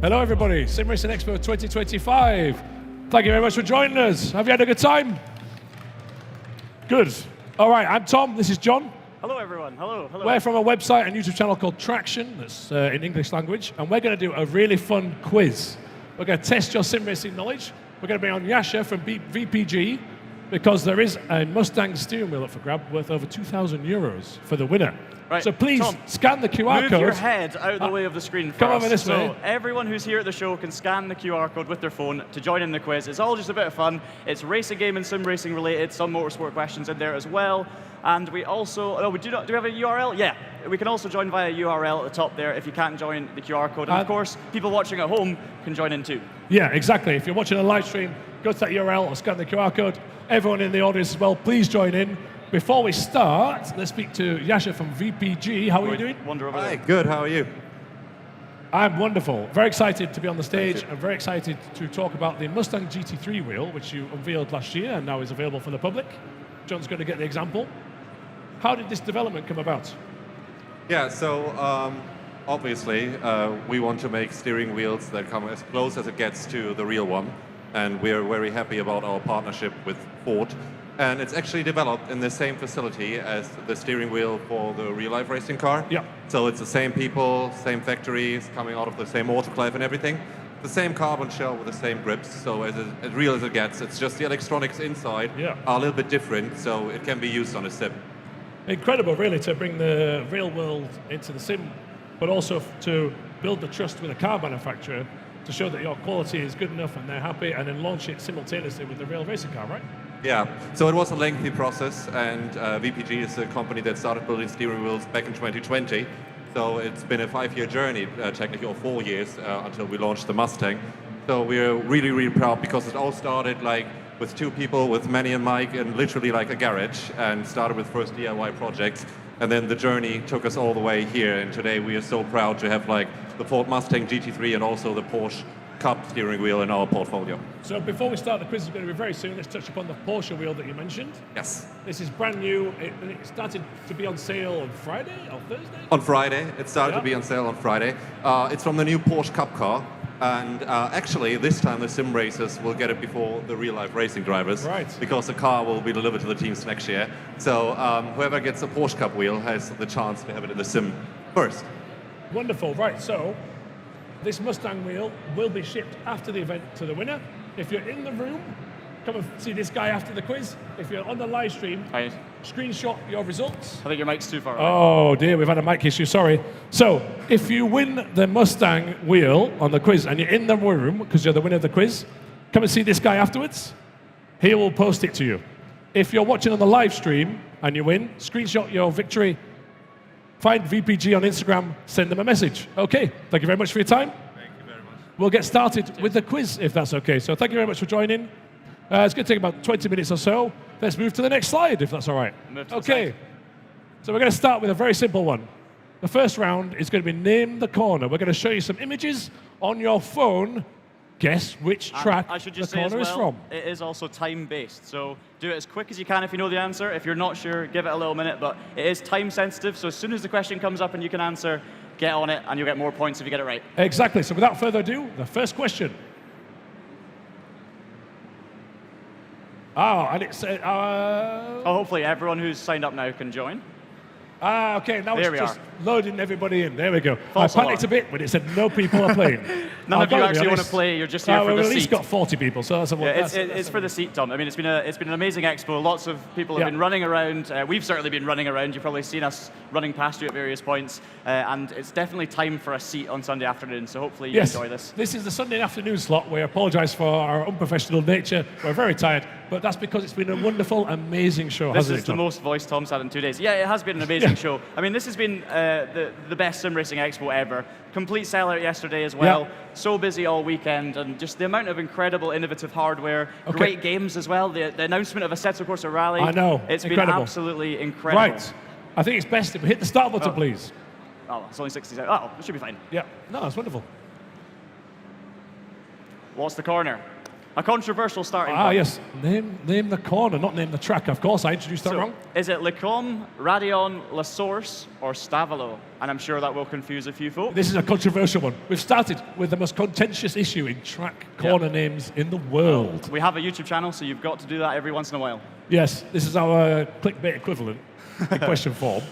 Hello, everybody. SimRacing Expo 2025. Thank you very much for joining us. Have you had a good time? Good. All right, I'm Tom. This is John. Hello, everyone. Hello. Hello. We're from a website and YouTube channel called Traction, that's in English language, and we're going to do a really fun quiz. We're going to test your sim racing knowledge. We're going to bring on Ascher from VPG, because there is a Mustang steering wheel up for grab worth over €2,000 for the winner. Right. So please Tom, scan the QR move code. your head out of the way of the screen for Come us. over this way. So everyone who's here at the show can scan the QR code with their phone to join in the quiz. It's all just a bit of fun. It's racing game and sim racing related, some motorsport questions in there as well. And we also, do we have a URL? Yeah, we can also join via URL at the top there if you can't join the QR code. And of course, people watching at home can join in too. Yeah, exactly. If you're watching a live stream, go to that URL or scan the QR code. Everyone in the audience as well, please join in. Before we start, let's speak to Ascher from VPG. How are you doing? Hi, good. How are you? I'm wonderful. Very excited to be on the stage. I'm very excited to talk about the Mustang GT3 wheel, which you unveiled last year and now is available for the public. John's going to get the example. How did this development come about? Yeah, so obviously we want to make steering wheels that come as close as it gets to the real one. And we're very happy about our partnership with Ford. And it's actually developed in the same facility as the steering wheel for the real-life racing car. Yeah. So it's the same people, same factories, coming out of the same autoclave and everything. The same carbon shell with the same grips. So as real as it gets, it's just the electronics inside are a little bit different, so it can be used on a sim. Incredible, really, to bring the real world into the sim, but also to build the trust with a car manufacturer to show that your quality is good enough and they're happy, and then launch it simultaneously with the real racing car, right? Yeah, so it was a lengthy process, and VPG is a company that started building steering wheels back in 2020. So it's been a 5-year journey, technically, or 4 years, until we launched the Mustang. So we're really, really proud, because it all started like with 2 people, with Manny and Mike, in literally like a garage, and started with first DIY projects. And then the journey took us all the way here, and today we are so proud to have like the Ford Mustang GT3 and also the Porsche Cup steering wheel in our portfolio. So before we start, the quiz is going to be very soon. Let's touch upon the Porsche wheel that you mentioned. Yes. This is brand new. It started to be on sale on Friday or Thursday? On Friday. It started to be on sale on Friday. It's from the new Porsche Cup car. And actually, this time the sim racers will get it before the real-life racing drivers. Right. Because the car will be delivered to the teams next year. So whoever gets a Porsche Cup wheel has the chance to have it in the sim first. Wonderful. Right, so this Mustang wheel will be shipped after the event to the winner. If you're in the room, come and see this guy after the quiz. If you're on the live stream, screenshot your results. I think your mic's too far away. Oh dear, we've had a mic issue, sorry. So, if you win the Mustang wheel on the quiz and you're in the room, because you're the winner of the quiz, come and see this guy afterwards. He will post it to you. If you're watching on the live stream and you win, screenshot your victory. Find VPG on Instagram, send them a message. Okay, thank you very much for your time. Thank you very much. We'll get started with the quiz, if that's okay. So thank you very much for joining. It's going to take about 20 minutes or so. Let's move to the next slide, if that's all right. Okay, so we're going to start with a very simple one. The first round is going to be Name the Corner. We're going to show you some images on your phone. Guess which track I should the just say as corner well, is from. it is also time-based, so do it as quick as you can if you know the answer. If you're not sure, give it a little minute, but it is time-sensitive, so as soon as the question comes up and you can answer, get on it, and you'll get more points if you get it right. Exactly, so without further ado, the first question. Oh, and it said... hopefully everyone who's signed up now can join. Okay, now There it's we just are. loading everybody in. There we go. False I panicked alarm. a bit when it said no people are playing. None of you gotta be actually want to honest. play, you're just here for we've the at least seat. got 40 people, so that's a Yeah, that's it's for the seat, Tom. I mean, it's been an amazing expo. Lots of people have been running around. We've certainly been running around. You've probably seen us running past you at various points. And it's definitely time for a seat on Sunday afternoon, so hopefully you enjoy this. This is the Sunday afternoon slot. We apologise for our unprofessional nature. We're very tired, but that's because it's been a wonderful, amazing show, This hasn't is it, the Tom? most voice Tom's had in 2 days. Yeah, it has been an amazing show. I mean, this has been the best SimRacing Expo ever. Complete sellout yesterday as well. So busy all weekend, and just the amount of incredible, innovative hardware. Great games as well. The announcement of Assetto Corsa Rally. I know, It's incredible. been absolutely incredible. Right. I think it's best if we hit the start button, please. Oh, it's only 60 seconds. Oh, it should be fine. Yeah. No, that's wonderful. What's the corner? A controversial starting Ah, point. yes. Name the corner, not name the track. Of course, I introduced that wrong. Is it Lecombe, Radion, La Source, or Stavelo? And I'm sure that will confuse a few folks. This is a controversial one. We've started with the most contentious issue in track corner names in the world. We have a YouTube channel, so you've got to do that every once in a while. Yes, this is our clickbait equivalent in question form.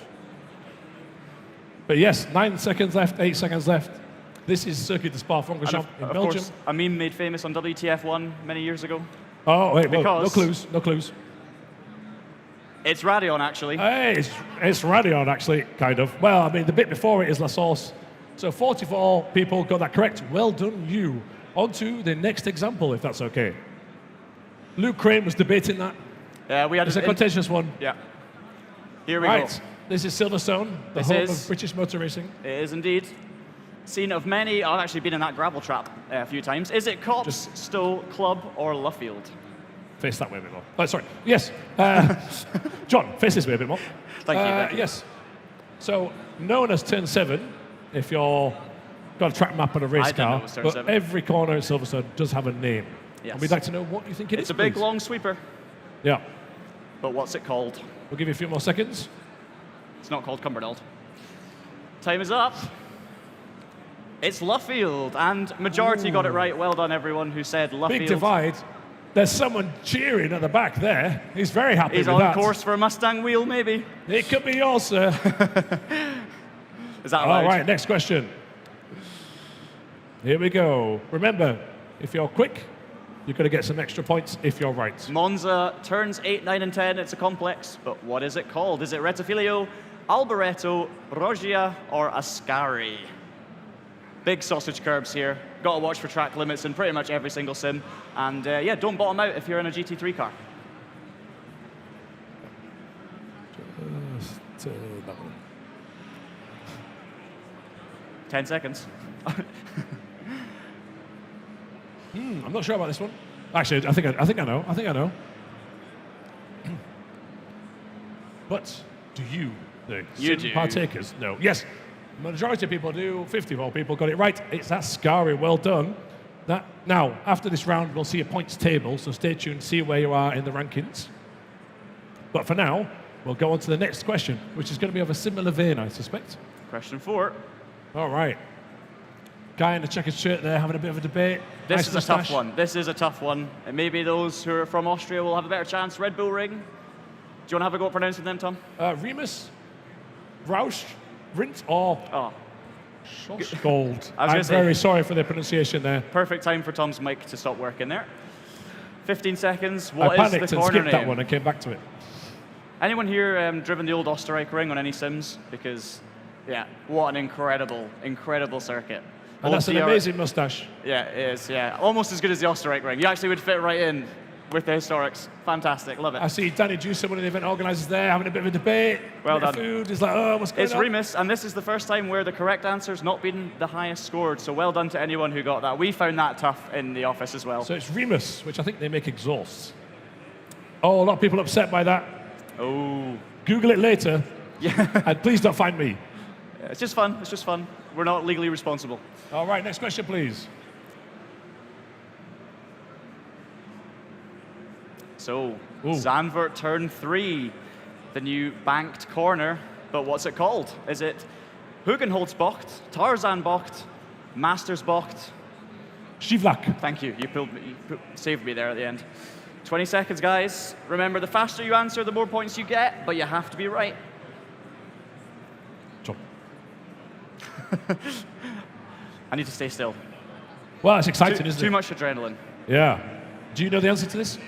But yes, 9 seconds left, 8 seconds left. This is Circuit de Spa-Francorchamps in Of Belgium. course, a meme made famous on WTF1 many years ago. Oh, wait, whoa, Because- no clues, no clues. It's Radion, actually. Hey, it's Radion, actually, kind of. Well, I mean, the bit before it is La Source. So 44 people got that correct. Well done, you. On to the next example, if that's okay. Luke Crane was debating that. Yeah, we had It's a contentious one. Yeah. Here we Right, go. this is Silverstone, the This home is- of British motor racing. It is indeed. Scene of many. I've actually been in that gravel trap a few times. Is it Copse, Stowe, Club, or Luffield? Face that way a bit more. Oh, sorry. Yes. John, face this way a bit more. Thank you, thank you. Yes. So, known as Turn 7, if you're got a track map on a race I didn't know car, it was Turn but 7. every corner in Silverstone does have a name. Yes. And we'd like to know what you think it is. It's a big, please. long sweeper. Yeah. But what's it called? We'll give you a few more seconds. It's not called Cumbernauld. Time is up. It's Luffield, and majority got it right. Well done, everyone who said Luffield. Big divide. There's someone cheering at the back there. He's very happy He's with on that. course for a Mustang wheel, maybe. It could be yours, sir. Is that All allowed? right, next question. Here we go. Remember, if you're quick, you're going to get some extra points if you're right. Monza turns 8, 9, and 10. It's a complex, but what is it called? Is it Rettifilio, Alboreto, Roggia, or Ascari? Big sausage curbs here. Got to watch for track limits in pretty much every single sim. And yeah, don't bottom out if you're in a GT3 car. Just, that one. 10 seconds. I'm not sure about this one. Actually, I think I know. I think I know. But do you, the You sim do. partakers, know? Yes. Majority of people do. 54 people got it right. It's Ascari. Well done. Now, after this round, we'll see a points table, so stay tuned, see where you are in the rankings. But for now, we'll go on to the next question, which is going to be of a similar vein, I suspect. Question 4. All right. Guy in the checkered shirt there having a bit of a debate. This Nice is a moustache. tough one. This is a tough one. And maybe those who are from Austria will have a better chance. Red Bull Ring. Do you want to have a go at pronouncing them, Tom? Remus, Rausch, Rint, or Gold. I was I'm gonna say- very sorry for the pronunciation there. Perfect time for Tom's mic to stop working there. 15 seconds. I What is panicked the and corner skipped name? that one and came back to it. Anyone here driven the old Österreich ring on any sims? Because, yeah, what an incredible, incredible circuit. And Old that's an DR amazing moustache. Yeah, it is, yeah. Almost as good as the Österreich ring. You actually would fit right in with the historics. Fantastic, love it. I see Danny Juice, one of the event organisers there, having a bit of a debate. Well bit of done. Food. He's like, oh, what's going It's on? Remus, and this is the first time where the correct answer's not been the highest scored, so well done to anyone who got that. We found that tough in the office as well. So it's Remus, which I think they make exhausts. Oh, a lot of people upset by that. Oh. Google it later. Yeah. And please don't find me. Yeah, it's just fun, it's just fun. We're not legally responsible. All right, next question, please. So, Zandvoort turn 3, the new banked corner, but what's it called? Is it Hugenholzbocht, Tarzanbocht, Mastersbocht? Schivlak. Thank you, saved me there at the end. 20 seconds, guys. Remember, the faster you answer, the more points you get, but you have to be right. John. I need to stay still. Well, it's exciting, isn't it? Too much adrenaline. Yeah. Do you know the answer to this?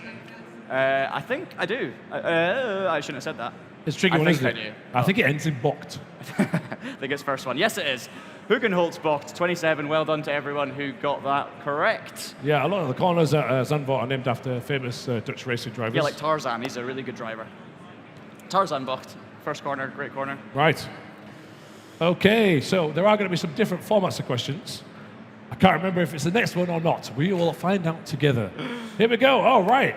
I think I do. I shouldn't have said that. It's a tricky I one, think isn't I it? do. I think it ends in bocht. I think it's first one. Yes, it is. Hugenholzbocht, 27. Well done to everyone who got that correct. Yeah, a lot of the corners at Zandvoort are named after famous Dutch racing drivers. Yeah, like Tarzan. He's a really good driver. Tarzanbocht, first corner, great corner. Right. Okay, so there are going to be some different formats of questions. I can't remember if it's the next one or not. We will find out together. Here we go. All right.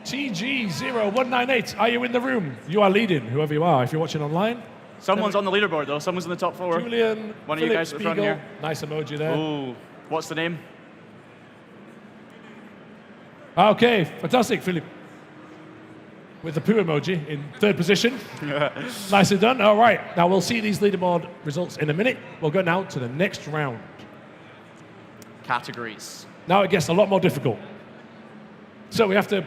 TG0198, are you in the room? You are leading, whoever you are, if you're watching online. Someone's on the leaderboard, though. Someone's in the top 4. Julian, One of Philip you guys at the front Spiegel. here. Nice emoji there. Ooh, what's the name? Okay, fantastic, Philip. With the poo emoji in third position. Nicely done. All right, now we'll see these leaderboard results in a minute. We'll go now to the next round. Categories. Now it gets a lot more difficult. So we have to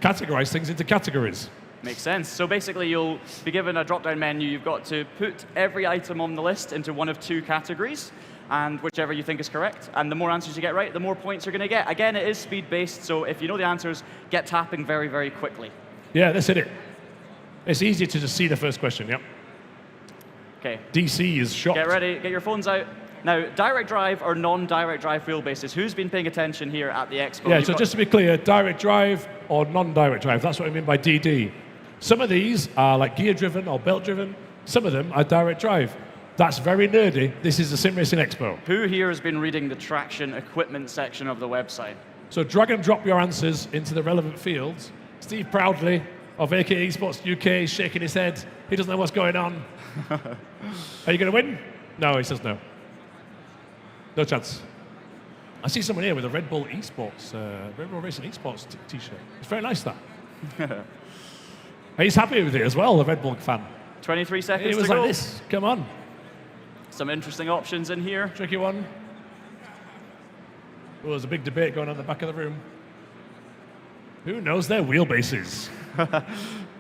categorize things into categories. Makes sense. So basically you'll be given a drop-down menu. You've got to put every item on the list into one of two categories, and whichever you think is correct. And the more answers you get right, the more points you're going to get. Again, it is speed-based, so if you know the answers, get tapping very, very quickly. Yeah, that's it. It's easy to just see the first question, yep. Okay. DC is shocked. Get ready, get your phones out. Now, direct drive or non-direct drive wheelbases, who's been paying attention here at the Expo? Yeah, so just to be clear, direct drive or non-direct drive, that's what I mean by DD. Some of these are like gear-driven or belt-driven. Some of them are direct drive. That's very nerdy. This is the SimRacing Expo. Who here has been reading the traction equipment section of the website? So drag and drop your answers into the relevant fields. Steve Proudly of AK Esports UK is shaking his head. He doesn't know what's going on. Are you going to win? No, he says no. No chance. I see someone here with a Red Bull Esports, Red Bull Racing Esports t-shirt. It's very nice, that. He's happy with it as well, the Red Bull fan. 23 seconds It was to go. like this. Come on. Some interesting options in here. Tricky one. Well, there's a big debate going on in the back of the room. Who knows their wheelbases?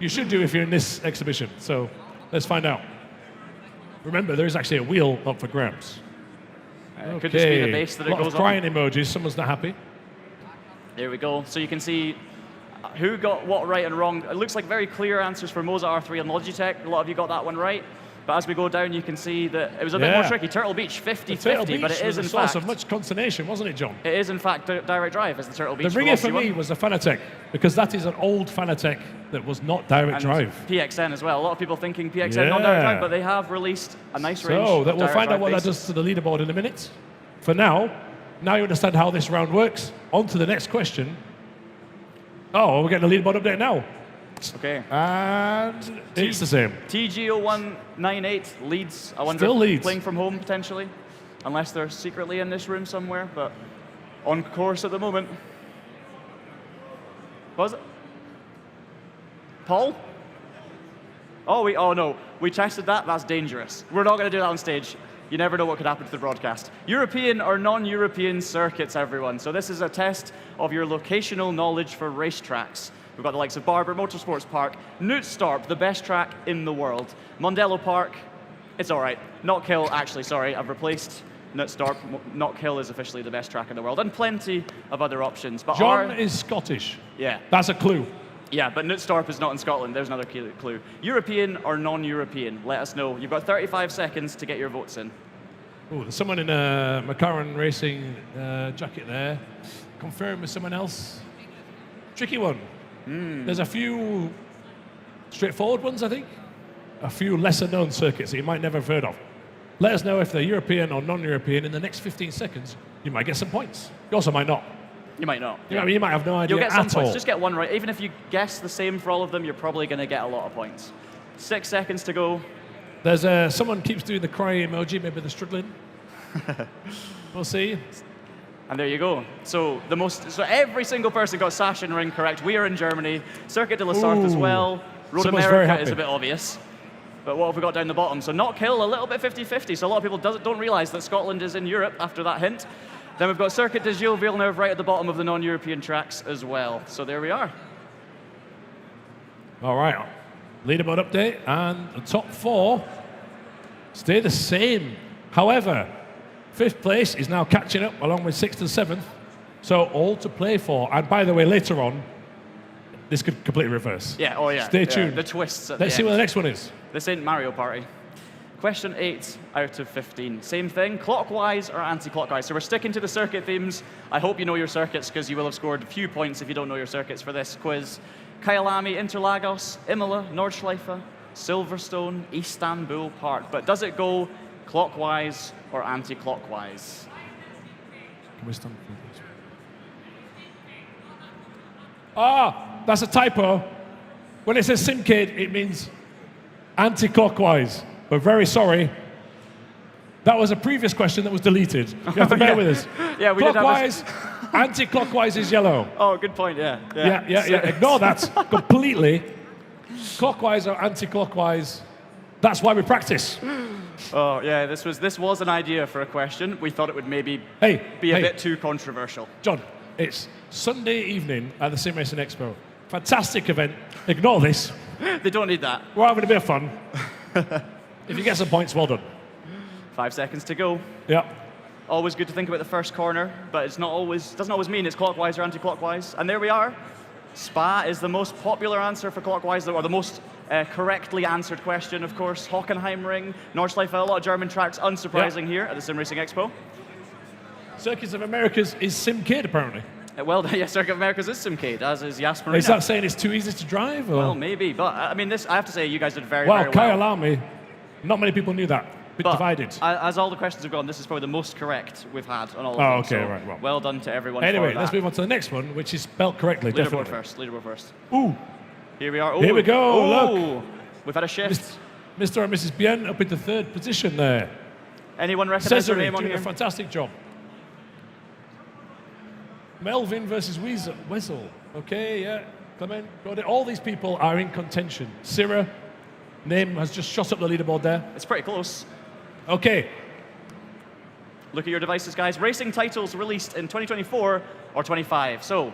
You should do if you're in this exhibition, so let's find out. Remember, there is actually a wheel up for grabs. It could just be the base that it lot goes of crying on. emojis, someone's not happy. There we go. So you can see who got what right and wrong. It looks like very clear answers for Moza R3 and Logitech. A lot of you got that one right. But as we go down, you can see that it was a bit more tricky. Turtle Beach, 50-50, but it is in fact... source of much consternation, wasn't it, John? It is in fact direct drive as the Turtle Beach. The ringer for me was the Fanatec, because that is an old Fanatec that was not direct drive. PXN as well. A lot of people thinking PXN not direct drive, but they have released a nice range. So of we'll find out what that bases. does to the leaderboard in a minute. For now you understand how this round works. On to the next question. Oh, we're getting a leaderboard update now. Okay. And it's the same. TG0198 leads. I wonder Still if leads. playing from home potentially, unless they're secretly in this room somewhere, but on course at the moment. What was it? Paul? Oh no, we tested that. That's dangerous. We're not going to do that on stage. You never know what could happen to the broadcast. European or non-European circuits, everyone. So this is a test of your locational knowledge for racetracks. We've got the likes of Barber Motorsports Park, Knutstorp, the best track in the world. Mondello Park, it's all right. Knockhill, actually, sorry, I've replaced Knutstorp. Knockhill is officially the best track in the world, and plenty of other options. But John is Scottish. Yeah. That's a clue. Yeah, but Knutstorp is not in Scotland. There's another clue. European or non-European? Let us know. You've got 35 seconds to get your votes in. Oh, there's someone in a McLaren Racing jacket there. Confirm with someone else. Tricky one. There's a few straightforward ones, I think. A few lesser-known circuits that you might never have heard of. Let us know if they're European or non-European. In the next 15 seconds, you might get some points. You also might not. You might not. You might have no idea You'll get some at points. all. Just get one right. Even if you guess the same for all of them, you're probably going to get a lot of points. 6 seconds to go. There's someone keeps doing the cry emoji. Maybe they're struggling. We'll see. And there you go. So every single person got Sachsenring correct. We are in Germany. Circuit de la Sarthe as well. Road Someone's very America happy. is a bit obvious. But what have we got down the bottom? So Knockhill, a little bit 50-50. So a lot of people don't realise that Scotland is in Europe after that hint. Then we've got Circuit de Gilles Villeneuve right at the bottom of the non-European tracks as well. So there we are. All right. Leaderboard update. And the top 4 stay the same. However, 5th place is now catching up along with 6th and 7th. So all to play for. And by the way, later on, this could completely reverse. Yeah, oh yeah. Stay tuned. The twists at Let's the see end. what the next one is. This ain't Mario Party. Question 8 out of 15. Same thing, clockwise or anti-clockwise. So we're sticking to the circuit themes. I hope you know your circuits, because you will have scored a few points if you don't know your circuits for this quiz. Kyalami, Interlagos, Imola, Nordschleife, Silverstone, Istanbul Park. But does it go clockwise or anti-clockwise? That's a typo. When it says SimKid, it means anti-clockwise. We're very sorry. That was a previous question that was deleted. You have to bear with us. Yeah, we Clockwise Anti-clockwise is yellow. Oh, good point, yeah. Yeah. Ignore that completely. Clockwise or anti-clockwise. That's why we practice. Oh, yeah, this was an idea for a question. We thought it would maybe be a bit too controversial. John, it's Sunday evening at the SimRacing Expo. Fantastic event. Ignore this. They don't need that. We're having a bit of fun. If you get some points, well done. 5 seconds to go. Yeah. Always good to think about the first corner, but doesn't always mean it's clockwise or anti-clockwise. And there we are. Spa is the most popular answer for clockwise, or the most correctly answered question, of course. Hockenheimring, Nordschleife, a lot of German tracks, unsurprising here at the SimRacing Expo. Circuits of Americas is SimCade, apparently. Well, yeah, Circuit of Americas is SimCade, as is Jasper. Is that saying it's too easy to drive? Or? Well, maybe, but I mean, I have to say, you guys did very well. Kyle Army, not many people knew that. Bit divided. As all the questions have gone, this is probably the most correct we've had on all of them. Oh, okay, so right. Well done to everyone. Anyway, for that. let's move on to the next one, which is spelled correctly. Leaderboard definitely. first. Ooh. Here we are. Ooh. Here we go. Ooh. Look. We've had a shift. Mr. and Mrs. Bien up into third position there. Anyone recognize their name on doing here? a fantastic job. Melvin versus Wessel. Okay, yeah. Clement, got it. All these people are in contention. Syrah, name has just shot up the leaderboard there. It's pretty close. Okay. Look at your devices, guys. Racing titles released in 2024 or 25. So,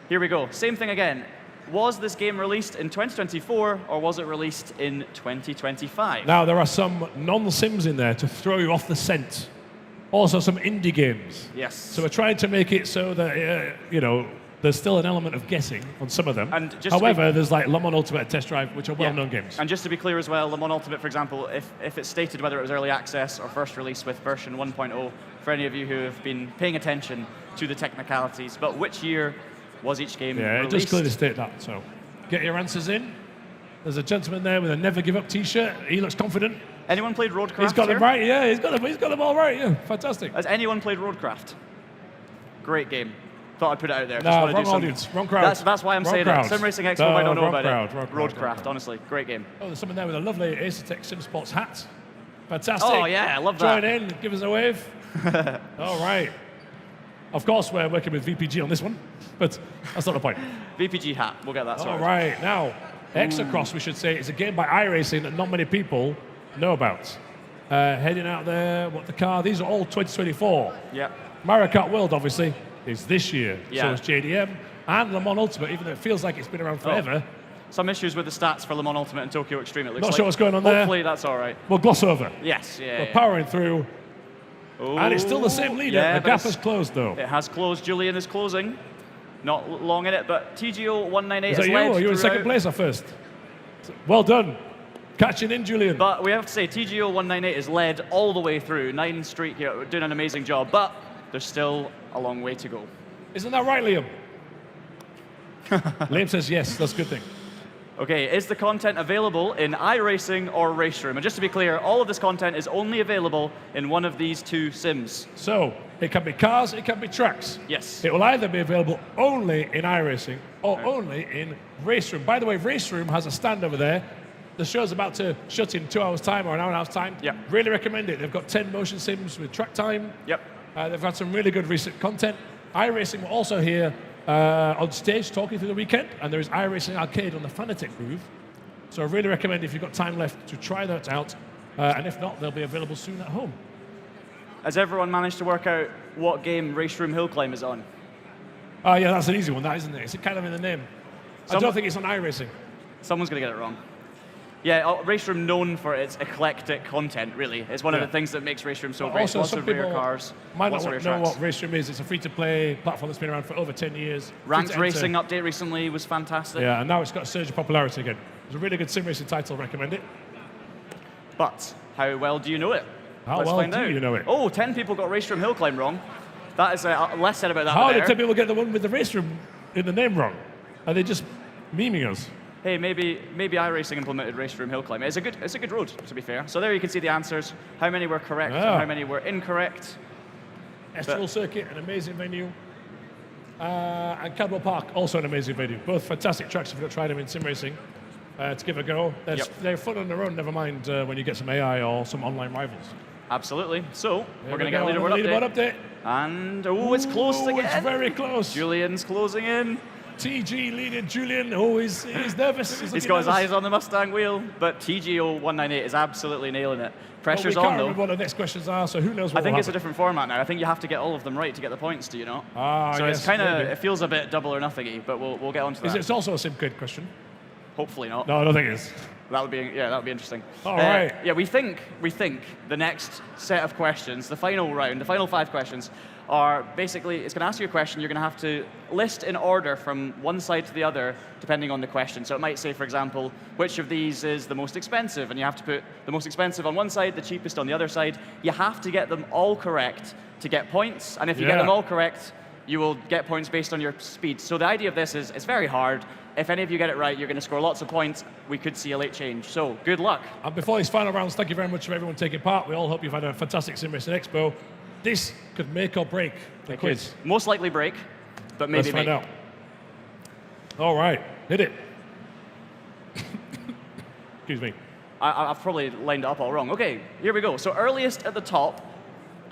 here we go. Same thing again. Was this game released in 2024 or was it released in 2025? Now, there are some non-sims in there to throw you off the scent. Also, some indie games. Yes. So we're trying to make it so that, there's still an element of guessing on some of them. And however, there's like Le Mans Ultimate and Test Drive, which are well-known games. And just to be clear as well, Le Mans Ultimate, for example, if it's stated whether it was early access or first release with version 1.0, for any of you who have been paying attention to the technicalities, but which year was each game Yeah, released? it does clearly state that, so get your answers in. There's a gentleman there with a Never Give Up t-shirt. He looks confident. Anyone played Roadcraft? He's got here? them right, yeah, he's got them all right, yeah, fantastic. Has anyone played Roadcraft? Great game. Thought I'd put it out there. No, wrong audience, wrong crowd. That's why I'm wrong saying crowd. it. SimRacing Expo might not know about it. Wrong Roadcraft, honestly, great game. Oh, there's someone there with a lovely Acertech SimSports hat. Fantastic. Oh, yeah, I love that. Join in, give us a wave. All right. Of course, we're working with VPG on this one, but that's not the point. VPG hat, we'll get that sorted. All right, now, Exocross, we should say, is a game by iRacing that not many people know about. Heading out there, what the car, these are all 2024. Yeah. Mario Kart World, obviously, is this year. Yeah. So is JDM and Le Mans Ultimate, even though it feels like it's been around forever. Some issues with the stats for Le Mans Ultimate and Tokyo Extreme, it looks Not like. sure what's going on there. Hopefully that's all right. We'll gloss over. Yes, yeah. We're powering through. Ooh, And it's still the same leader. yeah, The but gap it's- has closed, though. It has closed. Julian is closing. Not long in it, but TGO198 Is has that you, led or you were in second throughout. place or first? Well done. Catching in, Julian. But we have to say, TGO198 is led all the way through. 9 streak here, doing an amazing job. But there's still a long way to go. Isn't that right, Liam? Liam says yes. That's a good thing. Okay, is the content available in iRacing or Raceroom? And just to be clear, all of this content is only available in one of these two sims. So, it can be cars, it can be tracks. Yes. It will either be available only in iRacing or only in Raceroom. By the way, Raceroom has a stand over there. The show's about to shut in 2 hours' time or an hour and a half time. Yep. Really recommend it. They've got 10 motion sims with track time. Yep. They've had some really good recent content. iRacing were also here on stage talking through the weekend, and there is iRacing Arcade on the Fanatec booth. So I really recommend if you've got time left to try that out, and if not, they'll be available soon at home. Has everyone managed to work out what game Raceroom Hill Climb is on? Oh yeah, that's an easy one, that isn't it? It's kind of in the name. I don't think it's on iRacing. Someone's going to get it wrong. Yeah, Raceroom known for its eclectic content, really. It's one of the things that makes Raceroom so great. Also, Lots some of rare people cars, might lots not of rare know tracks. what Raceroom is. It's a free-to-play platform that's been around for over 10 years. Ranked Free to enter. Racing update recently was fantastic. Yeah, and now it's got a surge of popularity again. It's a really good sim racing title, recommend it. But how well do you know it? How Let's well find do out. you know it? Oh, 10 people got Raceroom Hill Climb wrong. That is less said about that. How there. did 10 people get the one with the Raceroom in the name wrong? Are they just memeing us? Hey, maybe iRacing implemented Raceroom Hill Climb. It's a good road, to be fair. So there you can see the answers, how many were correct and how many were incorrect. Estrel Circuit, an amazing venue. And Cadwell Park, also an amazing venue. Both fantastic tracks if you've not tried them in sim racing. To give a go. They're fun on their own, never mind when you get some AI or some online rivals. Absolutely. So, There we're going we to get a go, leaderboard another update. leaderboard update. And, oh, it's close again. It's very close. Julian's closing in. TG leading Julian. Oh, he's nervous. He's got his eyes on the Mustang wheel, but TG0198 is absolutely nailing it. Pressure's we can't on, though. remember what the next questions are, so who knows what I think will it's a different format now. I think you have to get all of them right to get the points, do you know? So yes, it's kind of, maybe. it feels a bit double or nothing-y, but we'll get on to that. It's also a SimKid question. Hopefully not. No, I don't think it is. That would be interesting. All right. Yeah, we think the next set of questions, the final round, the final 5 questions, are basically, it's going to ask you a question. You're going to have to list in order from one side to the other, depending on the question. So it might say, for example, which of these is the most expensive? And you have to put the most expensive on one side, the cheapest on the other side. You have to get them all correct to get points. And if you get them all correct, you will get points based on your speed. So the idea of this is it's very hard. If any of you get it right, you're going to score lots of points. We could see a late change. So good luck. And before these final rounds, thank you very much for everyone taking part. We all hope you've had a fantastic SimRacing Expo. This could make or break the quiz. Most likely break, but maybe Let's find out. All right, hit it. Excuse me. I've probably lined it up all wrong. Okay, here we go. So earliest at the top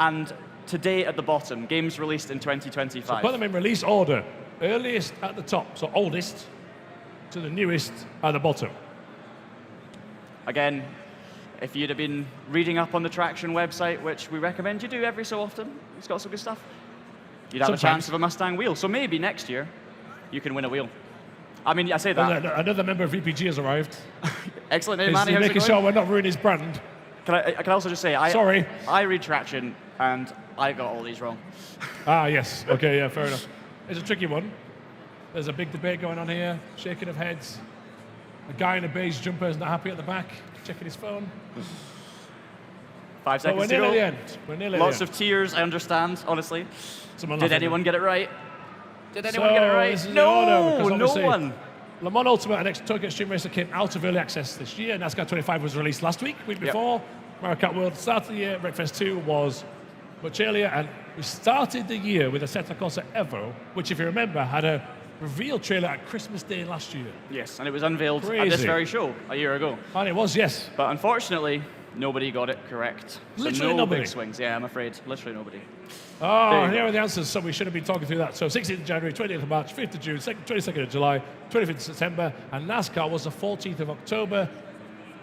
and today at the bottom. Games released in 2025. So put them in release order. Earliest at the top, so oldest, to the newest at the bottom. Again, if you'd have been reading up on the Traction website, which we recommend you do every so often, it's got some good stuff, you'd have a chance of a Mustang wheel. So maybe next year, you can win a wheel. I mean, I say that. Another member of VPG has arrived. Excellent. Hey, Manny, how's it making going? sure we're not ruining his brand. Can I also just say, I read Traction, and I got all these wrong. Yes. Okay, yeah, fair enough. It's a tricky one. There's a big debate going on here, shaking of heads. A guy in a beige jumper is not happy at the back, checking his phone. 5 seconds we're to go. nearly at the end. We're nearly Lots at of tears, I understand, honestly. Someone Did anyone get it right? Did anyone get it right? This is No, no one. Le Mans Ultimate and Tokyo Extreme Racer came out of early access this year. NASCAR 25 was released last week before. Mario Kart World started the year. Wreckfest 2 was much earlier. And we started the year with Assetto Corsa Evo, which, if you remember, had a reveal trailer at Christmas Day last year. Yes, and it was unveiled at this very show a year ago. And it was, yes. But unfortunately, nobody got it correct. Literally so no nobody. big swings. Yeah, I'm afraid. Literally nobody. Oh, here are the answers. So we should have been talking through that. So 16th of January, 20th of March, 5th of June, 22nd of July, 25th of September, and NASCAR was the 14th of October.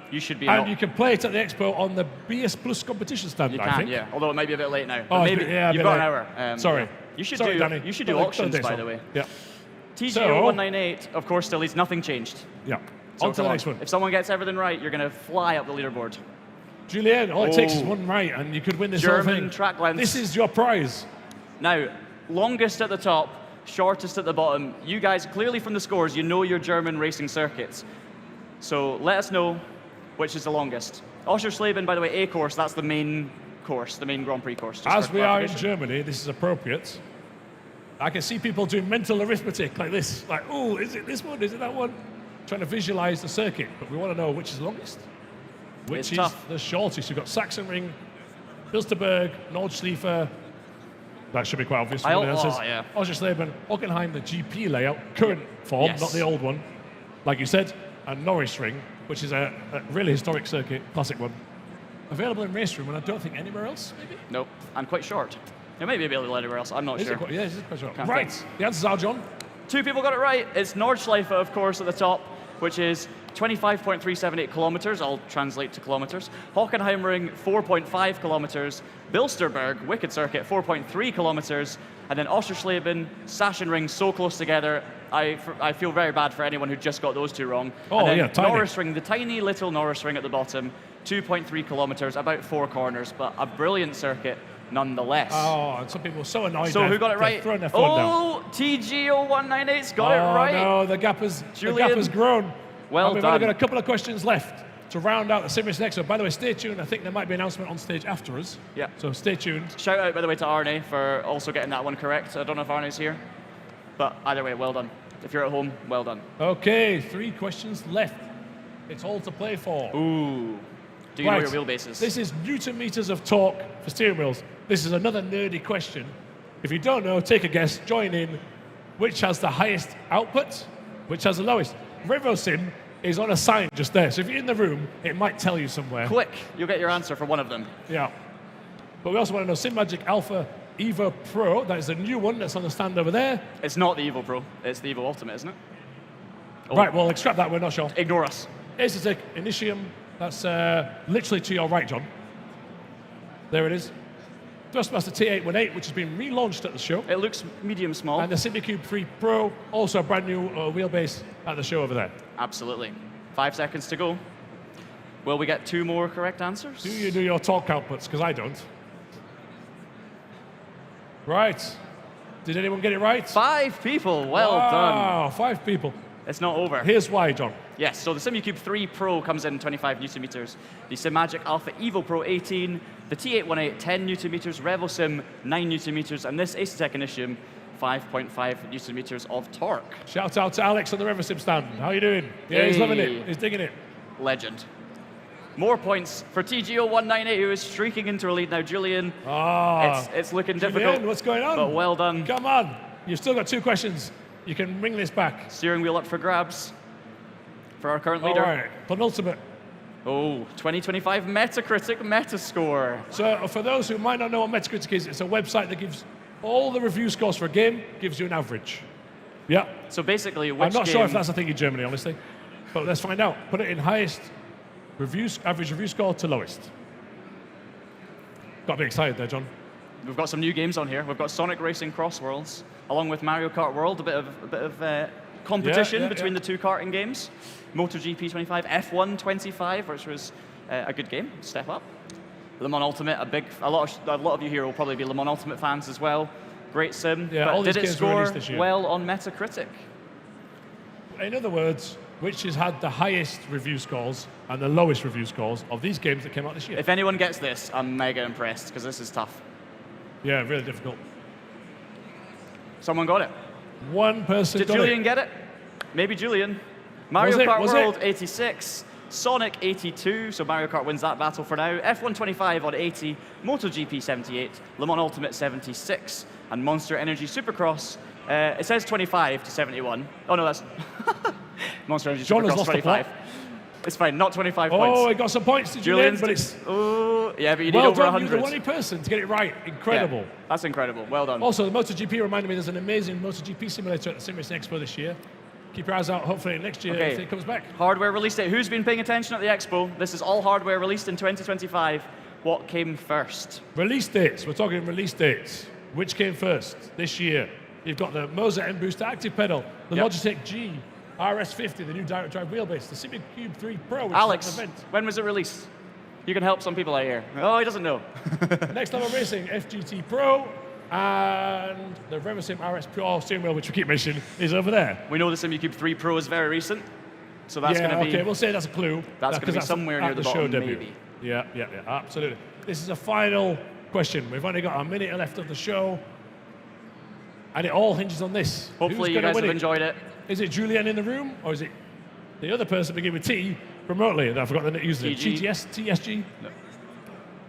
You should be. And you can play it at the Expo on the BS Plus competition stand, You I can, think. yeah. Although it might be a bit late now. Oh, But maybe yeah, you've got an hour. Sorry. You should Sorry, do. Danny. You should do auctions, by the way. Yeah. TG0198, of course, still is nothing changed. Yeah. So On to the next one. If someone gets everything right, you're going to fly up the leaderboard. Julian, all it takes is one right, and you could win this whole German thing. track lengths. This is your prize. Now, longest at the top, shortest at the bottom. You guys, clearly from the scores, you know your German racing circuits. So let us know which is the longest. Ascher, by the way, A course, that's the main course, the main Grand Prix course. As we are in Germany, this is appropriate. I can see people doing mental arithmetic like this. Like, oh, is it this one? Is it that one? Trying to visualize the circuit. But we want to know which is longest. Which It's is tough. the shortest. You've got Sachsenring, Bilsterberg, Nordschleife. That should be quite obvious. Oh, yeah. Ascher, Hockenheim, the GP layout, current form, Yes. not the old one, like you said, and Norris Ring, which is a really historic circuit, classic one. Available in Race Room, and I don't think anywhere else, maybe? Nope, and quite short. It may be available anywhere else, I'm not Is sure. it quite, yeah, it's quite short. Can't Right, think. the answers are, John. 2 people got it right. It's Nordschleife, of course, at the top, which is 25.378 kilometers. I'll translate to kilometers. Hockenheimring, 4.5 kilometers. Bilsterberg, Wicked Circuit, 4.3 kilometers. And then Oschersleben, Sachsenring, so close together. I feel very bad for anyone who just got those 2 wrong. Oh, and then yeah, tiny. Norris Ring, the tiny little Norris Ring at the bottom, 2.3 kilometers, about 4 corners, but a brilliant circuit nonetheless. Oh, and some people are so annoyed. So who got it right? Throwing their phone down. Oh, TG0198's got it right. No, the gap has grown. Well and we've done. only got a couple of questions left to round out the SimRacing Expo. By the way, stay tuned. I think there might be an announcement on stage after us. Yeah. So stay tuned. Shout out, by the way, to Arne for also getting that one correct. I don't know if Arne's here, but either way, well done. If you're at home, well done. Okay, 3 questions left. It's all to play for. Ooh. Do you know your wheelbases? This is Newton meters of torque for steering wheels. This is another nerdy question. If you don't know, take a guess, join in. Which has the highest output? Which has the lowest? RevoSim is on a sign just there. So if you're in the room, it might tell you somewhere. Quick, you'll get your answer for one of them. Yeah. But we also want to know SimMagic Alpha Evo Pro. That is a new one that's on the stand over there. It's not the Evo Pro. It's the Evo Ultimate, isn't it? Oh. Right, well, scrap that. We're not sure. Ignore us. Asus Initium. That's literally to your right, John. There it is. Thrustmaster T818, which has been relaunched at the show. It looks medium small. And the SimExpo 3 Pro, also a brand new wheelbase at the show over there. Absolutely. 5 seconds to go. Will we get 2 more correct answers? Do you do your talk outputs? Because I don't. Right. Did anyone get it right? 5 people. Well done. Wow, 5 people. It's not over. Here's why, John. Yes, so the SimExpo 3 Pro comes in 25 Newton meters. The SimMagic Alpha Evo Pro 18, the T818 10 Newton meters, RevoSim 9 Newton meters, and this Asus Initium 5.5 Newton meters of torque. Shout out to Alex on the RevoSim stand. How you doing? Yeah, he's loving it. He's digging it. Legend. More points for TGO198, who is streaking into a lead now. Julian, it's looking difficult. What's going on? But well done. Come on. You've still got 2 questions. You can bring this back. Steering wheel up for grabs for our current leader. All right, penultimate. Oh, 2025 Metacritic Metascore. So for those who might not know what Metacritic is, it's a website that gives all the review scores for a game, gives you an average. Yeah. So basically, I'm not sure if that's a thing in Germany, honestly. But let's find out. Put it in highest average review score to lowest. Got to be excited there, John. We've got some new games on here. We've got Sonic Racing Cross Worlds, along with Mario Kart World, a bit of competition between the 2 karting games. MotoGP 25, F1 25, which was a good game, step up. Le Mans Ultimate, a lot of you here will probably be Le Mans Ultimate fans as well. Great sim, Yeah, but all did these it games were score released this year. well on Metacritic? In other words, which has had the highest review scores and the lowest review scores of these games that came out this year? If anyone gets this, I'm mega impressed, because this is tough. Yeah, really difficult. Someone got it. One person Did got Julian it. get it? Maybe Julian. Mario Kart Was World it? 86, Sonic 82, so Mario Kart wins that battle for now. F1 25 on 80, MotoGP 78, Le Mans Ultimate 76, and Monster Energy Supercross. It says 25 to 71. Oh no, that's Monster Energy John has Supercross lost the 25. plot. It's fine, not 25 points. Oh, he got some points to Julian, but it's... Oh, yeah, but you need well over done, 100. you're the only person to get it right. Incredible. Yeah, that's incredible. Well done. Also, the MotoGP reminded me there's an amazing MotoGP simulator at the SimRacing Expo this year. Keep your eyes out, hopefully next year if it comes back. Hardware release date. Who's been paying attention at the Expo? This is all hardware released in 2025. What came first? Release dates. We're talking release dates. Which came first this year? You've got the Moza M Booster Active Pedal, the Logitech G RS50, the new direct drive wheelbase, the SimExpo 3 Pro, which Alex, is an event. when was it released? You can help some people out here. Oh, he doesn't know. Next Level Racing FGT Pro, and the RevoSim RS Pro steering wheel, which we keep mentioning, is over there. We know the SimExpo 3 Pro is very recent, so that's going to be... okay, we'll say that's a clue. That's going to be somewhere near at the show bottom, debut. maybe. Yeah, absolutely. This is a final question. We've only got a minute left of the show, and it all hinges on this. Hopefully Who's you gonna guys win have enjoyed it. Is it Julian in the room, or is it the other person beginning with T remotely? I forgot the username. TG. TGS, TSG? No.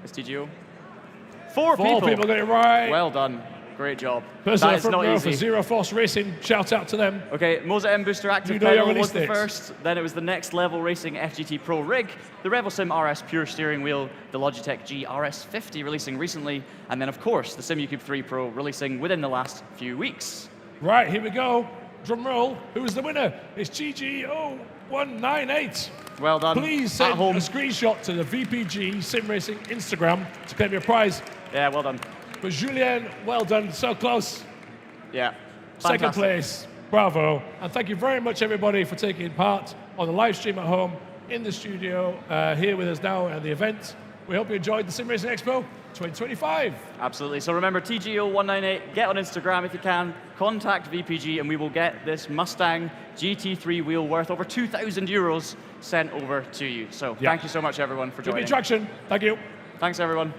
It's TGO. Four people got it right. Well done. Great job. Person That in is front not row easy. for Zero Force Racing, shout out to them. Okay, Moza M Booster Active You know your Pedal release was the dates. first, then it was the Next Level Racing FGT Pro rig, the RevoSim RS Pure Steering Wheel, the Logitech G RS50 releasing recently, and then of course the SimExpo 3 Pro releasing within the last few weeks. Right, here we go. Drum roll. Who is the winner? It's GGO198. Well done. Please At send home. a screenshot to the VPG SimRacing Instagram to claim your prize. Yeah, well done. But Julien, well done. So close. Yeah. Second Fantastic. place. Bravo. And thank you very much, everybody, for taking part on the live stream at home, in the studio, here with us now at the event. We hope you enjoyed the SimRacing Expo 2025. Absolutely. So remember, TGO198, get on Instagram if you can, contact VPG, and we will get this Mustang GT3 wheel worth over 2,000 euros sent over to you. So thank you so much, everyone, for Give joining. me traction. Thank you. Thanks, everyone.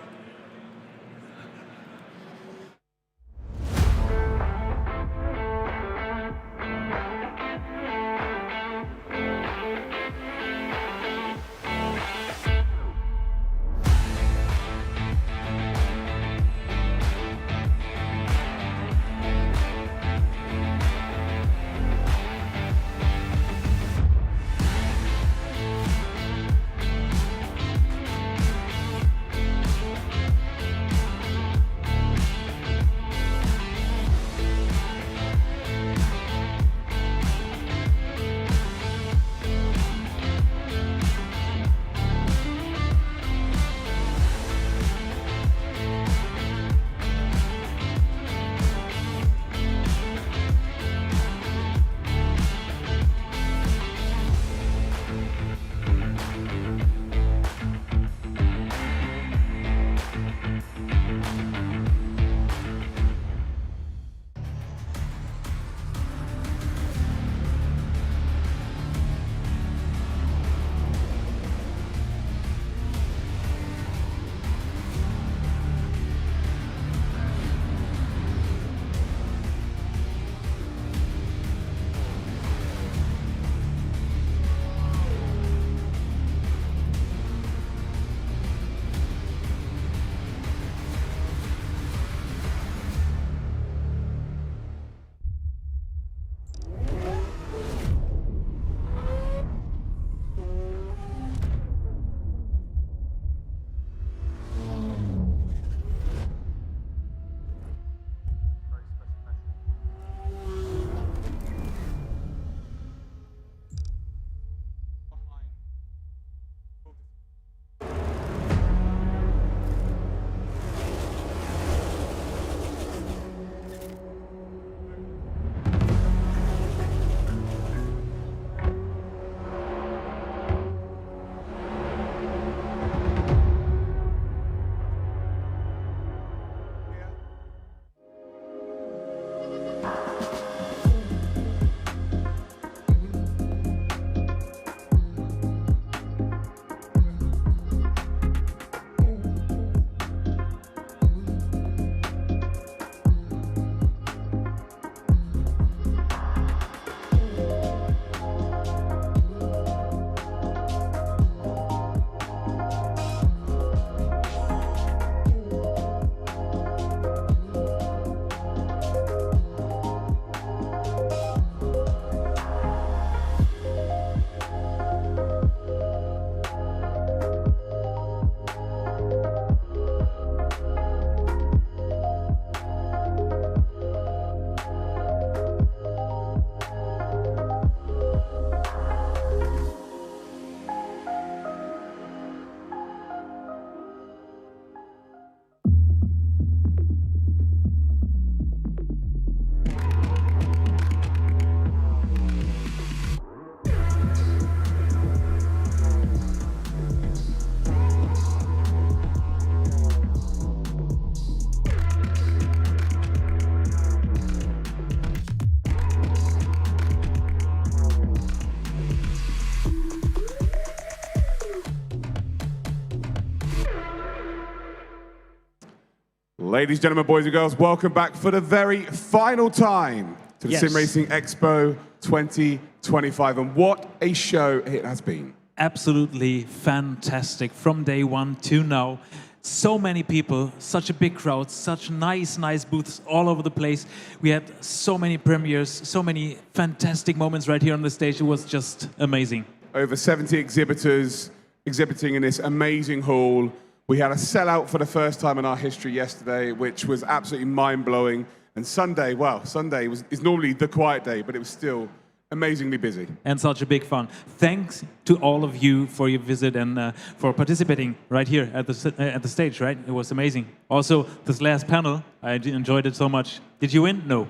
Ladies, gentlemen, boys and girls, welcome back for the very final time to the Yes. SimRacing Expo 2025. And what a show it has been. Absolutely fantastic from day one to now. So many people, such a big crowd, such nice booths all over the place. We had so many premieres, so many fantastic moments right here on the stage. It was just amazing. Over 70 exhibitors exhibiting in this amazing hall. We had a sellout for the first time in our history yesterday, which was absolutely mind-blowing. And Sunday, well, Sunday is normally the quiet day, but it was still amazingly busy. And such a big fun. Thanks to all of you for your visit and for participating right here at the stage, right? It was amazing. Also, this last panel, I enjoyed it so much. Did you win? No.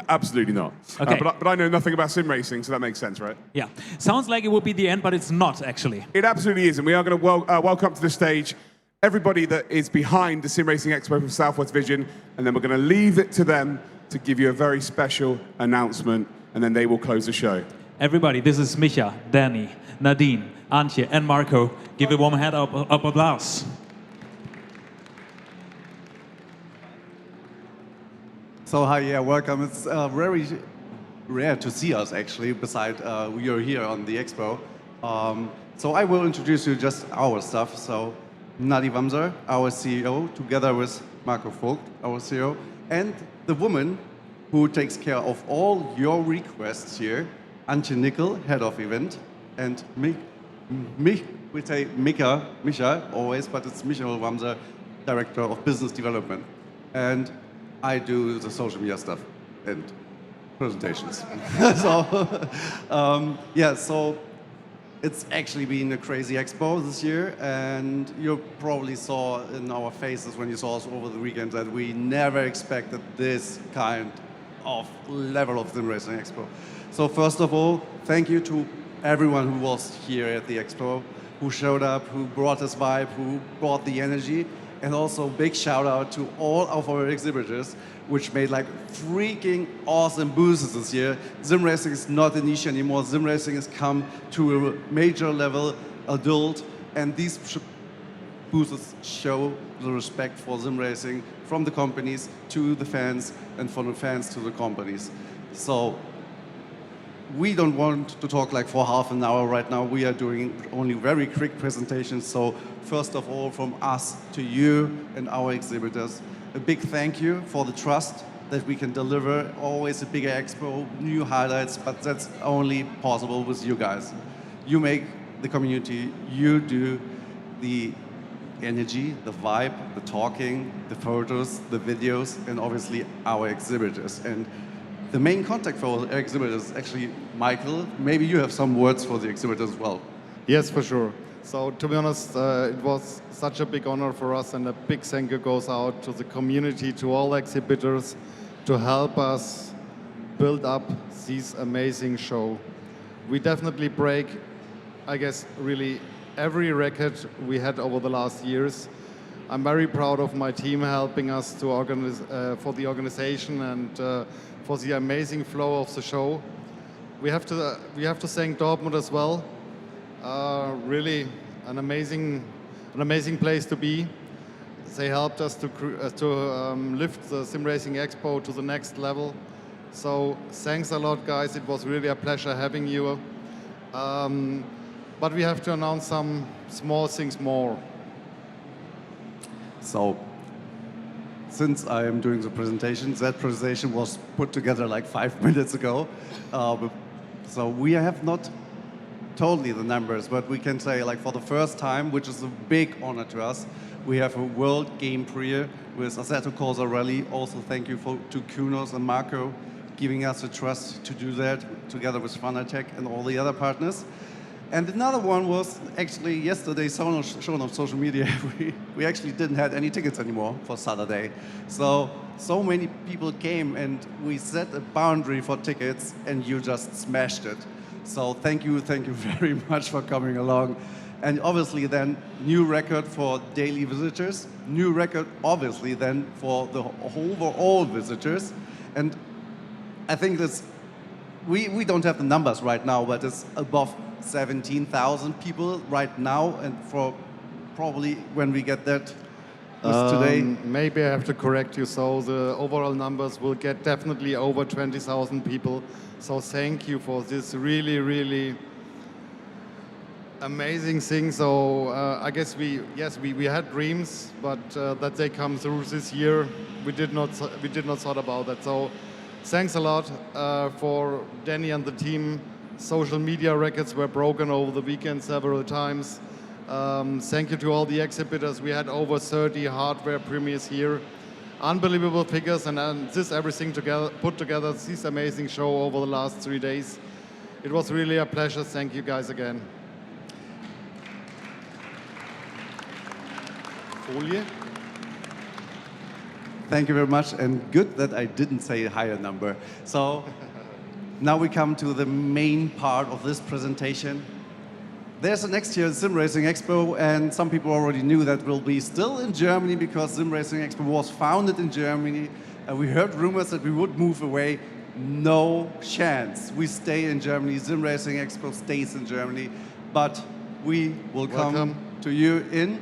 Absolutely not. Okay. But I know nothing about sim racing, so that makes sense, right? Yeah. Sounds like it will be the end, but it's not, actually. It absolutely is, and we are going to welcome to the stage everybody that is behind the SimRacing Expo from Southwest Vision, and then we're going to leave it to them to give you a very special announcement, and then they will close the show. Everybody, this is Micha, Danny, Nadine, Antje, and Marco. Give a warm hand up applause. So hi, yeah, welcome. It's very rare to see us actually, besides we are here on the expo. So I will introduce you just our stuff. So Nadi Wamser, our CEO, together with Marco Vogt, our CEO, and the woman who takes care of all your requests here, Antje Nickel, head of event, and we say Micha always, but it's Michael Wamser, director of business development. And I do the social media stuff and presentations. So it's actually been a crazy expo this year, and you probably saw in our faces when you saw us over the weekend that we never expected this kind of level of SimRacing Expo. So first of all, thank you to everyone who was here at the expo, who showed up, who brought this vibe, who brought the energy, and also big shout out to all of our exhibitors, which made like freaking awesome booths this year. SimRacing is not a niche anymore. SimRacing has come to a major level, adult, and these booths show the respect for SimRacing from the companies to the fans, and from the fans to the companies. So we don't want to talk like for half an hour right now. We are doing only very quick presentations. So first of all, from us to you and our exhibitors, a big thank you for the trust that we can deliver. Always a bigger expo, new highlights, but that's only possible with you guys. You make the community, you do the energy, the vibe, the talking, the photos, the videos, and obviously our exhibitors. And the main contact for our exhibitors is actually Michael. Maybe you have some words for the exhibitors as well. Yes, for sure. So to be honest, it was such a big honor for us, and a big thank you goes out to the community, to all exhibitors, to help us build up this amazing show. We definitely break, I guess, really every record we had over the last years. I'm very proud of my team helping us to organize for the organization and for the amazing flow of the show. We have to thank Dortmund as well. Really an amazing place to be. They helped us to lift the SimRacing Expo to the next level. So thanks a lot, guys. It was really a pleasure having you. But we have to announce some small things more. So, since I am doing the presentation, that presentation was put together like 5 minutes ago. So we have not totally the numbers, but we can say like for the first time, which is a big honor to us, we have a World Game Prix with Assetto Corsa Rally. Also thank you to Keynote and Marco giving us the trust to do that together with Fanatec and all the other partners. And another one was actually yesterday shown on social media. We actually didn't have any tickets anymore for Saturday. So many people came, and we set a boundary for tickets, and you just smashed it. So thank you very much for coming along. And obviously then, new record for daily visitors, new record obviously then for the overall visitors. And I think that's, we don't have the numbers right now, but it's above 17,000 people right now, and for probably when we get that today. Maybe I have to correct you. So the overall numbers will get definitely over 20,000 people. So thank you for this really, really amazing thing. So I guess we had dreams, but that they come through this year, we did not thought about that. So thanks a lot for Danny and the team. Social media records were broken over the weekend several times. Thank you to all the exhibitors. We had over 30 hardware premieres here. Unbelievable figures, and this everything together, put together, this amazing show over the last 3 days. It was really a pleasure. Thank you guys again. Folie. Thank you very much, and good that I didn't say a higher number. So now we come to the main part of this presentation. There's the next year's SimRacing Expo, and some people already knew that will be still in Germany because SimRacing Expo was founded in Germany. And we heard rumors that we would move away. No chance. We stay in Germany. SimRacing Expo stays in Germany, but we will come to you in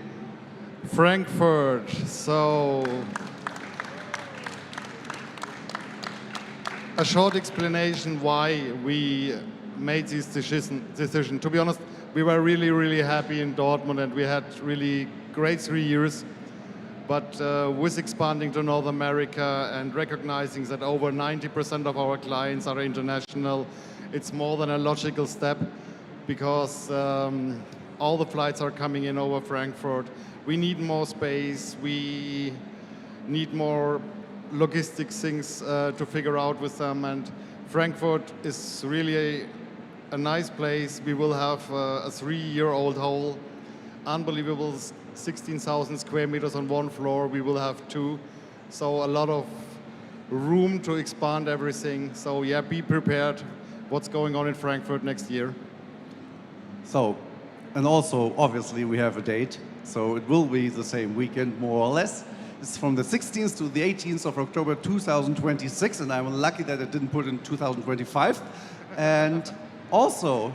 Frankfurt. So a short explanation why we made this decision. To be honest, we were really, really happy in Dortmund, and we had really great 3 years. But with expanding to North America and recognizing that over 90% of our clients are international, it's more than a logical step, because all the flights are coming in over Frankfurt. We need more space. We need more logistics things to figure out with them. And Frankfurt is really a nice place. We will have a 3-year-old hall, unbelievable 16,000 square meters on one floor. We will have 2, so a lot of room to expand everything. So yeah, be prepared what's going on in Frankfurt next year. So, and also obviously we have a date, so it will be the same weekend more or less. It's from the 16th to the 18th of October 2026, and I'm lucky that I didn't put in 2025. And also,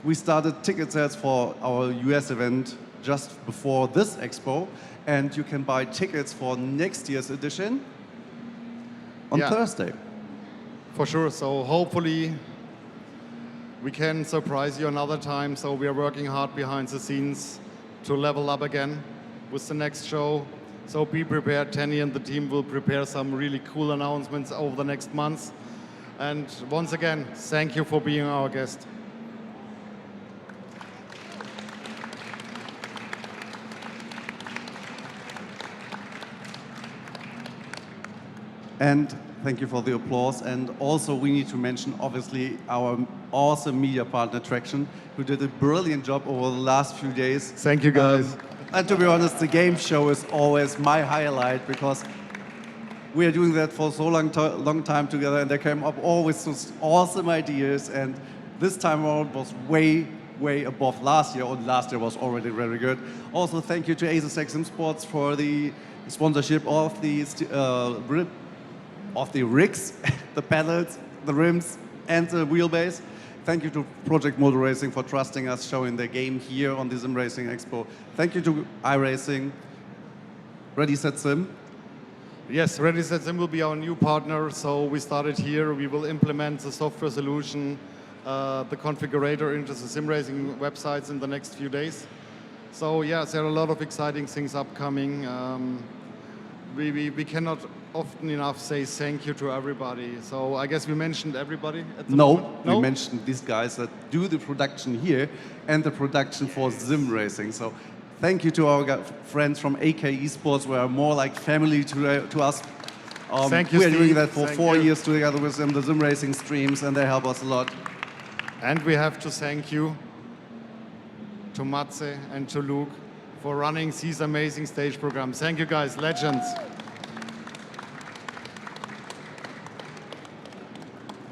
we started ticket sales for our US event just before this expo, and you can buy tickets for next year's edition on Thursday. For sure, so hopefully we can surprise you another time. So we are working hard behind the scenes to level up again with the next show. So be prepared. Tenny and the team will prepare some really cool announcements over the next months. And once again, thank you for being our guest. And thank you for the applause. And also we need to mention, obviously, our awesome media partner, Traction, who did a brilliant job over the last few days. Thank you, guys. And to be honest, the game show is always my highlight, because we are doing that for so long time together, and they came up always with awesome ideas. And this time around was way above last year, and last year was already very good. Also, thank you to SimSports for the sponsorship of the rigs, the pedals, the rims, and the wheelbase. Thank you to Project Motor Racing for trusting us, showing their game here on the SimRacing Expo. Thank you to iRacing, Ready Set Sim. Yes, Ready Set Sim will be our new partner. So we started here. We will implement the software solution, the configurator into the SimRacing websites in the next few days. So yes, there are a lot of exciting things upcoming. We cannot often enough say thank you to everybody. So I guess we mentioned everybody at the moment. No, we mentioned these guys that do the production here and the production for SimRacing. So thank you to our friends from AK Esports, who are more like family to us. Thank you, we are Steve. doing that for Thank 4 you. years together with them, the SimRacing streams, and they help us a lot. And we have to thank you to Matze and to Luke for running these amazing stage programs. Thank you, guys, legends.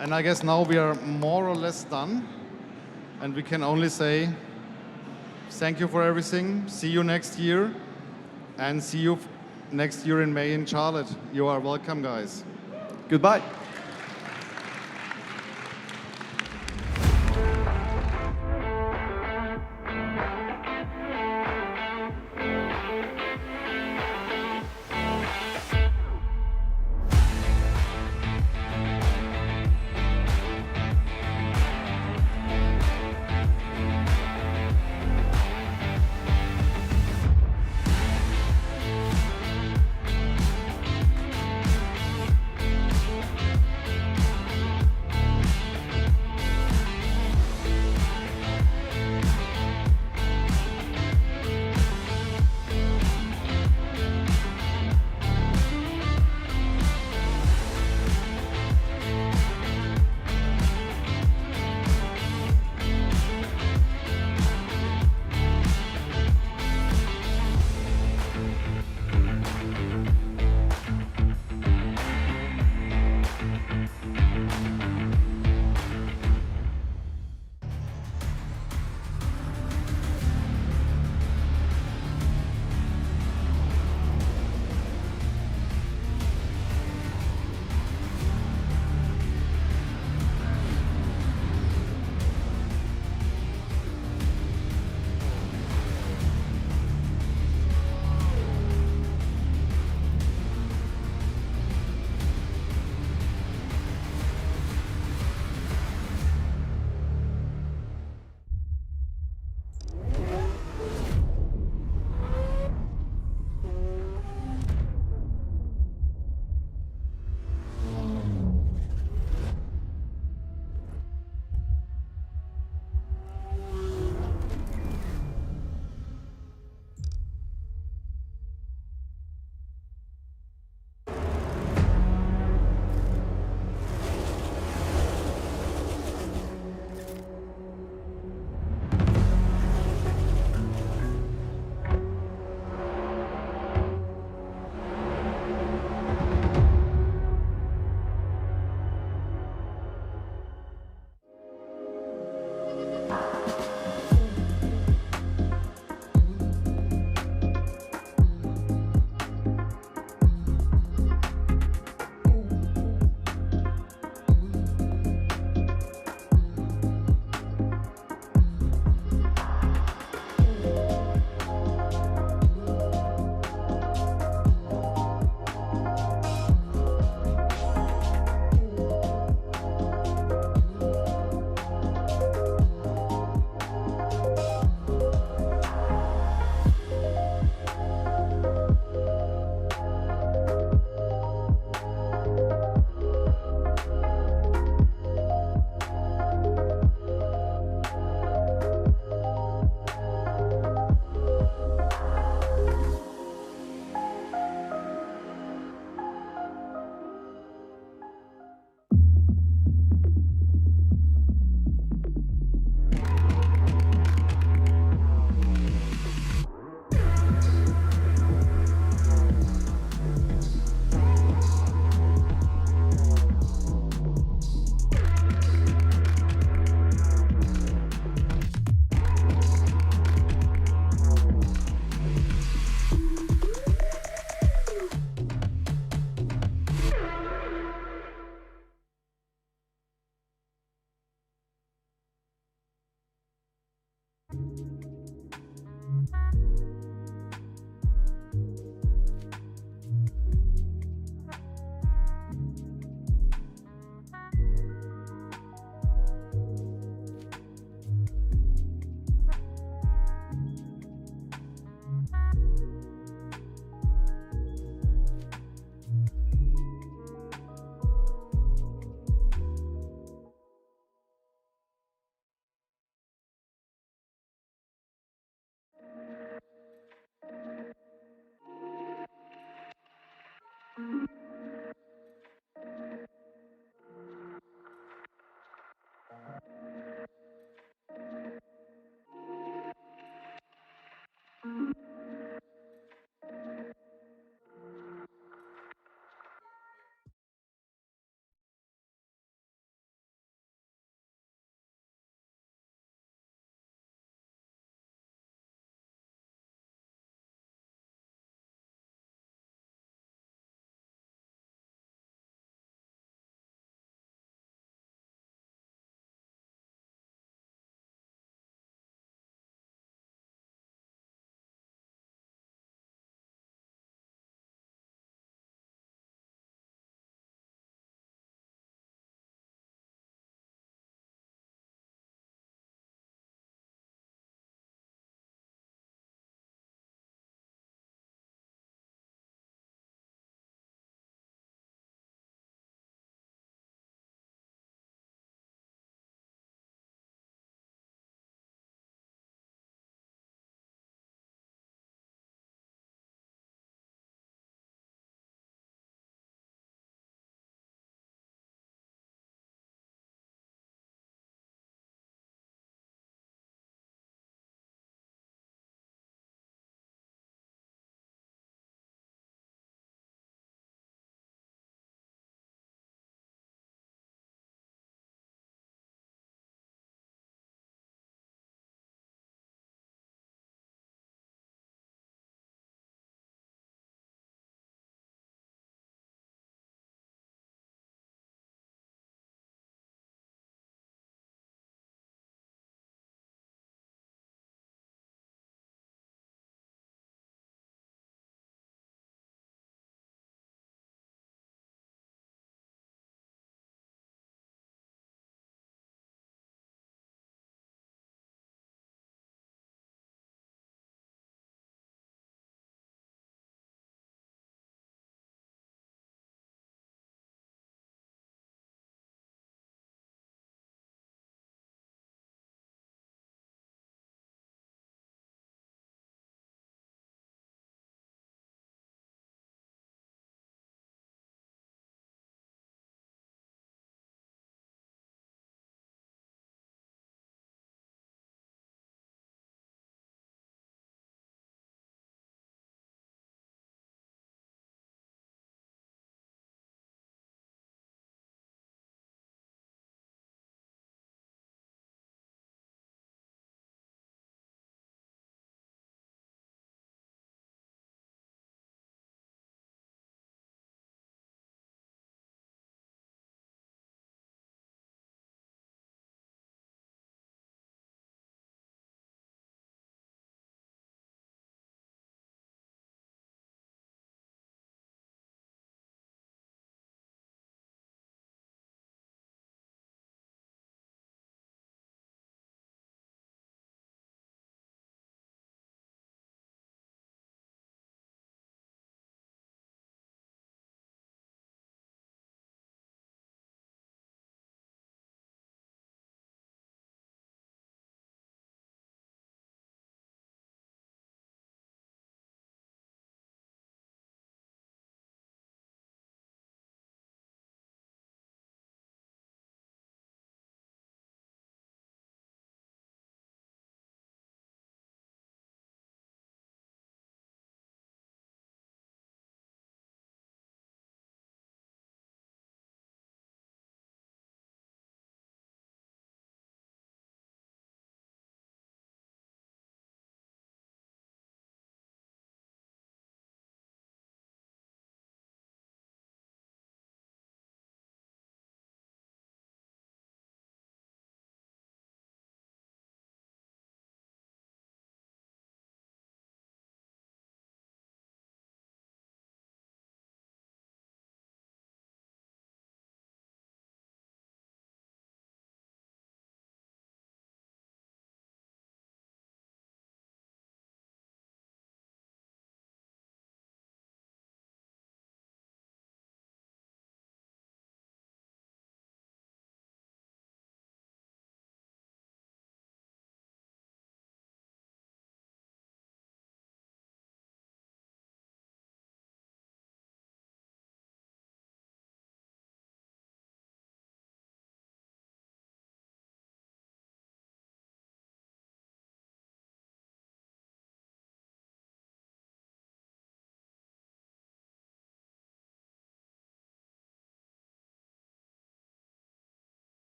And I guess now we are more or less done, and we can only say thank you for everything. See you next year, and see you next year in May in Charlotte. You are welcome, guys. Goodbye.